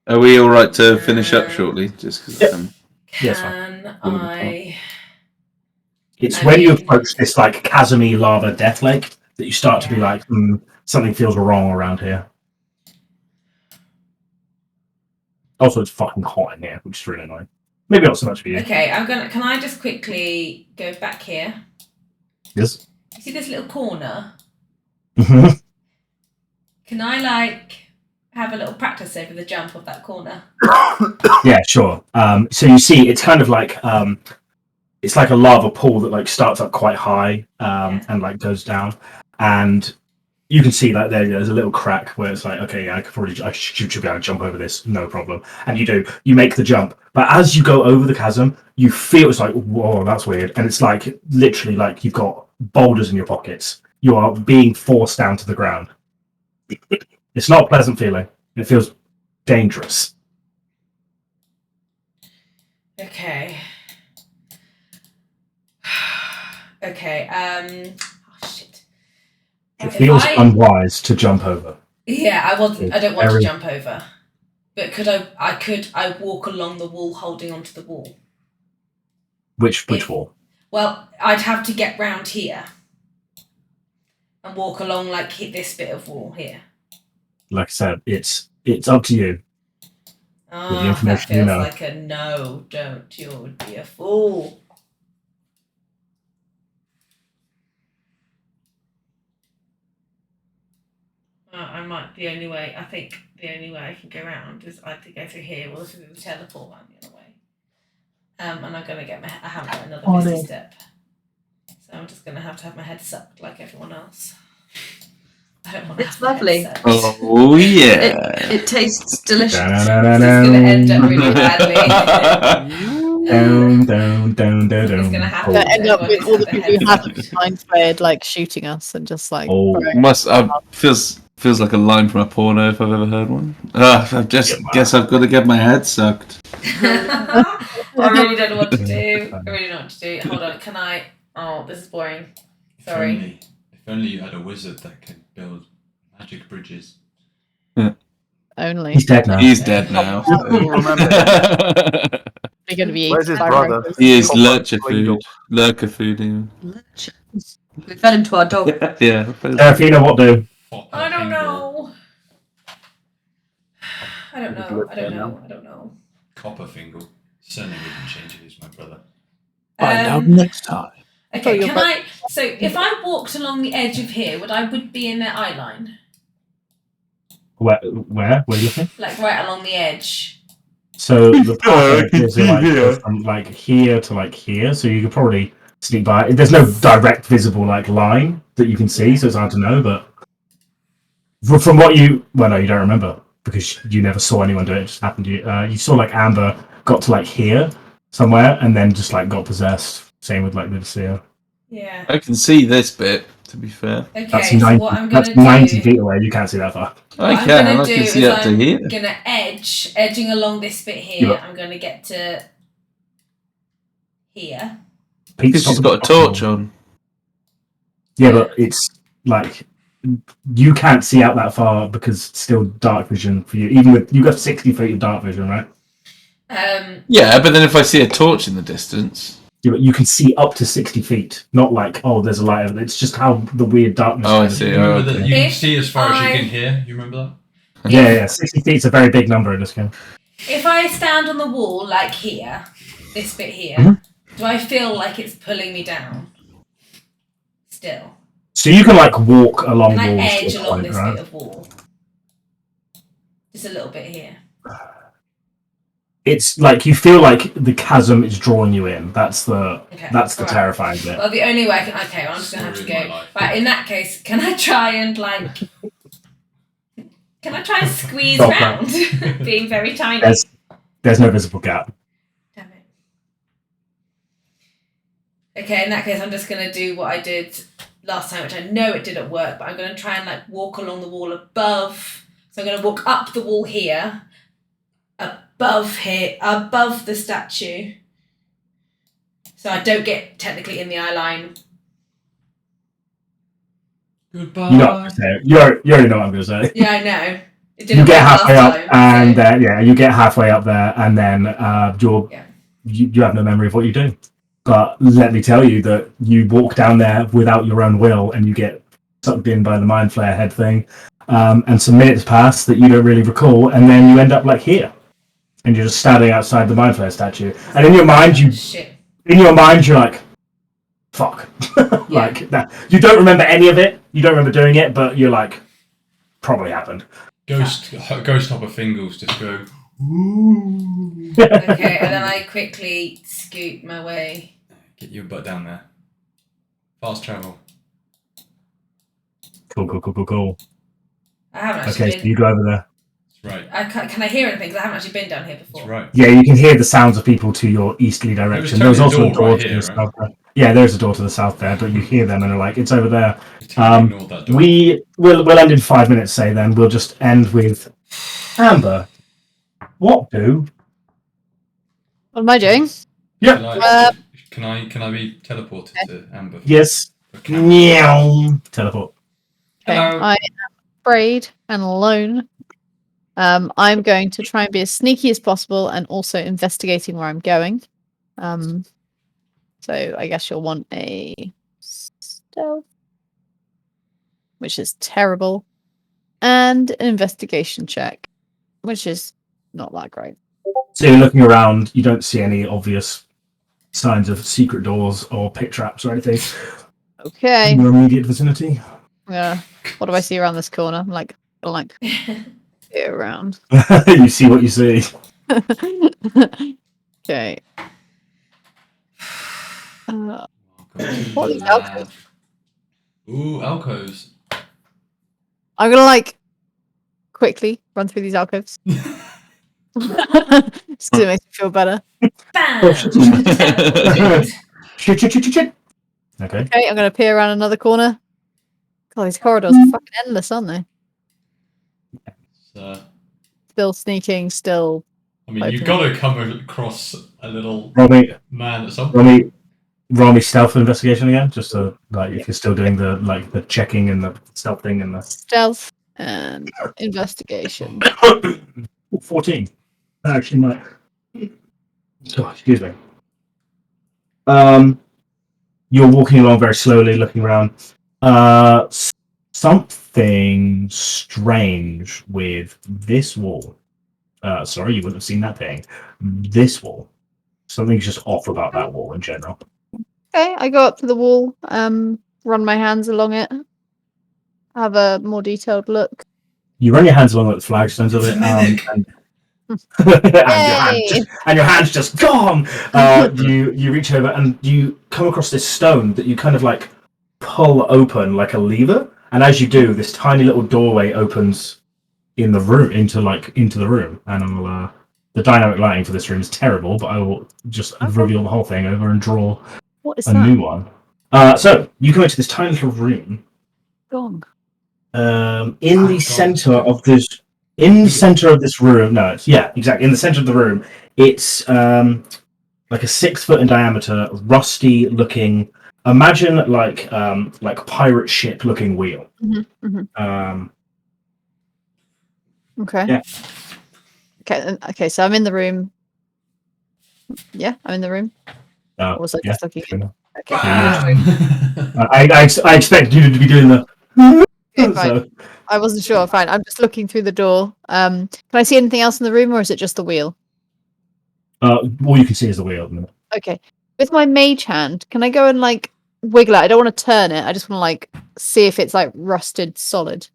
Are we all right to finish up shortly? Just because. Yes, Can I... It's when you approach this like chasmy lava death lake that you start to be like, something feels wrong around here. Also, it's fucking hot in here, which is really annoying. Maybe not so much for you. Okay, can I just quickly go back here? Yes. You see this little corner? Mm-hmm. Can I have a little practice over the jump of that corner? Yeah, sure. So you see, it's kind of like it's like a lava pool that like starts up quite high and like goes down, and you can see that there's a little crack where it's like, okay, yeah, I should be able to jump over this, no problem. And you make the jump, but as you go over the chasm, you feel it's like, whoa, that's weird, and it's like literally like you've got boulders in your pockets. You are being forced down to the ground. It's not a pleasant feeling. It feels dangerous. Okay. Okay. Oh shit. It feels unwise to jump over. Yeah, I don't want to jump over. But could I walk along the wall holding onto the wall? Which wall? Well, I'd have to get round here and walk along like this bit of wall here. Like I said, it's up to you. Oh, that feels like a no, don't. You would be a fool. I think the only way I can go around is either go through here or through the teleport one the other way. And I'm going to I haven't got another misty step. So I'm just going to have my head sucked like everyone else. I don't want to It's lovely. Oh yeah. It tastes delicious. It's going to end up really badly. Down. It's going to happen. End up with all the people who haven't been mind-flayed, like shooting us and just like. Feels like a line from a porno if I've ever heard one. I just guess I've got to get my head sucked. I really don't know what to do. Hold on, can I? Oh, this is boring. Sorry. If only you had a wizard that could build magic bridges. Only. He's dead now. You're going to be. Where's his brother? He is lurker food. Even. We fed him to our dog. Yeah. Seraphina, what do? I don't know. I don't know. Copper Fingle. Certainly wouldn't change it. He's my brother. Find out next time. Okay, so if I walked along the edge of here, would be in their eye line? Where are you looking? Like right along the edge. So the path is like from like here to like here, so you could probably sneak by. There's no direct visible like line that you can see, so it's hard to know, but from what you no, you don't remember because you never saw anyone do it. It just happened to you. You saw like Amber got to like here somewhere and then just like got possessed. Same with like Ludusia. Yeah. I can see this bit. To be fair, okay. That's So 90, what I'm gonna that's 90 feet away. You can't see that far. I can see up to here. I'm gonna edging along this bit here. Yeah. I'm gonna get to here. Because she's got a torch on. Yeah, but it's like you can't see out that far because it's still dark vision for you. Even with you got 60 feet of dark vision, right? Yeah, but then if I see a torch in the distance. Yeah, but you can see up to 60 feet. Not like, oh, there's a light. It's just how the weird darkness. Oh, I see. You remember that you can see as far as you can hear. You remember that? Yeah. 60 feet's a very big number in this game. If I stand on the wall like here, this bit here, do I feel like it's pulling me down? Still. So you can like walk along walls. Can I edge along this bit of wall? Just a little bit here. It's like you feel like the chasm is drawing you in. That's the terrifying bit. Well, the only way I can. Okay, well, I'm just gonna have to go. Right, in that case, can I try and squeeze round, being very tiny? There's no visible gap. Damn it. Okay, in that case, I'm just gonna do what I did last time, which I know it didn't work, but I'm gonna try and walk along the wall above. So I'm gonna walk up the wall here. Above the statue, so I don't get technically in the eye line. Goodbye. You already know what I'm going to say. Yeah, I know. You get halfway up, and you get halfway up there, and then you have no memory of what you do. But let me tell you that you walk down there without your own will, and you get sucked in by the mind flare head thing, and some minutes pass that you don't really recall, and then you end up like here. And you're just standing outside the Mind Flayer statue, and in your mind, you're like, "Fuck!" Like that. You don't remember any of it. You don't remember doing it, but you're like, "Probably happened." Ghost hopper Fingles just go. Okay, and then I quickly scoot my way. Get your butt down there. Fast travel. Cool. I haven't actually Okay, so been. you go over there. That's right. Can I hear anything? Because I haven't actually been down here before. That's right. Yeah, you can hear the sounds of people to your easterly direction. There was There's totally also a door right to here, the right? south there. Yeah, there's a door to the south there, but you hear them and are like, it's over there. Totally ignored that door. We'll end in 5 minutes, say then. We'll just end with Amber. What do? What am I doing? Yeah. Can I be teleported to Amber? Yes. Okay. Meow. Teleport. Okay. Hello. I am afraid and alone. I'm going to try and be as sneaky as possible and also investigating where I'm going. So I guess you'll want a stealth, which is terrible, and an investigation check, which is not that great. So you're looking around, you don't see any obvious signs of secret doors or pit traps or anything Okay. in your immediate vicinity. Yeah. What do I see around this corner? I'm like get around. You see what you see. Okay. God. What is alcove? Ooh, alcoves. I'm gonna quickly run through these alcoves. Just because it makes me feel better. Bam! Shit. Okay. Okay, I'm gonna peer around another corner. God, these corridors are fucking endless, aren't they? Still sneaking, still. I mean, you've got to come across a little man at some point. Roll me stealth investigation again, just so if you're still doing the checking and the stealth thing and the Stealth and investigation. 14. Actually, might. Oh, excuse me. You're walking along very slowly, looking around. Something strange with this wall. Sorry, you wouldn't have seen that thing. This wall. Something's just off about that wall in general. Okay, I go up to the wall, run my hands along it, have a more detailed look. You run your hands along the flagstones of it, and your hand's just gone. You reach over and you come across this stone that you kind of pull open like a lever, and as you do, this tiny little doorway opens in the room into the room, and the dynamic lighting for this room is terrible, but I will just reveal the whole thing over and draw new one. So you go into this tiny little room. Gong. In the center of this room, exactly. In the center of the room, it's like a 6 foot in diameter, rusty looking. Imagine like pirate ship looking wheel. Okay. Yeah. Okay. So I'm in the room. Yeah, I'm in the room. Or was I just looking? Okay. I expect you to be doing the. Okay, fine. I wasn't sure. Fine. I'm just looking through the door. Can I see anything else in the room, or is it just the wheel? All you can see is the wheel. Okay. With my mage hand, can I go and wiggle it? I don't want to turn it. I just want to see if it's rusted solid.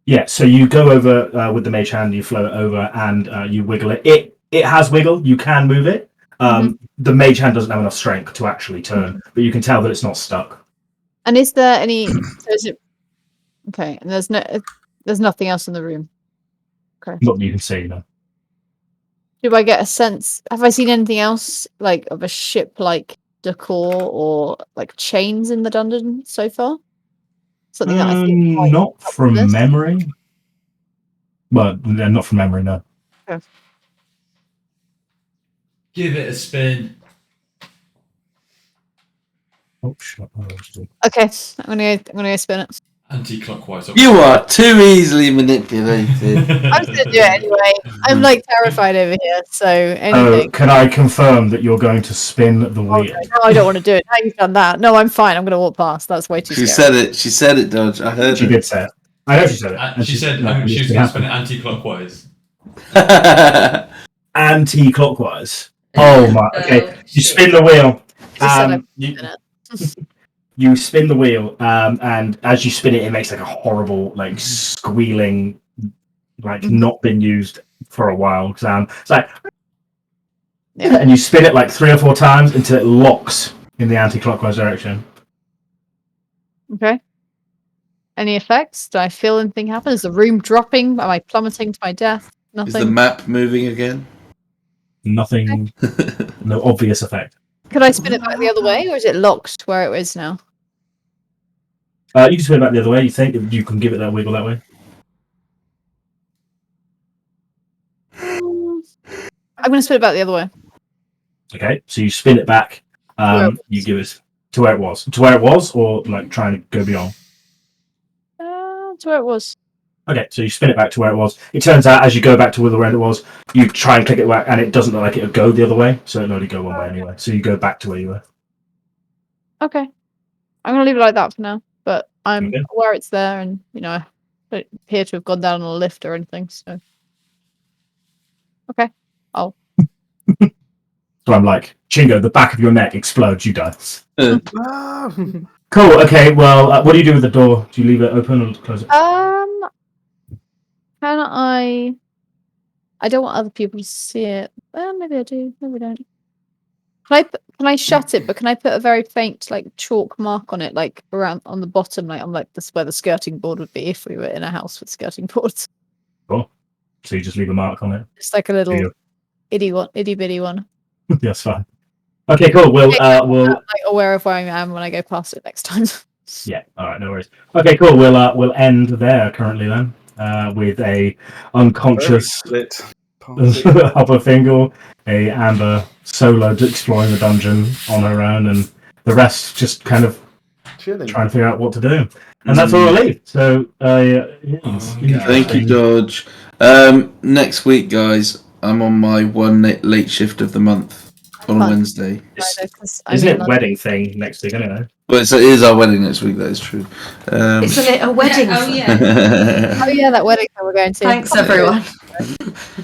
Yeah. So you go over with the mage hand, you flow it over, and you wiggle it. It has wiggle. You can move it. The mage hand doesn't have enough strength to actually turn, but you can tell that it's not stuck. And is there any? So is it? Okay, and there's nothing else in the room. Okay. Not that you can see, no. Do I get a sense? Have I seen anything else of a ship decor or chains in the dungeon so far? Something that I think not from memory. Well, not from memory, no. Okay. Give it a spin. Oh shit! Okay, I'm gonna go spin it. Anti-clockwise. You are too easily manipulated. I'm just gonna do it anyway. I'm terrified over here, so anything. Can I confirm that you're going to spin the wheel? No, I don't want to do it. Now you've done that. No, I'm fine. I'm gonna walk past. That's way too scary. She said it, Dodge. I heard she did say it. I know she said it. And she said she was going to spin it anti-clockwise. Anti-clockwise. Oh my. Okay, you spin the wheel. You spin the wheel, and as you spin it, it makes a horrible, squealing like not been used for a while. It's like, Yeah. and you spin it like 3 or 4 times until it locks in the anti-clockwise direction. Okay. Any effects? Do I feel anything happen? Is the room dropping? Am I plummeting to my death? Is the Nothing. map moving again? Nothing, no obvious effect. Could I spin it back the other way, or is it locked where it is now? You can spin it back the other way. You think if you can give it that wiggle that way? I'm going to spin it back the other way. Okay, so you spin it back. You give it to where it was, or like trying to go beyond. To where it was. Okay, so you spin it back to where it was. It turns out as you go back to where it was, you try and click it back, and it doesn't look like it'll go the other way, so it'll only go one way anyway. So you go back to where you were. Okay. I'm going to leave it like that for now, but I'm Okay. aware it's there, and, you know, I don't appear to have gone down on a lift or anything, so. Okay. So I'm like, Chingo, the back of your neck explodes, you die. Ah. Cool, okay, well, what do you do with the door? Do you leave it open or close it? Can I don't want other people to see it. Well, maybe I do, maybe I don't. Can I shut it, but can I put a very faint, like, chalk mark on it, like, around on the bottom, like, on, like, this where the skirting board would be if we were in a house with skirting boards? Cool. So you just leave a mark on it? Just like a little Yeah. itty bitty one. Yes, fine. Okay, cool. We'll I'm, like, aware of where I am when I go past it next time. yeah. All right, no worries. Okay, cool. We'll end there currently then, with a unconscious Split. Hopper Fingle, a Amber solo exploring the dungeon on her own, and the rest just kind of Chilling. trying to figure out what to do. And that's where we'll leave. So, Thank you, Dodge. Next week, guys, I'm on my one late shift of the month on Fun. Wednesday. Isn't it wedding thing next week anyway? But it is our wedding next week, that is true. Isn't it a wedding? Oh, yeah. Oh yeah, that wedding that we're going to. Thanks, everyone.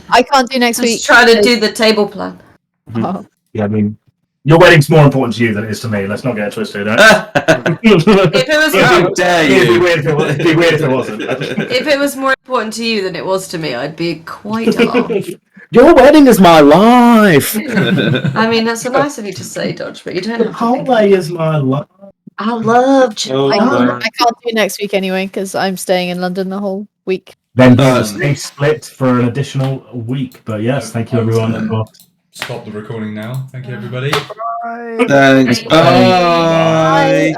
I can't do next week. Just try to do the table plan. Oh. Yeah, I mean, your wedding's more important to you than it is to me. Let's not get it twisted, right? If it was How dare It'd be you? weird if it wasn't. if it was more important to you than it was to me, I'd be quite alarmed. Your wedding is my life. I mean, that's so nice of you to say, Dodge, but you don't have to. Holiday is my life. I love you. I can't do next week anyway because I'm staying in London the whole week. Then stay split for an additional week. But yes, thank you everyone. Stop the recording now. Thank you, everybody. Bye. Thanks. Bye. Bye.